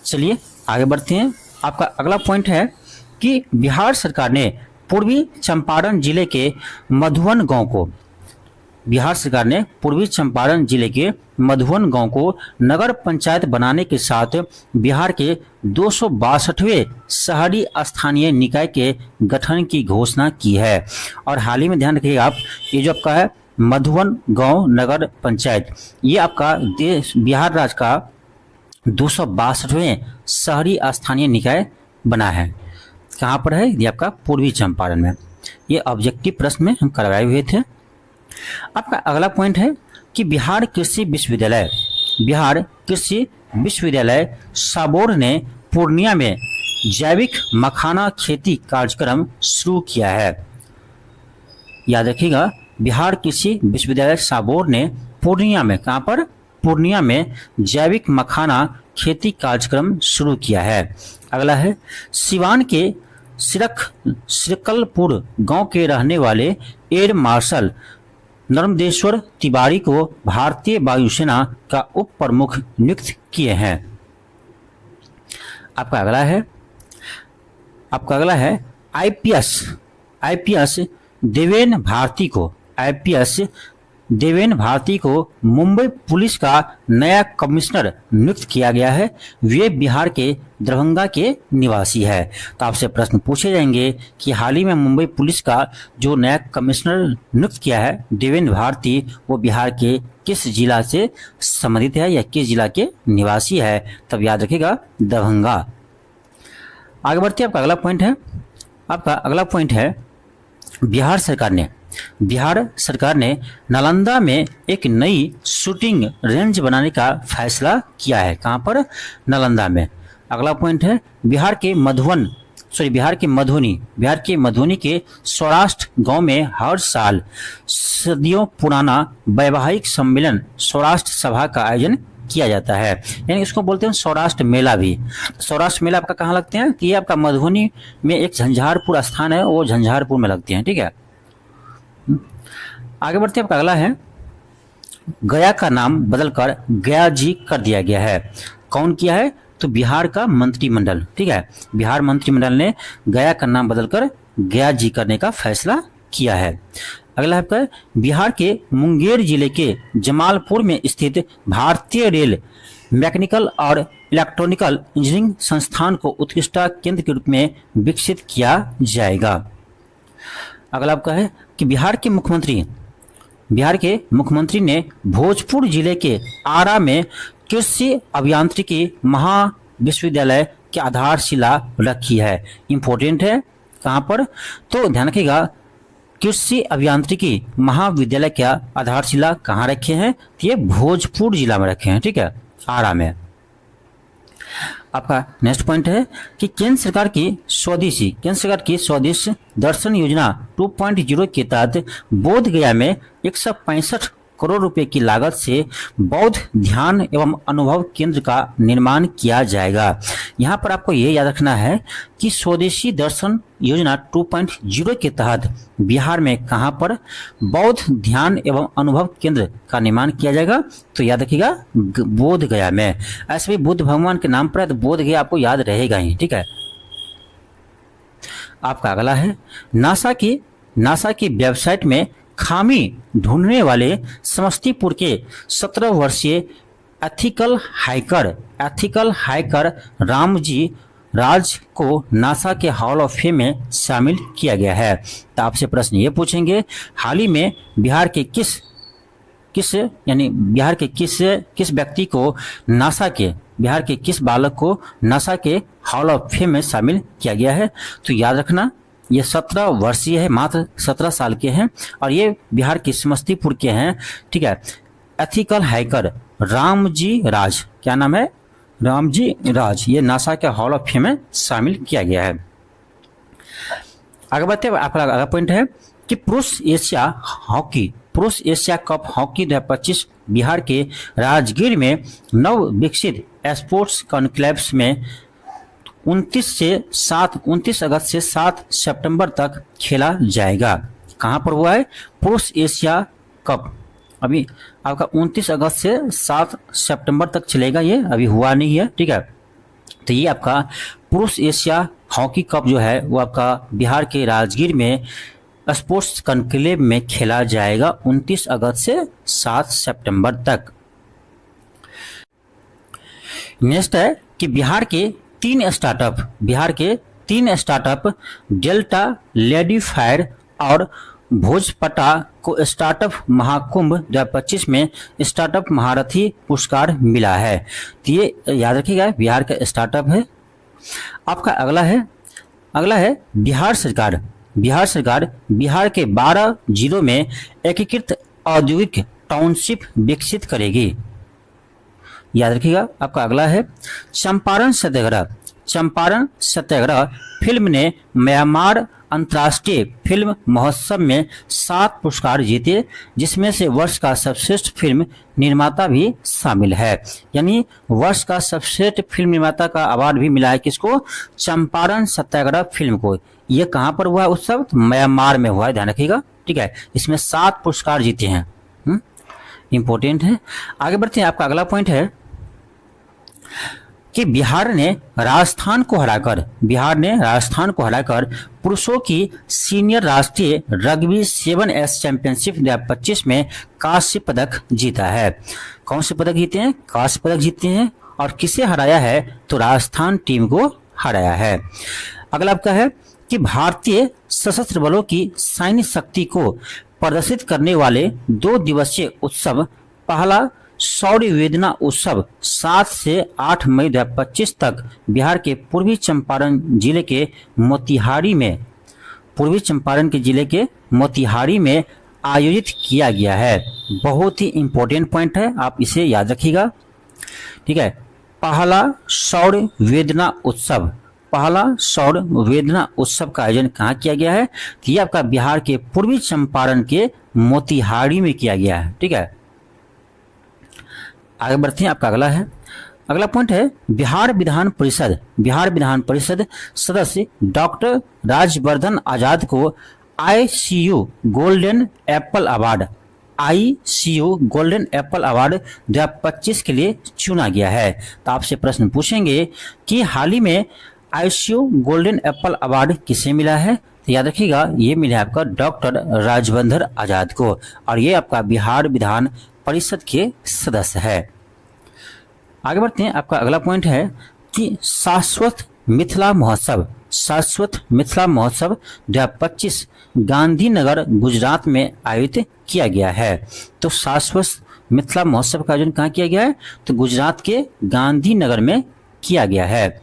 [SPEAKER 1] चलिए आगे बढ़ते हैं। आपका अगला पॉइंट है कि बिहार सरकार ने पूर्वी चंपारण जिले के मधुवन गांव को नगर पंचायत बनाने के साथ बिहार के 262वें शहरी स्थानीय निकाय के गठन की घोषणा की है। और हाल ही में ध्यान रखिएगा आप, ये जो आपका है मधुवन गांव नगर पंचायत, ये आपका बिहार राज्य का 262वें शहरी स्थानीय निकाय बना है। कहाँ पर है? ये आपका पूर्वी चंपारण में। ये ऑब्जेक्टिव प्रश्न में हम करवाए हुए थे। आपका अगला पॉइंट है कि बिहार कृषि विश्वविद्यालय साबोर ने पूर्णिया में जैविक मखाना खेती कार्यक्रम शुरू किया है। याद रखिएगा बिहार कृषि विश्वविद्यालय साबोर ने पूर्णिया में, कहाँ पर? पूर्णिया में जैविक मखाना खेती कार्यक्रम शुरू किया है। अगला है सिवान के सिरकलपुर गांव के रहने वाले एयर मार्शल नर्मदेश्वर तिवारी को भारतीय वायुसेना का उप प्रमुख नियुक्त किए हैं। आपका अगला है आईपीएस देवेन देवेन भारती को मुंबई पुलिस का नया कमिश्नर नियुक्त किया गया है। वे बिहार के दरभंगा के निवासी है। तो आपसे प्रश्न पूछे जाएंगे कि हाल ही में मुंबई पुलिस का जो नया कमिश्नर नियुक्त किया है देवेन भारती, वो बिहार के किस जिला से संबंधित है या किस जिला के निवासी है? तब याद रखिएगा दरभंगा। आगे बढ़ते आपका अगला पॉइंट है। आपका अगला पॉइंट है बिहार सरकार ने नालंदा में एक नई शूटिंग रेंज बनाने का फैसला किया है। कहां पर? नालंदा में। अगला पॉइंट है बिहार के मधुबनी के सौराष्ट्र गांव में हर साल सदियों पुराना वैवाहिक सम्मेलन सौराष्ट्र सभा का आयोजन किया जाता है। यानी इसको बोलते हैं सौराष्ट्र मेला भी। सौराष्ट्र मेला आपका कहाँ लगते हैं? कि ये आपका मधुबनी में एक झंझारपुर स्थान है, वो झंझारपुर में लगते हैं। ठीक है, आगे बढ़ते हैं। आपका अगला है गया का नाम बदलकर गया जी कर दिया गया है। कौन किया है? तो बिहार का मंत्रिमंडल। ठीक है, बिहार मंत्रिमंडल ने गया का नाम बदलकर गया जी करने का फैसला किया है। अगला है आपका बिहार के मुंगेर जिले के जमालपुर में स्थित भारतीय रेल मैकेनिकल और इलेक्ट्रॉनिकल इंजीनियरिंग संस्थान को उत्कृष्टता केंद्र के रूप में विकसित किया जाएगा। अगला आपका है कि बिहार के मुख्यमंत्री ने भोजपुर जिले के आरा में कृषि अभियांत्रिकी महाविश्वविद्यालय की आधारशिला रखी है। इंपॉर्टेंट है। कहाँ पर? तो ध्यान रखिएगा कृषि अभियांत्रिकी महाविद्यालय का आधारशिला कहाँ रखे हैं? तो ये भोजपुर जिला में रखे हैं। ठीक है, आरा में। आपका नेक्स्ट पॉइंट है कि केंद्र सरकार की स्वदेश दर्शन योजना 2.0 के तहत बोध गया में 165 करोड़ रुपए की लागत से बौद्ध ध्यान एवं अनुभव केंद्र का निर्माण किया जाएगा। यहाँ पर आपको ये याद रखना है कि स्वदेशी दर्शन योजना 2.0 के तहत बिहार में कहाँ पर बौद्ध ध्यान एवं अनुभव केंद्र का निर्माण किया जाएगा? तो याद रखिएगा बोध गया में। ऐसे भी बुद्ध भगवान के नाम पर है तो बोध गया आपको याद रहेगा ही। ठीक है, आपका अगला है नासा की वेबसाइट में खामी ढूंढने वाले समस्तीपुर के 17 वर्षीय एथिकल हाइकर रामजी राज को नासा के हॉल ऑफ फेम में शामिल किया गया है। तो आपसे प्रश्न ये पूछेंगे हाल ही में बिहार के किस व्यक्ति को बिहार के किस बालक को नासा के हॉल ऑफ फेम में शामिल किया गया है? तो याद रखना ये 17 वर्षीय है, मात्र 17 साल के हैं और ये बिहार के समस्तीपुर के हैं। ठीक है, एथिकल हाइकर रामजी राज, क्या नाम है? रामजी राज, ये नासा के हॉल ऑफ फेम में शामिल किया गया है। आगे बढ़ते हैं। आपका अगला पॉइंट है कि पुरुष एशिया कप हॉकी 2025 बिहार के राजगीर में नव विकसित स्पोर्ट्स कॉन्क्लेव्स में 29 अगस्त से 7 सितंबर तक खेला जाएगा। कहाँ पर हुआ है? पुरुष एशिया कप अभी आपका 29 अगस्त से 7 सितंबर तक चलेगा, ये अभी हुआ नहीं है। ठीक है, तो ये आपका पुरुष एशिया हॉकी कप जो है वो आपका बिहार के राजगीर में स्पोर्ट्स कॉन्क्लेव में खेला जाएगा 29 अगस्त से 7 सितंबर तक। नेक्स्ट है कि बिहार के तीन स्टार्टअप डेल्टा लेडी फायर और भोजपटा को स्टार्टअप महाकुंभ 2025 में स्टार्टअप महारथी पुरस्कार मिला है। तो ये याद रखिएगा बिहार का स्टार्टअप है। आपका अगला है बिहार सरकार बिहार के 12 जिलों में एकीकृत औद्योगिक टाउनशिप विकसित करेगी। याद रखिएगा। आपका अगला है चंपारण सत्याग्रह फिल्म ने म्यांमार अंतर्राष्ट्रीय फिल्म महोत्सव में 7 पुरस्कार जीते, जिसमें से वर्ष का सर्वश्रेष्ठ फिल्म निर्माता भी शामिल है। यानी वर्ष का सर्वश्रेष्ठ फिल्म निर्माता का अवार्ड भी मिला है किसको? चंपारण सत्याग्रह फिल्म को। यह कहां पर हुआ उत्सव? तो म्यांमार में हुआ है, ध्यान रखिएगा। ठीक है, इसमें 7 पुरस्कार जीते हैं, इंपॉर्टेंट है। आगे बढ़ते हैं। आपका अगला पॉइंट है कि बिहार ने राजस्थान को हराकर पुरुषों की सीनियर राष्ट्रीय रग्बी 7S चैंपियनशिप 2025 में कांस्य पदक जीता है। कौन से पदक जीते हैं? कांस्य पदक जीते हैं। और किसे हराया है? तो राजस्थान टीम को हराया है। अगला आपका है कि भारतीय सशस्त्र बलों की सैन्य शक्ति को प्रदर्शित करने वाले 2 दिवसीय उत्सव पहला शौर्य वेदना उत्सव 7 से 8 मई 2025 तक बिहार के पूर्वी चंपारण जिले के मोतिहारी में आयोजित किया गया है। बहुत ही इंपॉर्टेंट पॉइंट है, आप इसे याद रखिएगा। ठीक है, पहला शौर्य वेदना उत्सव का आयोजन कहाँ किया गया है? तो ये आपका बिहार के पूर्वी चंपारण के मोतिहारी में किया गया है। ठीक है, आगे बढ़ते हैं। आपका अगला पॉइंट है बिहार विधान परिषद सदस्य डॉक्टर राजवर्धन आजाद को ICU गोल्डन एप्पल अवार्ड 2025 के लिए चुना गया है। तो आपसे प्रश्न पूछेंगे कि हाल ही में ICU गोल्डन एप्पल अवार्ड किसे मिला है? तो याद रखिएगा, ये मिला है आपका डॉक्टर राजवर्धन आजाद को, और ये आपका बिहार विधान परिषद के सदस्य है। आगे बढ़ते हैं। आपका अगला पॉइंट है कि शाश्वत मिथिला महोत्सव 2025 गांधीनगर गुजरात में आयोजित किया गया है। तो शाश्वत मिथिला महोत्सव का आयोजन कहाँ किया गया है? तो गुजरात के गांधीनगर में किया गया है।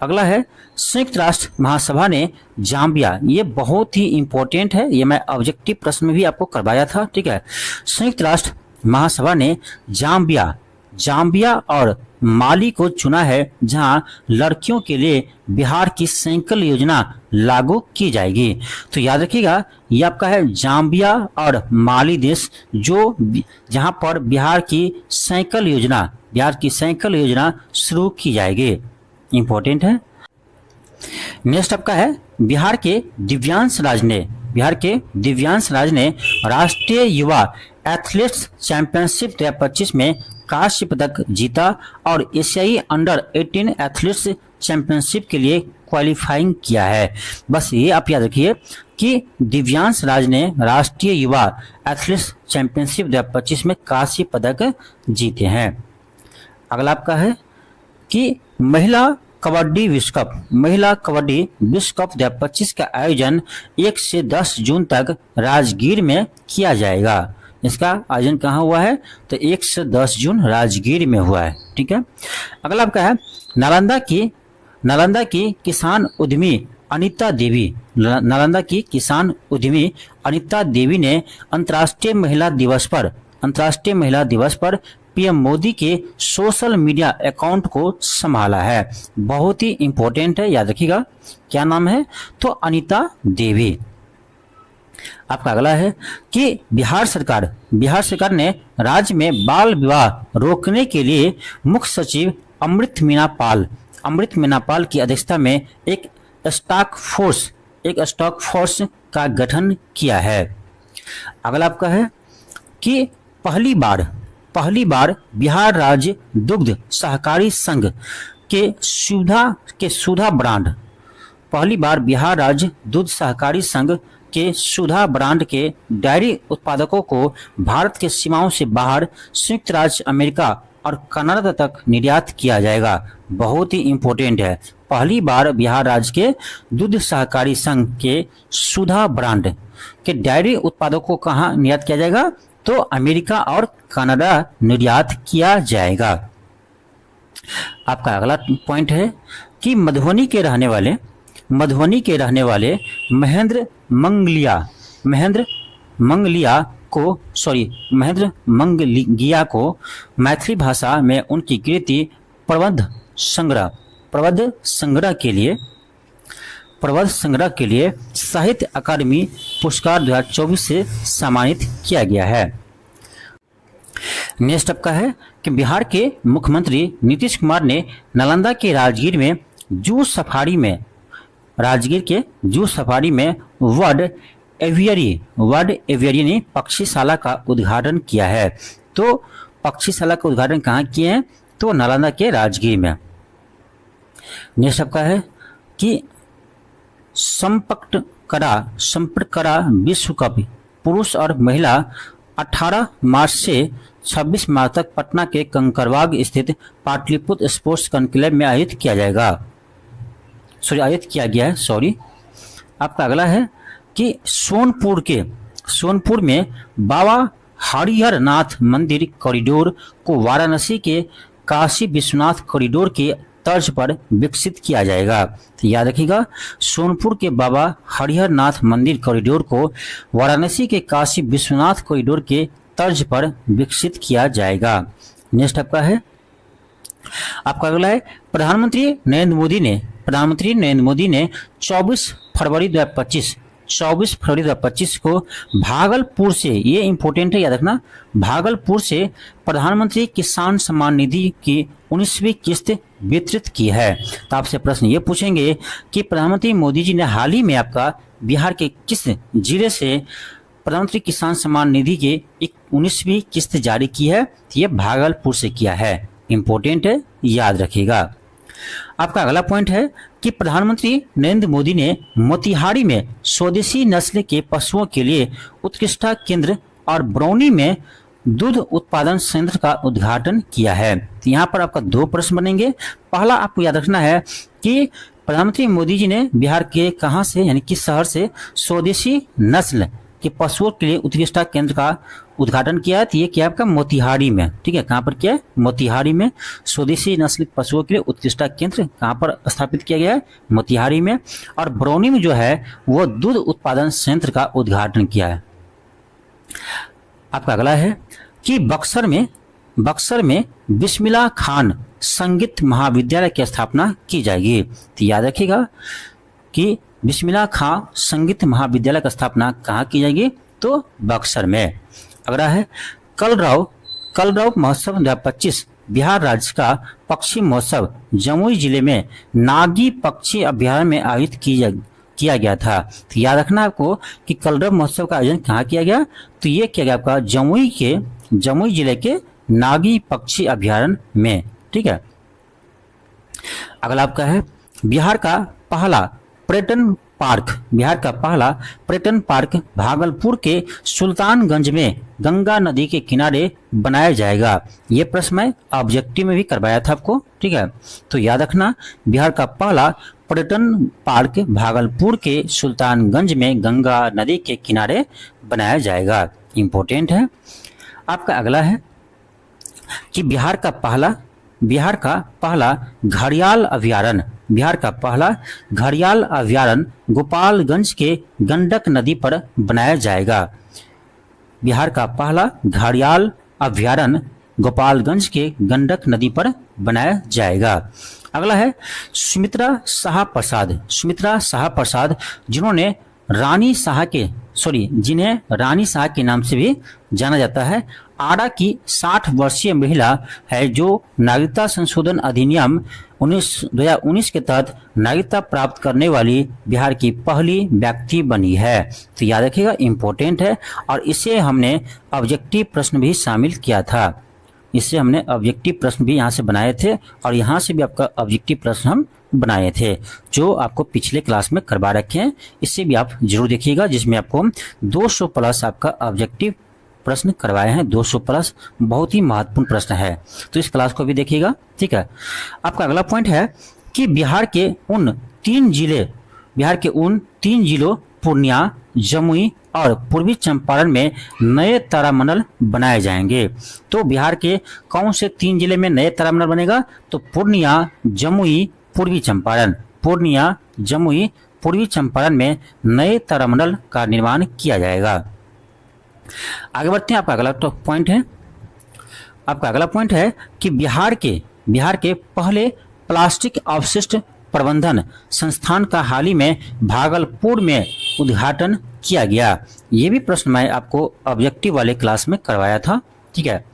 [SPEAKER 1] अगला है संयुक्त राष्ट्र महासभा ने जाम्बिया, ये बहुत ही इंपॉर्टेंट है, ये मैं ऑब्जेक्टिव प्रश्न में भी आपको करवाया था। ठीक है, संयुक्त राष्ट्र महासभा ने जाम्बिया और माली को चुना है, जहां लड़कियों के लिए बिहार की साइकिल योजना लागू की जाएगी। तो याद रखिएगा, ये आपका है जाम्बिया और माली देश, जहां पर बिहार की साइकिल योजना शुरू की जाएगी। इंपॉर्टेंट है। नेक्स्ट आपका है बिहार के दिव्यांश राज ने राष्ट्रीय युवा एथलेटिक्स चैंपियनशिप 2025 में कांस्य पदक जीता और एशियाई अंडर 18 एथलेटिक्स चैंपियनशिप के लिए क्वालिफाइंग किया है। बस ये आप याद रखिए कि दिव्यांश राज ने राष्ट्रीय युवा एथलेटिक्स चैंपियनशिप 2025 में कांस्य पदक जीते हैं। अगला आपका है कि महिला कबड्डी विश्व कप 2025 का आयोजन 1 से 10 जून तक राजगीर में किया जाएगा। इसका आयोजन कहाँ हुआ है? तो 1 से 10 जून राजगीर में हुआ है। ठीक है, अगला आपका है नालंदा की किसान उद्यमी अनिता देवी ने अंतर्राष्ट्रीय महिला दिवस पर PM मोदी के सोशल मीडिया अकाउंट को संभाला है। बहुत ही इंपॉर्टेंट है, याद रखिएगा। क्या नाम है? तो अनिता देवी। आपका अगला है कि बिहार सरकार ने राज्य में बाल विवाह रोकने के लिए मुख्य सचिव अमृत मीना पाल की अध्यक्षता में एक स्टॉक फोर्स का गठन किया है। अगला आपका है कि पहली बार बिहार राज्य दुग्ध सहकारी संघ के सुधा ब्रांड के डेयरी उत्पादकों को भारत के सीमाओं से बाहर संयुक्त राज्य अमेरिका और कनाडा तक निर्यात किया जाएगा। बहुत ही इंपॉर्टेंट है, पहली बार बिहार राज्य के दूध सहकारी संघ के सुधा ब्रांड के डेयरी उत्पादों को कहाँ निर्यात किया जाएगा? तो अमेरिका और कनाडा निर्यात किया जाएगा। आपका अगला पॉइंट है कि मधुबनी के रहने वाले महेंद्र मंगलिया को मैथिली भाषा में उनकी कृति प्रबंध संग्रह के लिए साहित्य अकादमी पुरस्कार 2024 से सम्मानित किया गया है। नेक्स्ट आपका है कि बिहार के मुख्यमंत्री नीतीश कुमार ने नालंदा के राजगीर के जू सफारी में वर्ल्ड एवियरी पक्षीशाला का उद्घाटन किया है। तो पक्षीशाला का उद्घाटन कहाँ किए हैं? तो नालंदा के राजगीर में। नेक्स्ट आपका है कि संपन्न करा विश्व कप पुरुष और महिला 18 मार्च से 26 मार्च तक पटना के कंकड़बाग स्थित पाटलिपुत्र स्पोर्ट्स कॉन्क्लेव में आयोजित किया गया है। आपका अगला है कि सोनपुर में बाबा हरिहर नाथ मंदिर कॉरिडोर को वाराणसी के काशी विश्वनाथ कॉरिडोर के तर्ज पर विकसित किया जाएगा। तो याद रखिएगा, सोनपुर के बाबा हरिहर नाथ मंदिर कॉरिडोर को वाराणसी के काशी विश्वनाथ कॉरिडोर के तर्ज पर विकसित किया जाएगा। नेक्स्ट आपका आपका अगला है प्रधानमंत्री नरेंद्र मोदी ने 24 फरवरी 2025 को भागलपुर से, ये इंपॉर्टेंट है याद रखना, भागलपुर से प्रधानमंत्री किसान सम्मान निधि की 19वीं किस्त वितरित की है। तो आपसे प्रश्न ये पूछेंगे कि प्रधानमंत्री मोदी जी ने हाल ही में आपका बिहार के किस जिले से प्रधानमंत्री किसान सम्मान निधि की 19वीं किस्त जारी की है? तो ये भागलपुर से किया है। इंपॉर्टेंट है, याद रखिएगा। आपका अगला पॉइंट है कि प्रधानमंत्री नरेंद्र मोदी ने मोतिहारी में स्वदेशी नस्ल के पशुओं के लिए उत्कृष्टता केंद्र और बरौनी में दूध उत्पादन संयंत्र का उद्घाटन किया है। तो यहाँ पर आपका 2 प्रश्न बनेंगे। पहला आपको याद रखना है कि प्रधानमंत्री मोदी जी ने बिहार के कहाँ से, यानी किस शहर से स्वदेशी नस्ल के पशुओं के लिए उत्कृष्टता केंद्र का उद्घाटन किया है? तो ये क्या आपका मोतिहारी में, ठीक है। कहाँ पर किया है? मोतिहारी में स्वदेशी नस्ल पशुओं के लिए उत्कृष्टता केंद्र कहाँ पर स्थापित किया गया है? मोतिहारी में। और बरौनी में जो है वो दूध उत्पादन संयंत्र का उद्घाटन किया है। आपका अगला है कि बक्सर में बिस्मिल्लाह खान संगीत महाविद्यालय की स्थापना की जाएगी। तो याद रखिएगा कि बिस्मिल्लाह खां संगीत महाविद्यालय की स्थापना कहाँ की जाएगी? तो बक्सर में। अगला है कलरव महोत्सव 2025 बिहार राज्य का पक्षी महोत्सव जमुई जिले में नागी पक्षी अभ्यारण्य में आयोजित किया गया था। तो याद रखना आपको कि कलरव महोत्सव का आयोजन कहाँ किया गया? तो ये किया गया आपका जमुई जिले के नागी पक्षी अभ्यारण्य में, ठीक है। अगला आपका है बिहार का पहला पर्यटन पार्क भागलपुर के सुल्तानगंज में गंगा नदी के किनारे बनाया जाएगा। ये प्रश्न मैं ऑब्जेक्टिव में भी करवाया था आपको, ठीक है। तो याद रखना, बिहार का पहला पर्यटन पार्क भागलपुर के सुल्तानगंज में गंगा नदी के किनारे बनाया जाएगा। इंपॉर्टेंट है। आपका अगला है कि बिहार का पहला घड़ियाल अभ्यारण्य गोपालगंज के गंडक नदी पर बनाया जाएगा। बिहार का पहला घड़ियाल अभ्यारण्य गोपालगंज के गंडक नदी पर बनाया जाएगा। अगला है सुमित्रा शाह प्रसाद जिन्हें रानी शाह के नाम से भी जाना जाता है, आरा की 60 वर्षीय महिला है जो नागरिकता संशोधन अधिनियम 2019 के तहत नागरिकता प्राप्त करने वाली बिहार की पहली व्यक्ति बनी है। तो याद रखिएगा, इंपॉर्टेंट है। और इसे हमने ऑब्जेक्टिव प्रश्न भी शामिल किया था। इससे हमने ऑब्जेक्टिव प्रश्न भी यहाँ से बनाए थे और यहाँ से भी आपका ऑब्जेक्टिव प्रश्न हम बनाए थे, जो आपको पिछले क्लास में करवा रखे हैं। इससे भी आप जरूर देखिएगा, जिसमें आपको 200 प्लस आपका ऑब्जेक्टिव प्रश्न करवाए हैं। 200 प्लस बहुत ही महत्वपूर्ण प्रश्न है, तो इस क्लास को भी देखिएगा, ठीक है। आपका अगला पॉइंट है कि बिहार के उन तीन जिलों पूर्णिया, जमुई और पूर्वी चंपारण में नए तारामंडल बनाए जाएंगे। तो बिहार के कौन से 3 जिले में नए तारामंडल बनेगा? तो पूर्णिया, जमुई, पूर्वी चंपारण में नए तारामंडल का निर्माण किया जाएगा। आगे बढ़ते हैं। आपका अगला पॉइंट है कि बिहार के पहले प्लास्टिक अपशिष्ट प्रबंधन संस्थान का हाल ही में भागलपुर में उद्घाटन किया गया। ये भी प्रश्न मैं आपको ऑब्जेक्टिव वाले क्लास में करवाया था, ठीक है,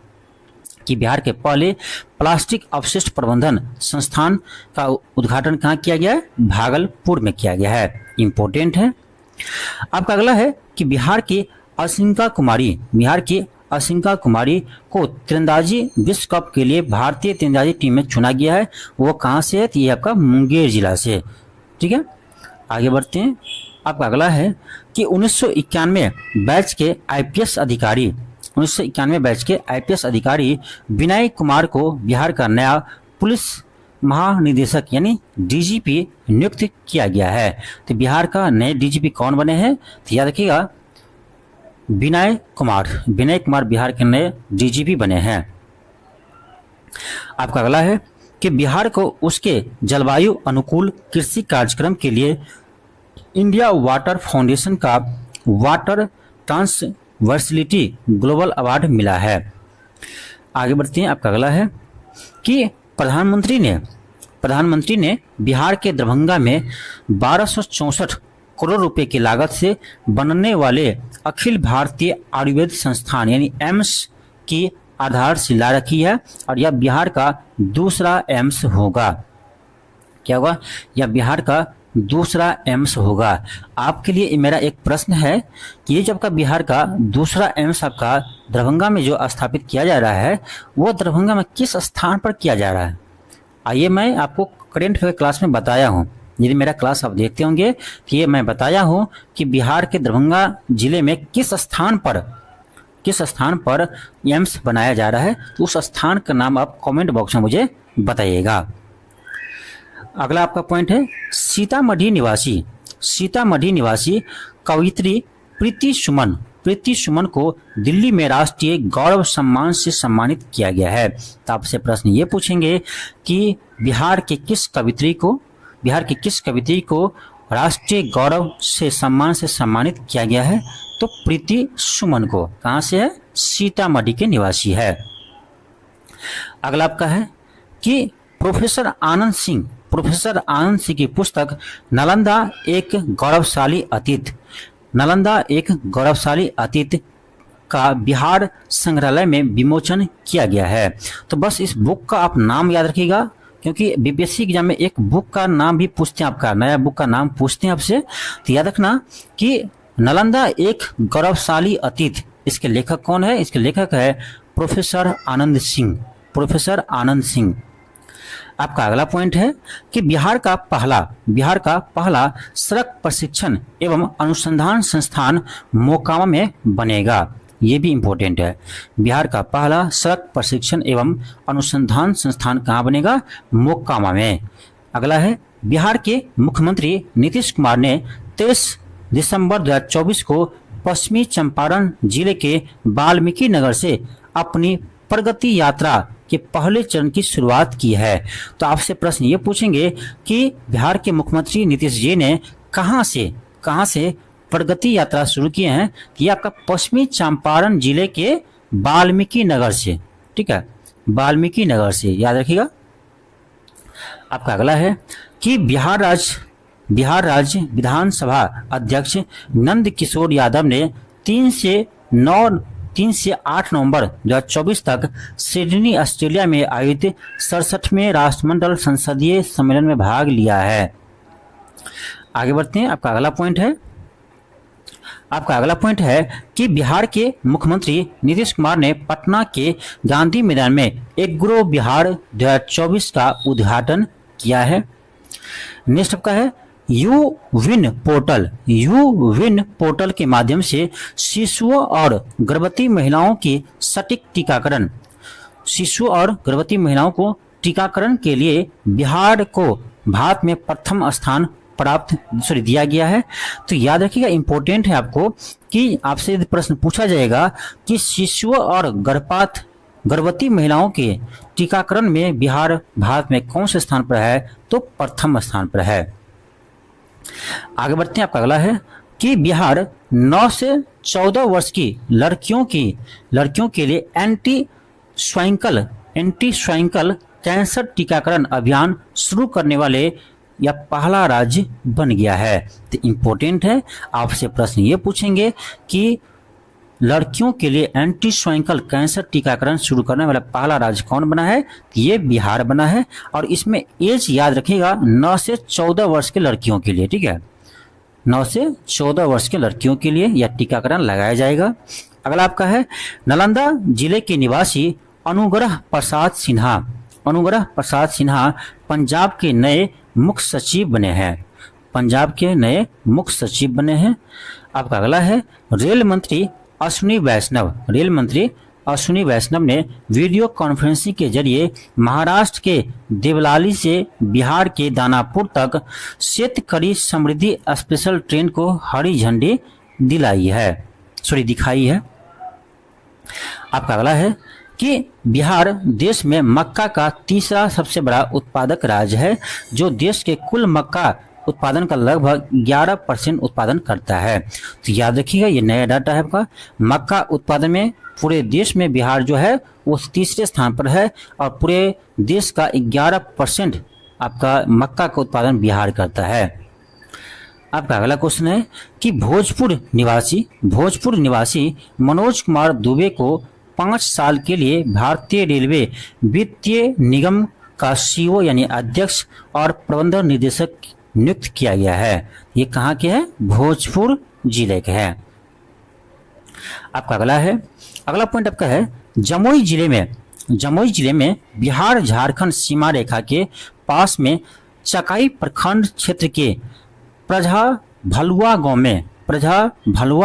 [SPEAKER 1] कि बिहार के पहले प्लास्टिक अपशिष्ट प्रबंधन संस्थान का उद्घाटन कहाँ किया गया है? भागलपुर में किया गया है। इंपॉर्टेंट है। आपका अगला है कि बिहार की असिंका कुमारी को तीरंदाजी विश्व कप के लिए भारतीय तीरंदाजी टीम में चुना गया है। वो कहाँ से है? तो ये आपका मुंगेर जिला से। ठीक है, आगे बढ़ते हैं। आपका अगला है कि 1991 बैच के आईपीएस अधिकारी विनय कुमार को बिहार का नया पुलिस महानिदेशक यानी डीजीपी नियुक्त किया गया है। तो बिहार का नए डीजीपी कौन बने हैं? तो याद रखिएगा विनय कुमार बिहार के नए डीजीपी बने हैं। आपका अगला है कि बिहार को उसके जलवायु अनुकूल कृषि कार्यक्रम के लिए इंडिया वाटर फाउंडेशन का वाटर ट्रांसवर्सिलिटी ग्लोबल अवार्ड मिला है। आगे बढ़ते हैं। आपका अगला है कि प्रधानमंत्री ने बिहार के दरभंगा में 1264 करोड़ रुपए की लागत से बनने वाले अखिल भारतीय आयुर्वेद संस्थान यानी एम्स की आधारशिला रखी है और यह बिहार का दूसरा एम्स होगा। क्या होगा? यह बिहार का दूसरा एम्स होगा। आपके लिए मेरा एक प्रश्न है कि ये जब का बिहार का दूसरा एम्स आपका दरभंगा में जो स्थापित किया जा रहा है वो दरभंगा में किस स्थान पर किया जा रहा है? आइए मैं आपको करेंट अफेयर क्लास में बताया हूँ। यदि मेरा क्लास आप देखते होंगे तो ये मैं बताया हूँ कि बिहार के दरभंगा जिले में किस स्थान पर एम्स बनाया जा रहा है। तो उस स्थान का नाम आप कमेंट बॉक्स में मुझे बताइएगा। अगला आपका पॉइंट है सीतामढ़ी निवासी कवयित्री प्रीति सुमन को दिल्ली में राष्ट्रीय गौरव सम्मान से सम्मानित किया गया है। तो आपसे प्रश्न ये पूछेंगे कि बिहार के किस कवयित्री को राष्ट्रीय गौरव से सम्मानित किया गया है? तो प्रीति सुमन को। कहाँ से है? सीतामढ़ी के निवासी है। अगला आपका है कि प्रोफेसर आनंद सिंह की पुस्तक नालंदा एक गौरवशाली अतीत का बिहार संग्रहालय में विमोचन किया गया है। तो बस इस बुक का आप नाम याद रखिएगा क्योंकि बीपीएससी एग्जाम में एक बुक का नाम भी पूछते हैं, आपका नया बुक का नाम पूछते हैं आपसे। तो याद रखना कि नालंदा एक गौरवशाली अतीत, इसके लेखक कौन है? इसके लेखक है प्रोफेसर आनंद सिंह। आपका अगला पॉइंट है कि बिहार का पहला सड़क प्रशिक्षण एवं अनुसंधान संस्थान मोकामा में बनेगा। ये भी इम्पोर्टेंट है। बिहार का पहला सड़क प्रशिक्षण एवं अनुसंधान संस्थान कहाँ बनेगा? मोकामा में। अगला है बिहार के मुख्यमंत्री नीतीश कुमार ने 23 दिसंबर 2024 को पश्चिमी चंपारण जिले के वाल्मीकि नगर से अपनी प्रगति यात्रा के पहले चरण की शुरुआत की है। तो आपसे प्रश्न ये पूछेंगे कि बिहार के मुख्यमंत्री नीतीश जी ने कहां से प्रगति यात्रा शुरू किए हैं? कि आपका पश्चिमी चंपारण जिले के वाल्मीकि नगर से। ठीक है, वाल्मीकि नगर से याद रखिएगा। आपका अगला है कि बिहार राज्य विधानसभा अध्यक्ष नंद किशोर यादव ने 3 से 8 नवंबर 2024 तक सिडनी ऑस्ट्रेलिया में आयोजित 67वें राष्ट्रमंडल संसदीय सम्मेलन में भाग लिया है। आगे बढ़ते हैं। आपका अगला पॉइंट है कि बिहार के मुख्यमंत्री नीतीश कुमार ने पटना के गांधी मैदान में एग्रो बिहार 2024 का उद्घाटन किया है। नेक्स्ट आपका है यू विन पोर्टल के माध्यम से शिशुओं और गर्भवती महिलाओं को टीकाकरण के लिए बिहार को भारत में प्रथम स्थान दिया गया है। तो याद रखिएगा, इंपॉर्टेंट है आपको कि आपसे प्रश्न पूछा जाएगा कि शिशुओं और गर्भवती महिलाओं के टीकाकरण में बिहार भारत में कौन से स्थान पर है? तो प्रथम स्थान पर है। आगे बढ़ते हैं। आपका अगला है कि बिहार 9 से 14 वर्ष की लड़कियों के लिए एंटी स्वाइनकल कैंसर टीकाकरण अभियान शुरू करने वाले या पहला राज्य बन गया है। तो इम्पोर्टेंट है, आपसे प्रश्न ये पूछेंगे कि लड़कियों के लिए एंटी स्वाइनकल कैंसर टीकाकरण शुरू करने वाला पहला राज्य कौन बना है? ये बिहार बना है। और इसमें एज याद रखिएगा 9 से 14 वर्ष के लड़कियों के लिए। ठीक है, 9 से 14 वर्ष के लड़कियों के लिए यह टीकाकरण लगाया जाएगा। अगला आपका है नालंदा जिले के निवासी अनुग्रह प्रसाद सिन्हा। अनुग्रह प्रसाद सिन्हा पंजाब के नए मुख्य सचिव बने हैं। पंजाब के नए मुख्य सचिव बने हैं। आपका अगला है रेल मंत्री अश्विनी वैष्णव। रेल मंत्री अश्विनी वैष्णव ने वीडियो कॉन्फ्रेंसिंग के जरिए महाराष्ट्र के देवलाली से बिहार के दानापुर तक शेतकरी समृद्धि स्पेशल ट्रेन को हरी झंडी दिखाई है। आपका अगला है कि बिहार देश में मक्का का तीसरा सबसे बड़ा उत्पादक राज्य है, जो देश के कुल मक्का उत्पादन का लगभग 11% उत्पादन करता है। तो याद रखिएगा, ये नया डाटा है आपका। मक्का उत्पादन में पूरे देश में बिहार जो है वो तीसरे स्थान पर है और पूरे देश का 11% आपका मक्का का उत्पादन बिहार करता है। आपका अगला क्वेश्चन है कि भोजपुर निवासी मनोज कुमार दुबे को 5 साल के लिए भारतीय रेलवे वित्तीय निगम का सीईओ यानी अध्यक्ष और प्रबंधन निदेशक नियुक्त किया गया है। ये कहाँ के है? भोजपुर जिले के है। आपका अगला पॉइंट आपका है जमुई जिले में बिहार झारखंड सीमा रेखा के पास में चकाई प्रखंड क्षेत्र के प्रजा भलुआ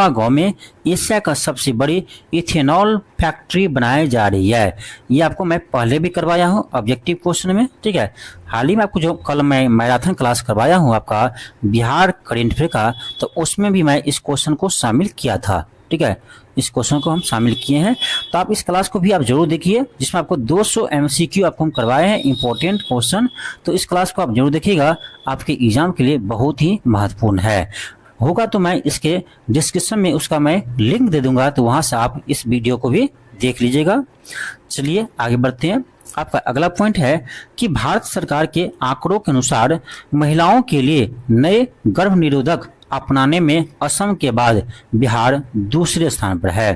[SPEAKER 1] गांव में एशिया का सबसे बड़ी इथेनॉल फैक्ट्री बनाई जा रही है। ये आपको मैं पहले भी करवाया हूँ ऑब्जेक्टिव क्वेश्चन में, ठीक है। हाल ही में आपको जो कल मैं मैराथन क्लास करवाया हूँ आपका बिहार करेंट अफेयर का, तो उसमें भी मैं इस क्वेश्चन को शामिल किया था, ठीक है। इस क्वेश्चन को हम शामिल किए हैं, तो आप इस क्लास को भी आप जरूर देखिए, जिसमें आपको 200 MCQ आपको हम करवाए हैं इंपॉर्टेंट क्वेश्चन। तो इस क्लास को आप जरूर देखिएगा, आपके एग्जाम के लिए बहुत ही महत्वपूर्ण है। होगा तो मैं इसके डिस्क्रिप्शन में उसका मैं लिंक दे दूंगा, तो वहां से आप इस वीडियो को भी देख लीजिएगा। चलिए आगे बढ़ते हैं। आपका अगला पॉइंट है कि भारत सरकार के आंकड़ों के अनुसार महिलाओं के लिए नए गर्भ निरोधक अपनाने में असम के बाद बिहार दूसरे स्थान पर है।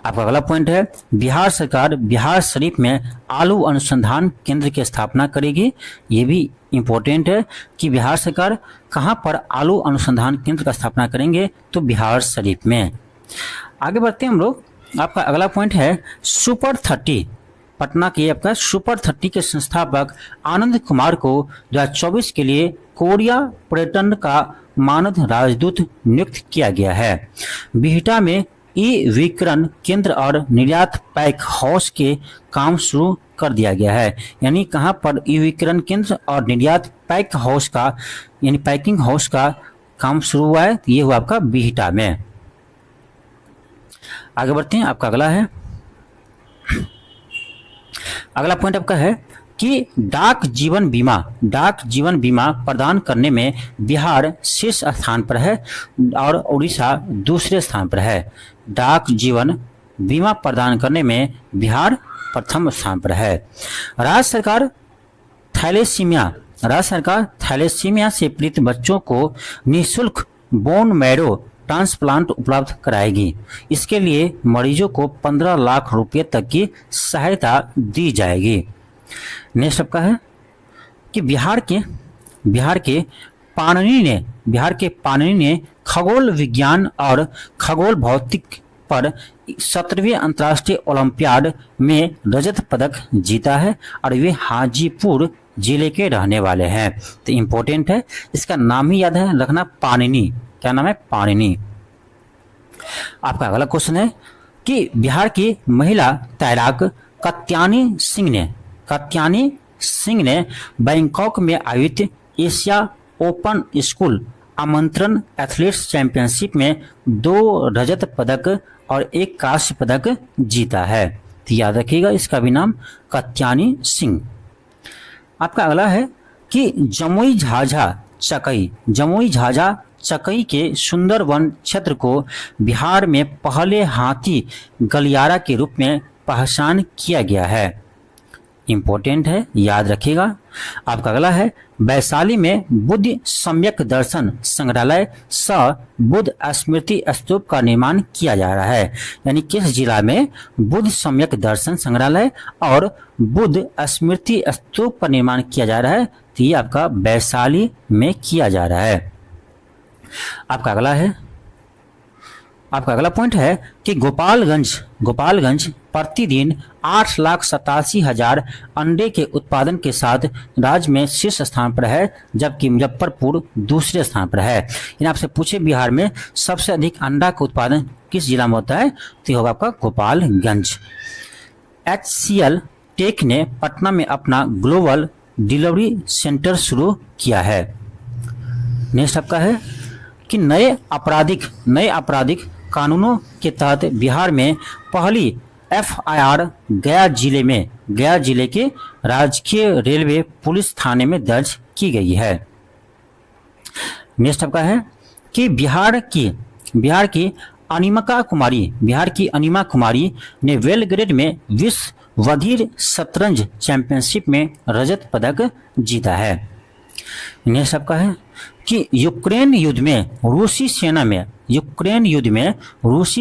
[SPEAKER 1] आपका अगला पॉइंट है बिहार सरकार बिहार शरीफ में आलू अनुसंधान केंद्र की स्थापना करेगी। ये भी इंपॉर्टेंट है कि बिहार सरकार कहां पर आलू अनुसंधान केंद्र का स्थापना करेंगे, तो बिहार शरीफ में। आगे बढ़ते हैं हम लोग। आपका अगला पॉइंट है सुपर 30 पटना के आपका सुपर 30 के संस्थापक आनंद कुमार को 2024 के लिए कोरिया पर्यटन का मानद राजदूत नियुक्त किया गया है। बिहटा में ई विकिरण केंद्र और निर्यात पैक हाउस के काम शुरू कर दिया गया है। यानी कहां पर ई विकिरण केंद्र और निर्यात पैक हाउस का यानी पैकिंग हाउस का काम शुरू हुआ है, ये हुआ आपका बिहटा में। आगे बढ़ते हैं। आपका अगला पॉइंट आपका है कि डाक जीवन बीमा प्रदान करने में बिहार शीर्ष स्थान पर है और उड़ीसा दूसरे स्थान पर है। डाक जीवन बीमा प्रदान करने में बिहार प्रथम स्थान पर है। राज्य सरकार थैलेसीमिया से पीड़ित बच्चों को निःशुल्क बोन मैरो ट्रांसप्लांट उपलब्ध कराएगी। इसके लिए मरीजों को 15 लाख रुपए तक की सहायता दी जाएगी। नेक्स्ट आपका है कि बिहार के पाणिनि ने खगोल विज्ञान और खगोल भौतिक पर 17वें अंतर्राष्ट्रीय ओलंपियाड में रजत पदक जीता है और वे हाजीपुर जिले के रहने वाले हैं। तो इम्पोर्टेंट है, इसका नाम ही याद है रखना, पाणिनि। क्या नाम है? पाणिनि। आपका अगला क्वेश्चन है कि बिहार की महिला तैराक कत्यानी सिंह ने बैंकॉक में आयोजित एशिया ओपन स्कूल आमंत्रण एथलेटिक्स चैंपियनशिप में 2 रजत पदक और 1 कांस्य पदक जीता है। तो याद रखिएगा, इसका भी नाम कत्यानी सिंह। आपका अगला है कि जमुई झाझा चकई के सुंदरवन क्षेत्र को बिहार में पहले हाथी गलियारा के रूप में पहचान किया गया है। इंपॉर्टेंट है, याद रखिएगा। आपका अगला है वैशाली में बुद्ध सम्यक दर्शन संग्रहालय सह बुद्ध स्मृति स्तूप का निर्माण किया जा रहा है। यानी किस जिला में बुद्ध सम्यक दर्शन संग्रहालय और बुद्ध स्मृति स्तूप का निर्माण किया जा रहा है? तो ये आपका वैशाली में किया जा रहा है। आपका अगला है आपका अगला पॉइंट है कि गोपालगंज प्रतिदिन 8,87,000 अंडे के उत्पादन के साथ राज्य में शीर्ष स्थान पर है, जबकि मुजफ्फरपुर दूसरे स्थान पर है। इन आपसे पूछे बिहार में सबसे अधिक अंडा का उत्पादन किस जिला में होता है, तो ये होगा आपका गोपालगंज। HCL टेक ने पटना में अपना ग्लोबल डिलीवरी सेंटर शुरू किया है। नेक्स्ट आपका है कि नए आपराधिक कानूनों के तहत बिहार में पहली FIR गया जिले के राजकीय रेलवे पुलिस थाने में दर्ज की गई है। नेक्स्ट आपका है कि बिहार की अनिमा कुमारी ने बेलग्रेड में विश्व बधिर शतरंज चैंपियनशिप में रजत पदक जीता है। नेक्स्ट आपका है कि यूक्रेन युद्ध में रूसी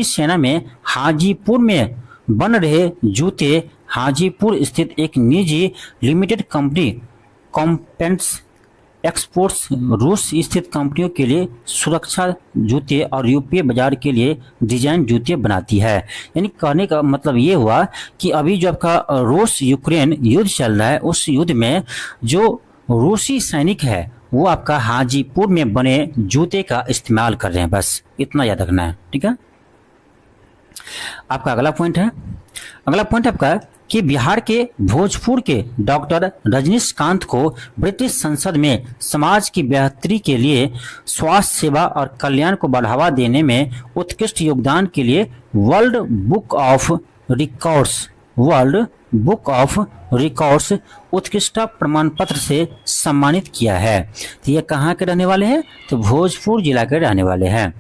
[SPEAKER 1] सेना में हाजीपुर में बन रहे जूते हाजीपुर स्थित एक निजी लिमिटेड कंपनी कॉम्पेंट्स एक्सपोर्ट्स रूस स्थित कंपनियों के लिए सुरक्षा जूते और यूरोपीय बाजार के लिए डिजाइन जूते बनाती है। यानी कहने का मतलब ये हुआ कि अभी जो आपका रूस यूक्रेन युद्ध चल रहा है, उस युद्ध में जो रूसी सैनिक है वो आपका हाजीपुर में बने जूते का इस्तेमाल कर रहे हैं, बस इतना याद रखना है, ठीक है। आपका अगला पॉइंट आपका कि बिहार के भोजपुर के डॉक्टर रजनीकांत को ब्रिटिश संसद में समाज की बेहतरी के लिए स्वास्थ्य सेवा और कल्याण को बढ़ावा देने में उत्कृष्ट योगदान के लिए वर्ल्ड बुक ऑफ रिकॉर्ड्स उत्कृष्टता प्रमाण पत्र से सम्मानित किया है। तो ये कहाँ के रहने वाले हैं, तो भोजपुर जिला के रहने वाले हैं।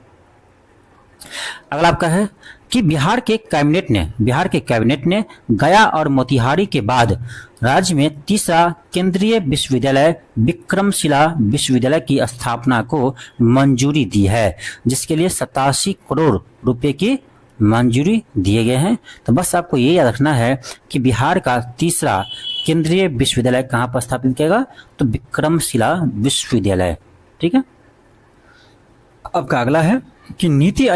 [SPEAKER 1] अगला आपका है कि बिहार के कैबिनेट ने गया और मोतिहारी के बाद राज्य में तीसरा केंद्रीय विश्वविद्यालय विक्रमशिला विश्वविद्यालय की स्थापना को मंजूरी दी है, जिसके लिए 87 करोड़ रुपए की मंजूरी दिए गए हैं। तो बस आपको ये याद रखना है कि बिहार का तीसरा केंद्रीय विश्वविद्यालय कहाँ पर स्थापित किया, तो विक्रमशिला विश्वविद्यालय, ठीक है। अब अगला है कि नीति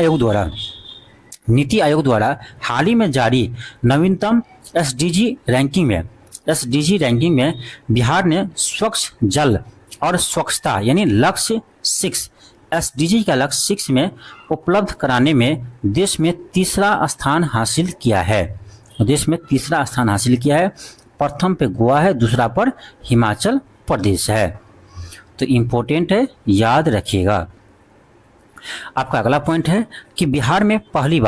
[SPEAKER 1] आयोग द्वारा हाल ही में जारी नवीनतम SDG रैंकिंग में बिहार ने स्वच्छ जल और स्वच्छता यानी लक्ष्य 6 SDG का लक्ष्य 6 में उपलब्ध कराने में देश में तीसरा स्थान हासिल किया है। प्रथम पे गोवा है, दूसरा पर हिमाचल प्रदेश है। तो इम्पोर्टेंट है, याद रखिएगा। आपका अगला पॉइंट है कि बिहार में पहली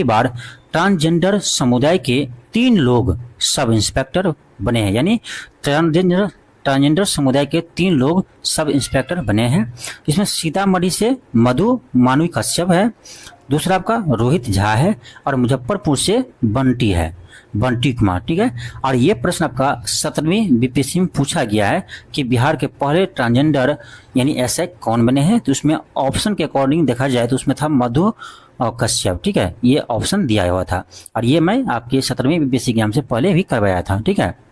[SPEAKER 1] बार ट्रांसजेंडर समुदाय के 3 लोग सब इंस्पेक्टर बने हैं, यानी ट्रांसजेंडर समुदाय के 3 लोग सब इंस्पेक्टर बने हैं। इसमें सीतामढ़ी से मधु मानवी कश्यप है, दूसरा आपका रोहित झा है और मुजफ्फरपुर से बंटी कुमार, ठीक है। और ये प्रश्न आपका 17वीं बीपीएससी में पूछा गया है कि बिहार के पहले ट्रांसजेंडर यानी ऐसे कौन बने हैं, तो उसमें ऑप्शन के अकॉर्डिंग देखा जाए तो उसमें था मधु और कश्यप, ठीक है। ये ऑप्शन दिया हुआ था और ये मैं आपके 17वीं बीपीएससी एग्जाम से पहले भी करवाया था, ठीक है।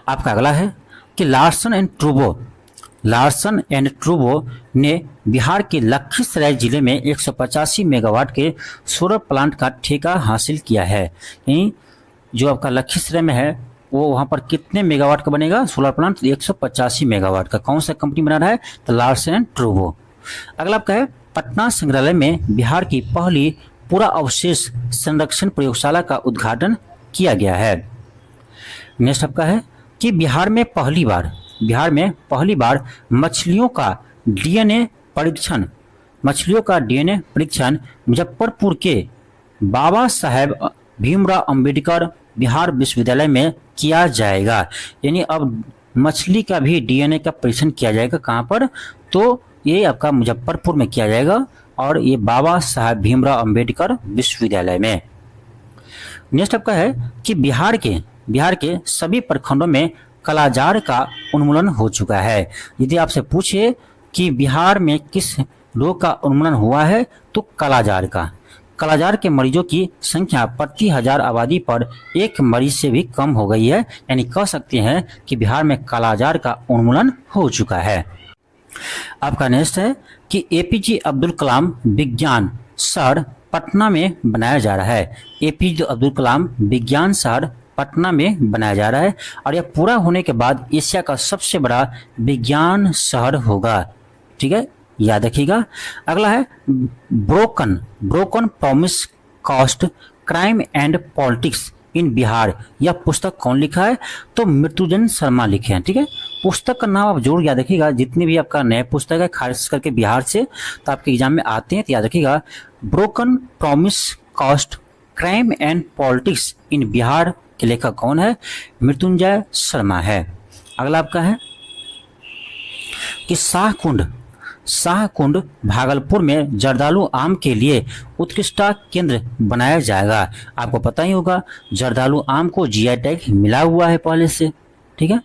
[SPEAKER 1] आपका अगला है कि लार्सन एंड ट्रूबो ने बिहार के लखीसराय जिले में 185 मेगावाट के सोलर प्लांट का ठेका हासिल किया है। यानी जो आपका लखीसराय में है वो वहाँ पर कितने मेगावाट का बनेगा सोलर प्लांट, 185 मेगावाट का। कौन सा कंपनी बना रहा है, तो लार्सन एंड ट्रूबो। अगला आपका है पटना संग्रहालय में बिहार की पहली पूरा अवशेष संरक्षण प्रयोगशाला का उद्घाटन किया गया है। नेक्स्ट आपका है कि बिहार में पहली बार मछलियों का डीएनए परीक्षण मुजफ्फरपुर के बाबा साहेब भीमराव अंबेडकर बिहार विश्वविद्यालय में किया जाएगा। यानी अब मछली का भी डीएनए का परीक्षण किया जाएगा, कहाँ पर, तो ये आपका मुजफ्फरपुर में किया जाएगा और ये बाबा साहेब भीमराव अंबेडकर विश्वविद्यालय में। नेक्स्ट आपका है कि बिहार के सभी प्रखंडों में कालाजार का उन्मूलन हो चुका है। यदि आपसे पूछे कि बिहार में किस रोग का उन्मूलन हुआ है, तो कालाजार के मरीजों की संख्या प्रति 1000 आबादी पर 1 मरीज से भी कम हो गई है। यानी कह सकते हैं कि बिहार में कालाजार का उन्मूलन हो चुका है। आपका नेक्स्ट है कि एपीजे अब्दुल कलाम विज्ञान शहर पटना में बनाया जा रहा है। एपीजे अब्दुल कलाम विज्ञान शहर पटना में बनाया जा रहा है और यह पूरा होने के बाद एशिया का सबसे बड़ा विज्ञान शहर होगा। ठीक है, याद रखिएगा। अगला है broken broken promise cost crime and politics in Bihar. यह पुस्तक कौन लिखा है? तो मृत्युंजय शर्मा लिखे हैं। ठीक है, पुस्तक का नाम आप जरूर याद रखिएगा। जितने भी आपका नया पुस्तक है खास करके बिहार से तो आपके एग्जाम में आते हैं तो याद रखिएगा, broken promise cost crime and politics in Bihar के लेखक कौन है? मृत्युंजय शर्मा है। अगला आपका है कि शाहकुंड भागलपुर में जर्दालू आम के लिए उत्कृष्टता केंद्र बनाया जाएगा। आपको पता ही होगा जर्दालू आम को जीआई टैग मिला हुआ है पहले से। ठीक है,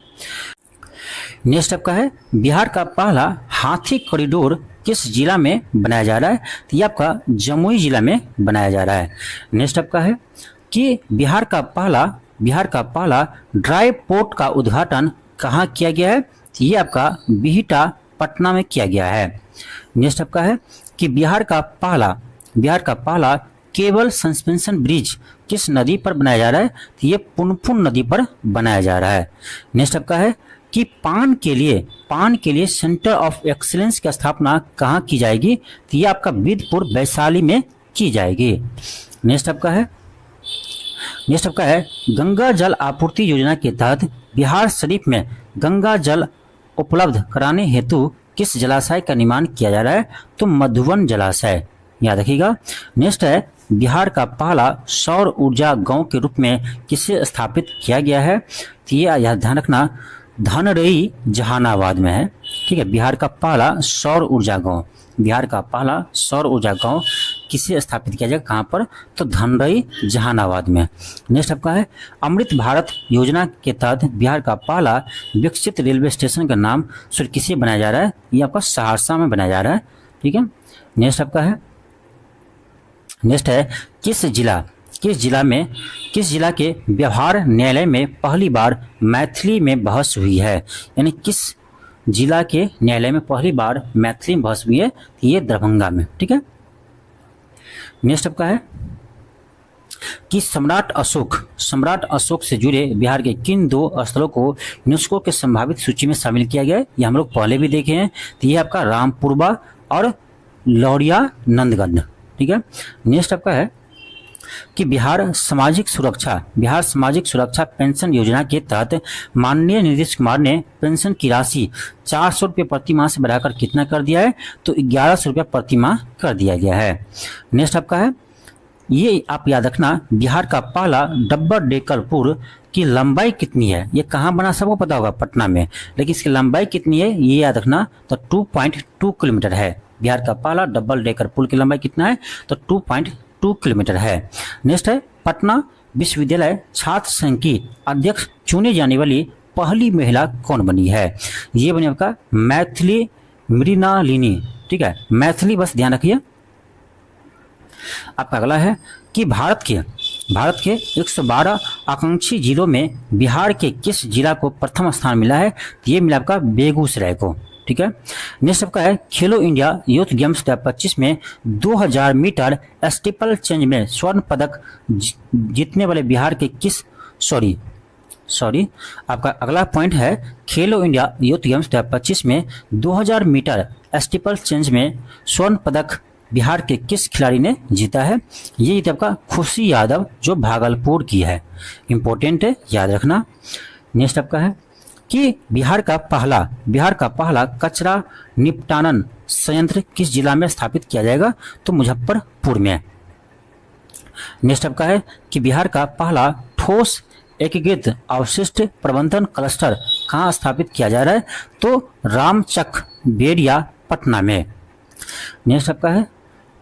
[SPEAKER 1] नेक्स्ट आपका है बिहार का पहला हाथी कॉरिडोर किस जिला में बनाया जा रहा है? तो ये आपका जमुई जिला में बनाया जा रहा है। नेक्स्ट आपका है कि बिहार का पहला ड्राई पोर्ट का उद्घाटन कहाँ किया गया है? तो ये आपका बिहटा पटना में किया गया है। नेक्स्ट आपका है कि बिहार का पहला केबल सस्पेंशन ब्रिज किस नदी पर बनाया जा रहा है? तो ये पुनपुन नदी पर बनाया जा रहा है। नेक्स्ट आपका है कि पान के लिए सेंटर ऑफ एक्सीलेंस की स्थापना कहाँ की जाएगी? तो ये आपका बिदपुर वैशाली में की जाएगी। नेक्स्ट आपका है गंगा जल आपूर्ति योजना के तहत बिहार शरीफ में गंगा जल उपलब्ध कराने हेतु किस जलाशय का निर्माण किया जा रहा है? तो मधुबन जलाशय, याद रखिएगा। नेक्स्ट है बिहार का पहला सौर ऊर्जा गांव के रूप में किसे स्थापित किया गया है? तो ये ध्यान रखना धनरई जहानाबाद में है। ठीक है, बिहार का पहला सौर ऊर्जा गांव किसे स्थापित किया जाएगा? कहाँ पर? तो धनरई जहानाबाद में। नेक्स्ट आपका है अमृत भारत योजना के तहत बिहार का पहला विकसित रेलवे स्टेशन का नाम किसे बनाया जा रहा है? ये आपका सहरसा में बनाया जा रहा है। ठीक है, नेक्स्ट आपका है किस जिला के व्यवहार न्यायालय में पहली बार मैथिली में बहस हुई है? यानी किस जिला के न्यायालय में पहली बार मैथिली में बहस हुई है? ये दरभंगा में। ठीक है, नेक्स्ट आपका है कि सम्राट अशोक से जुड़े बिहार के किन 2 स्थलों को यूनेस्को के संभावित सूची में शामिल किया गया है? ये हम लोग पहले भी देखे हैं। तो ये आपका रामपुरबा और लौरिया नंदगढ़। ठीक है, नेक्स्ट आपका है कि बिहार सामाजिक सुरक्षा पेंशन योजना के तहत माननीय नीतीश कुमार ने पेंशन की राशि 400 रुपये प्रति माह से बढ़ाकर कितना कर दिया है? तो 1100 रुपये प्रति माह कर दिया गया है। नेक्स्ट आपका है ये आप याद रखना बिहार का पहला डबल डेकर पुल की लंबाई कितनी है? ये कहाँ बना सबको पता होगा, पटना में, लेकिन इसकी लंबाई कितनी है ये याद रखना। तो 2.2 किलोमीटर है। बिहार का पहला डबल डेकर पुल की लंबाई कितना है? तो 2.2 किलोमीटर है। नेक्स्ट है पटना विश्वविद्यालय छात्र संघ की अध्यक्ष चुने जाने वाली पहली महिला कौन बनी है? ये बनी आपका मैथिली मृणालिनी। ठीक है, मैथिली बस ध्यान रखिए। आपका अगला है कि भारत के 112 आकांक्षी जिलों में बिहार के किस जिला को प्रथम स्थान मिला है? तो ये मिला आपका बेगूसराय को। ठीक है, नेक्स्ट आपका है खेलो इंडिया यूथ गेम्स 2025 में 2000 मीटर स्टीपल चेंज में स्वर्ण पदक जीतने वाले बिहार के किस आपका अगला पॉइंट है खेलो इंडिया यूथ गेम्स 2025 में 2000 मीटर स्टीपल चेंज में स्वर्ण पदक बिहार के किस खिलाड़ी ने जीता है? ये जीता आपका खुशी यादव जो भागलपुर की है। इंपॉर्टेंट है, याद रखना। नेक्स्ट आपका है कि बिहार का पहला कचरा निपटान संयंत्र किस जिला में स्थापित किया जाएगा? तो मुजफ्फरपुर में। नेक्स्ट आपका है कि बिहार का पहला ठोस एकीकृत अवशिष्ट प्रबंधन क्लस्टर कहाँ स्थापित किया जा रहा है? तो रामचक बेरिया पटना में। नेक्स्ट आपका है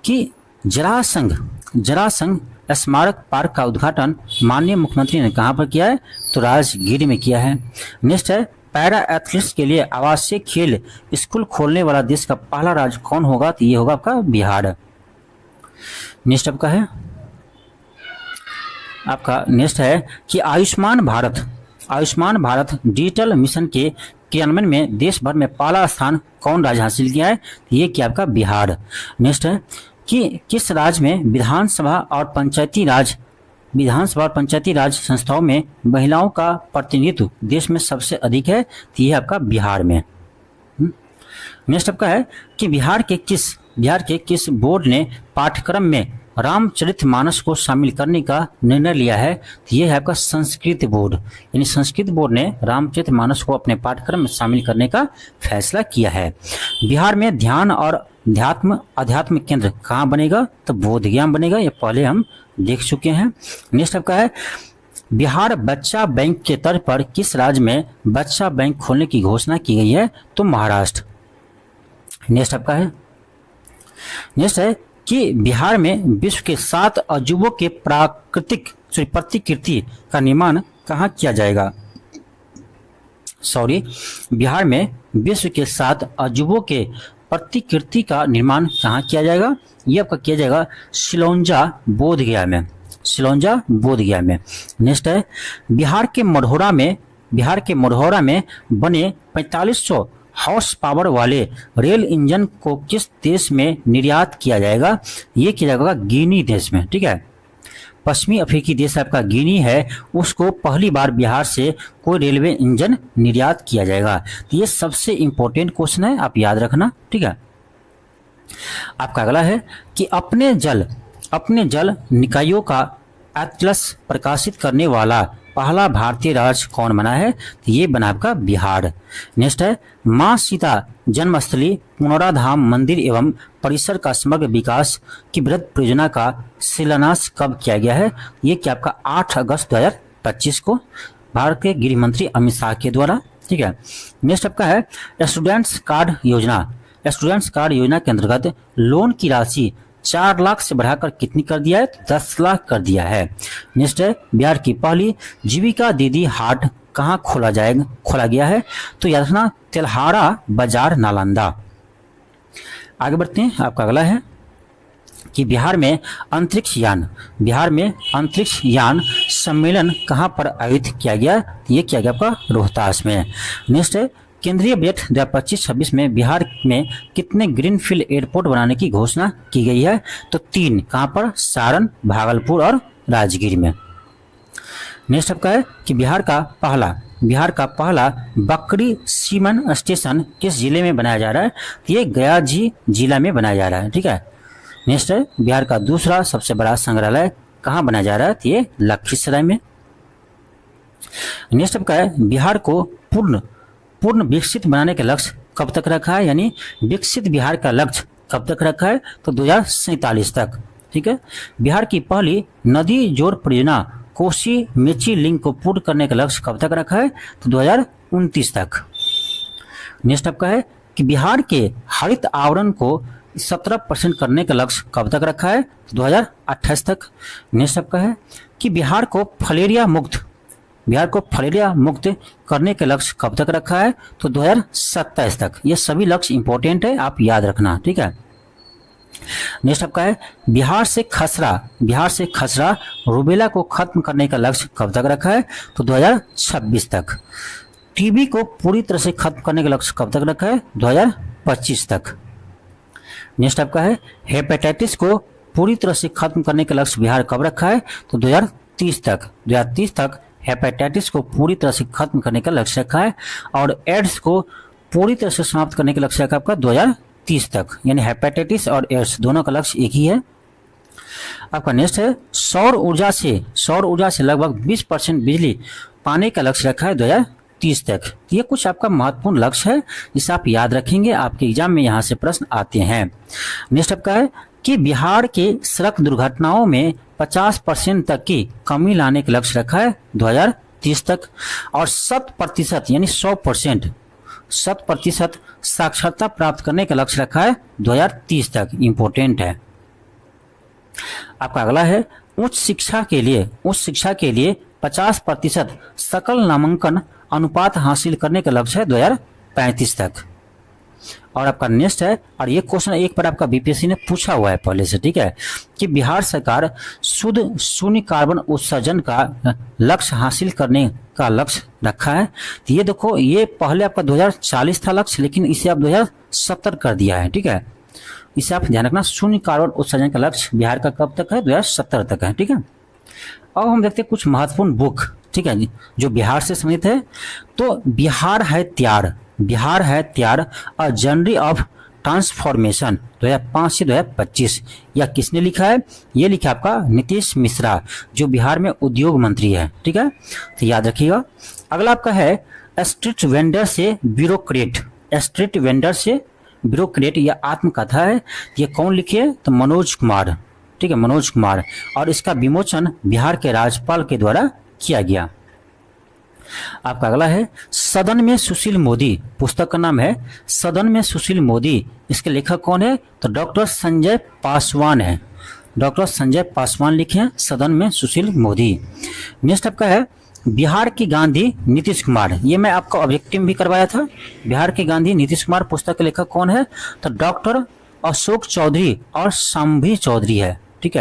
[SPEAKER 1] कि जरासंघ स्मारक पार्क का उद्घाटन माननीय मुख्यमंत्री ने कहां पर किया है? तो राजगीर में किया है। नेक्स्ट है पैरा एथलीट्स के लिए आवासीय खेल स्कूल खोलने वाला देश का पहला राज्य कौन होगा? तो ये होगा आपका बिहार। नेक्स्ट आपका है कि आयुष्मान भारत डिजिटल मिशन के क्रियान्वयन में देश भर में पहला स्थान कौन राज्य हासिल किया है? ये क्या आपका बिहार। नेक्स्ट है कि किस राज्य में विधानसभा और पंचायती राज संस्थाओं में महिलाओं का प्रतिनिधित्व देश में सबसे अधिक है? तो ये आपका बिहार में। नेक्स्ट आपका है कि बिहार के किस बोर्ड ने पाठ्यक्रम में रामचरितमानस को शामिल करने का निर्णय लिया है? तो ये है आपका संस्कृत बोर्ड, यानी संस्कृत बोर्ड ने रामचरितमानस को अपने पाठ्यक्रम में शामिल करने का फैसला किया है। बिहार में ध्यान और अध्यात्म केंद्र कहाँ बनेगा? तो बोधगया बनेगा, ये पहले हम देख चुके हैं। नेक्स्ट आपका है बिहार बच्चा बैंक के तर्ज पर किस राज्य में बच्चा बैंक खोलने की घोषणा की गई है? तो महाराष्ट्र। नेक्स्ट आपका है कि बिहार में विश्व के 7 अजूबों के प्रतिकृति का निर्माण कहाँ किया जाएगा? बिहार में विश्व के 7 अजूबों के प्रतिकृति का निर्माण कहाँ किया जाएगा? ये आपका किया जाएगा सिलौंजा बोधगया में। नेक्स्ट है बिहार के मढ़ौरा में बने 4500 हॉर्स पावर वाले रेल इंजन को किस देश में निर्यात किया जाएगा? ये किया जाएगा गिनी देश में। ठीक है, पश्चिमी अफ्रीकी देश आपका गिनी है, उसको पहली बार बिहार से कोई रेलवे इंजन निर्यात किया जाएगा। तो ये सबसे इंपॉर्टेंट क्वेश्चन है, आप याद रखना। ठीक है, आपका अगला है कि अपने जल निकायों का एटलस प्रकाशित करने वाला पहला भारतीय राज्य कौन बना है? तो ये बना आपका बिहार। नेक्स्ट है मां सीता जन्मस्थली पुनराधाम मंदिर एवं परिसर का समग्र विकास की बृहद परियोजना का शिलान्यास कब किया गया है? ये क्या आपका 8 अगस्त 2025 को भारत के गृह मंत्री अमित शाह के द्वारा। ठीक है, नेक्स्ट आपका है स्टूडेंट्स कार्ड योजना के अंतर्गत लोन की राशि 4 लाख से बढ़ाकर कितनी कर दिया है? 10 लाख कर दिया है। नेक्स्ट है बिहार की पहली जीविका दीदी हाट कहाँ खोला गया है? तो याद रखना तेल्हारा बाजार नालंदा। आगे बढ़ते हैं, आपका अगला है कि बिहार में अंतरिक्ष यान सम्मेलन कहाँ पर आयोजित किया गया? ये किया गया आपका रोहतास में। नेक्स्ट है केंद्रीय बजट 2025-26 में बिहार में कितने ग्रीनफील्ड एयरपोर्ट बनाने की घोषणा की गई है? तो 3। कहाँ पर? सारण, भागलपुर और राजगीर में। नेक्स्ट आपका है कि बिहार का पहला बकरी सीमन स्टेशन किस जिले में बनाया जा रहा है? तो ये गया जिला में बनाया जा रहा है। ठीक है, नेक्स्ट है बिहार का दूसरा सबसे बड़ा संग्रहालय कहाँ बनाया जा रहा है? तो ये लखीसराय में। नेक्स्ट आपका है बिहार को पूर्ण विकसित बनाने का लक्ष्य कब तक रखा है? यानी विकसित बिहार का लक्ष्य कब तक रखा है? तो 2047 तक। ठीक है, बिहार की पहली नदी जोड़ परियोजना कोसी मेची लिंक को पूर्ण करने का लक्ष्य कब तक रखा है? तो 2029 तक। नेक्स्ट आपका है कि बिहार के हरित आवरण को 17% करने का लक्ष्य कब तक रखा है? तो 2028 तक। नेक्स्ट आपका है कि बिहार को फलेरिया मुक्त करने का लक्ष्य कब तक रखा है? तो 2027 तक। ये सभी लक्ष्य इंपॉर्टेंट है, आप याद रखना। ठीक है, नेक्स्ट आपका है बिहार से खसरा रूबेला को खत्म करने का लक्ष्य कब तक रखा है? तो 2026 तक। टीबी को पूरी तरह से खत्म करने का लक्ष्य कब तक रखा है? 2025 तक। नेक्स्ट आपका है हेपेटाइटिस को पूरी तरह से खत्म करने का लक्ष्य बिहार कब रखा है? तो 2030 तक। 2030 तक हेपेटाइटिस को पूरी तरह से खत्म करने का लक्ष्य रखा है और एड्स को पूरी तरह से समाप्त करने का लक्ष्य रखा आपका 2030 तक। यानी हेपेटाइटिस और एड्स दोनों का लक्ष्य एक ही है। आपका नेक्स्ट है सौर ऊर्जा से लगभग 20% बिजली पाने का लक्ष्य रखा है 2030 तक। ये कुछ आपका महत्वपूर्ण लक्ष्य है, जिसे आप याद रखेंगे, आपके एग्जाम में यहाँ से प्रश्न आते हैं। नेक्स्ट आपका है कि बिहार के सड़क दुर्घटनाओं में 50% तक की कमी लाने का लक्ष्य रखा है 2030 तक और 100% यानी 100% साक्षरता प्राप्त करने का लक्ष्य रखा है 2030 तक। इंपॉर्टेंट है। आपका अगला है उच्च शिक्षा के लिए 50% सकल नामांकन अनुपात हासिल करने का लक्ष्य है 2035 तक। और आपका नेक्स्ट है, और ये क्वेश्चन एक बार आपका बीपीएससी ने पूछा हुआ है पहले से, ठीक है, कि बिहार सरकार शुद्ध शून्य कार्बन उत्सर्जन का लक्ष्य हासिल करने का लक्ष्य रखा है। तो ये देखो, ये पहले आपका 2040 था लक्ष्य, लेकिन इसे आप 2070 कर दिया है, ठीक है। इसे आप ध्यान रखना, शून्य कार्बन उत्सर्जन का लक्ष्य बिहार का कब तक है, 2070 तक है, ठीक है। अब हम देखते हैं कुछ महत्वपूर्ण बुक, ठीक है, जो बिहार से संबंधित है। तो बिहार है त्यार अ जर्नी ऑफ ट्रांसफॉर्मेशन 2005 से 2025, यह किसने लिखा है? ये लिखा आपका नीतीश मिश्रा, जो बिहार में उद्योग मंत्री है, ठीक है, तो याद रखिएगा। अगला आपका है स्ट्रीट वेंडर से ब्यूरोक्रेट, यह आत्मकथा है। ये कौन लिखे? तो मनोज कुमार, ठीक है, मनोज कुमार, और इसका विमोचन बिहार के राज्यपाल के द्वारा किया गया। आपका अगला है सदन में सुशील मोदी, पुस्तक का नाम है सदन में सुशील मोदी, इसके लेखक कौन है? तो डॉक्टर संजय पासवान है, डॉक्टर संजय पासवान लिखे हैं सदन में सुशील मोदी। नेक्स्ट आपका है बिहार की गांधी नीतीश कुमार, ये मैं आपको ऑब्जेक्टिव भी करवाया था। बिहार की गांधी नीतीश कुमार पुस्तक के लेखक कौन है? तो डॉक्टर अशोक चौधरी और शाम्भी चौधरी है,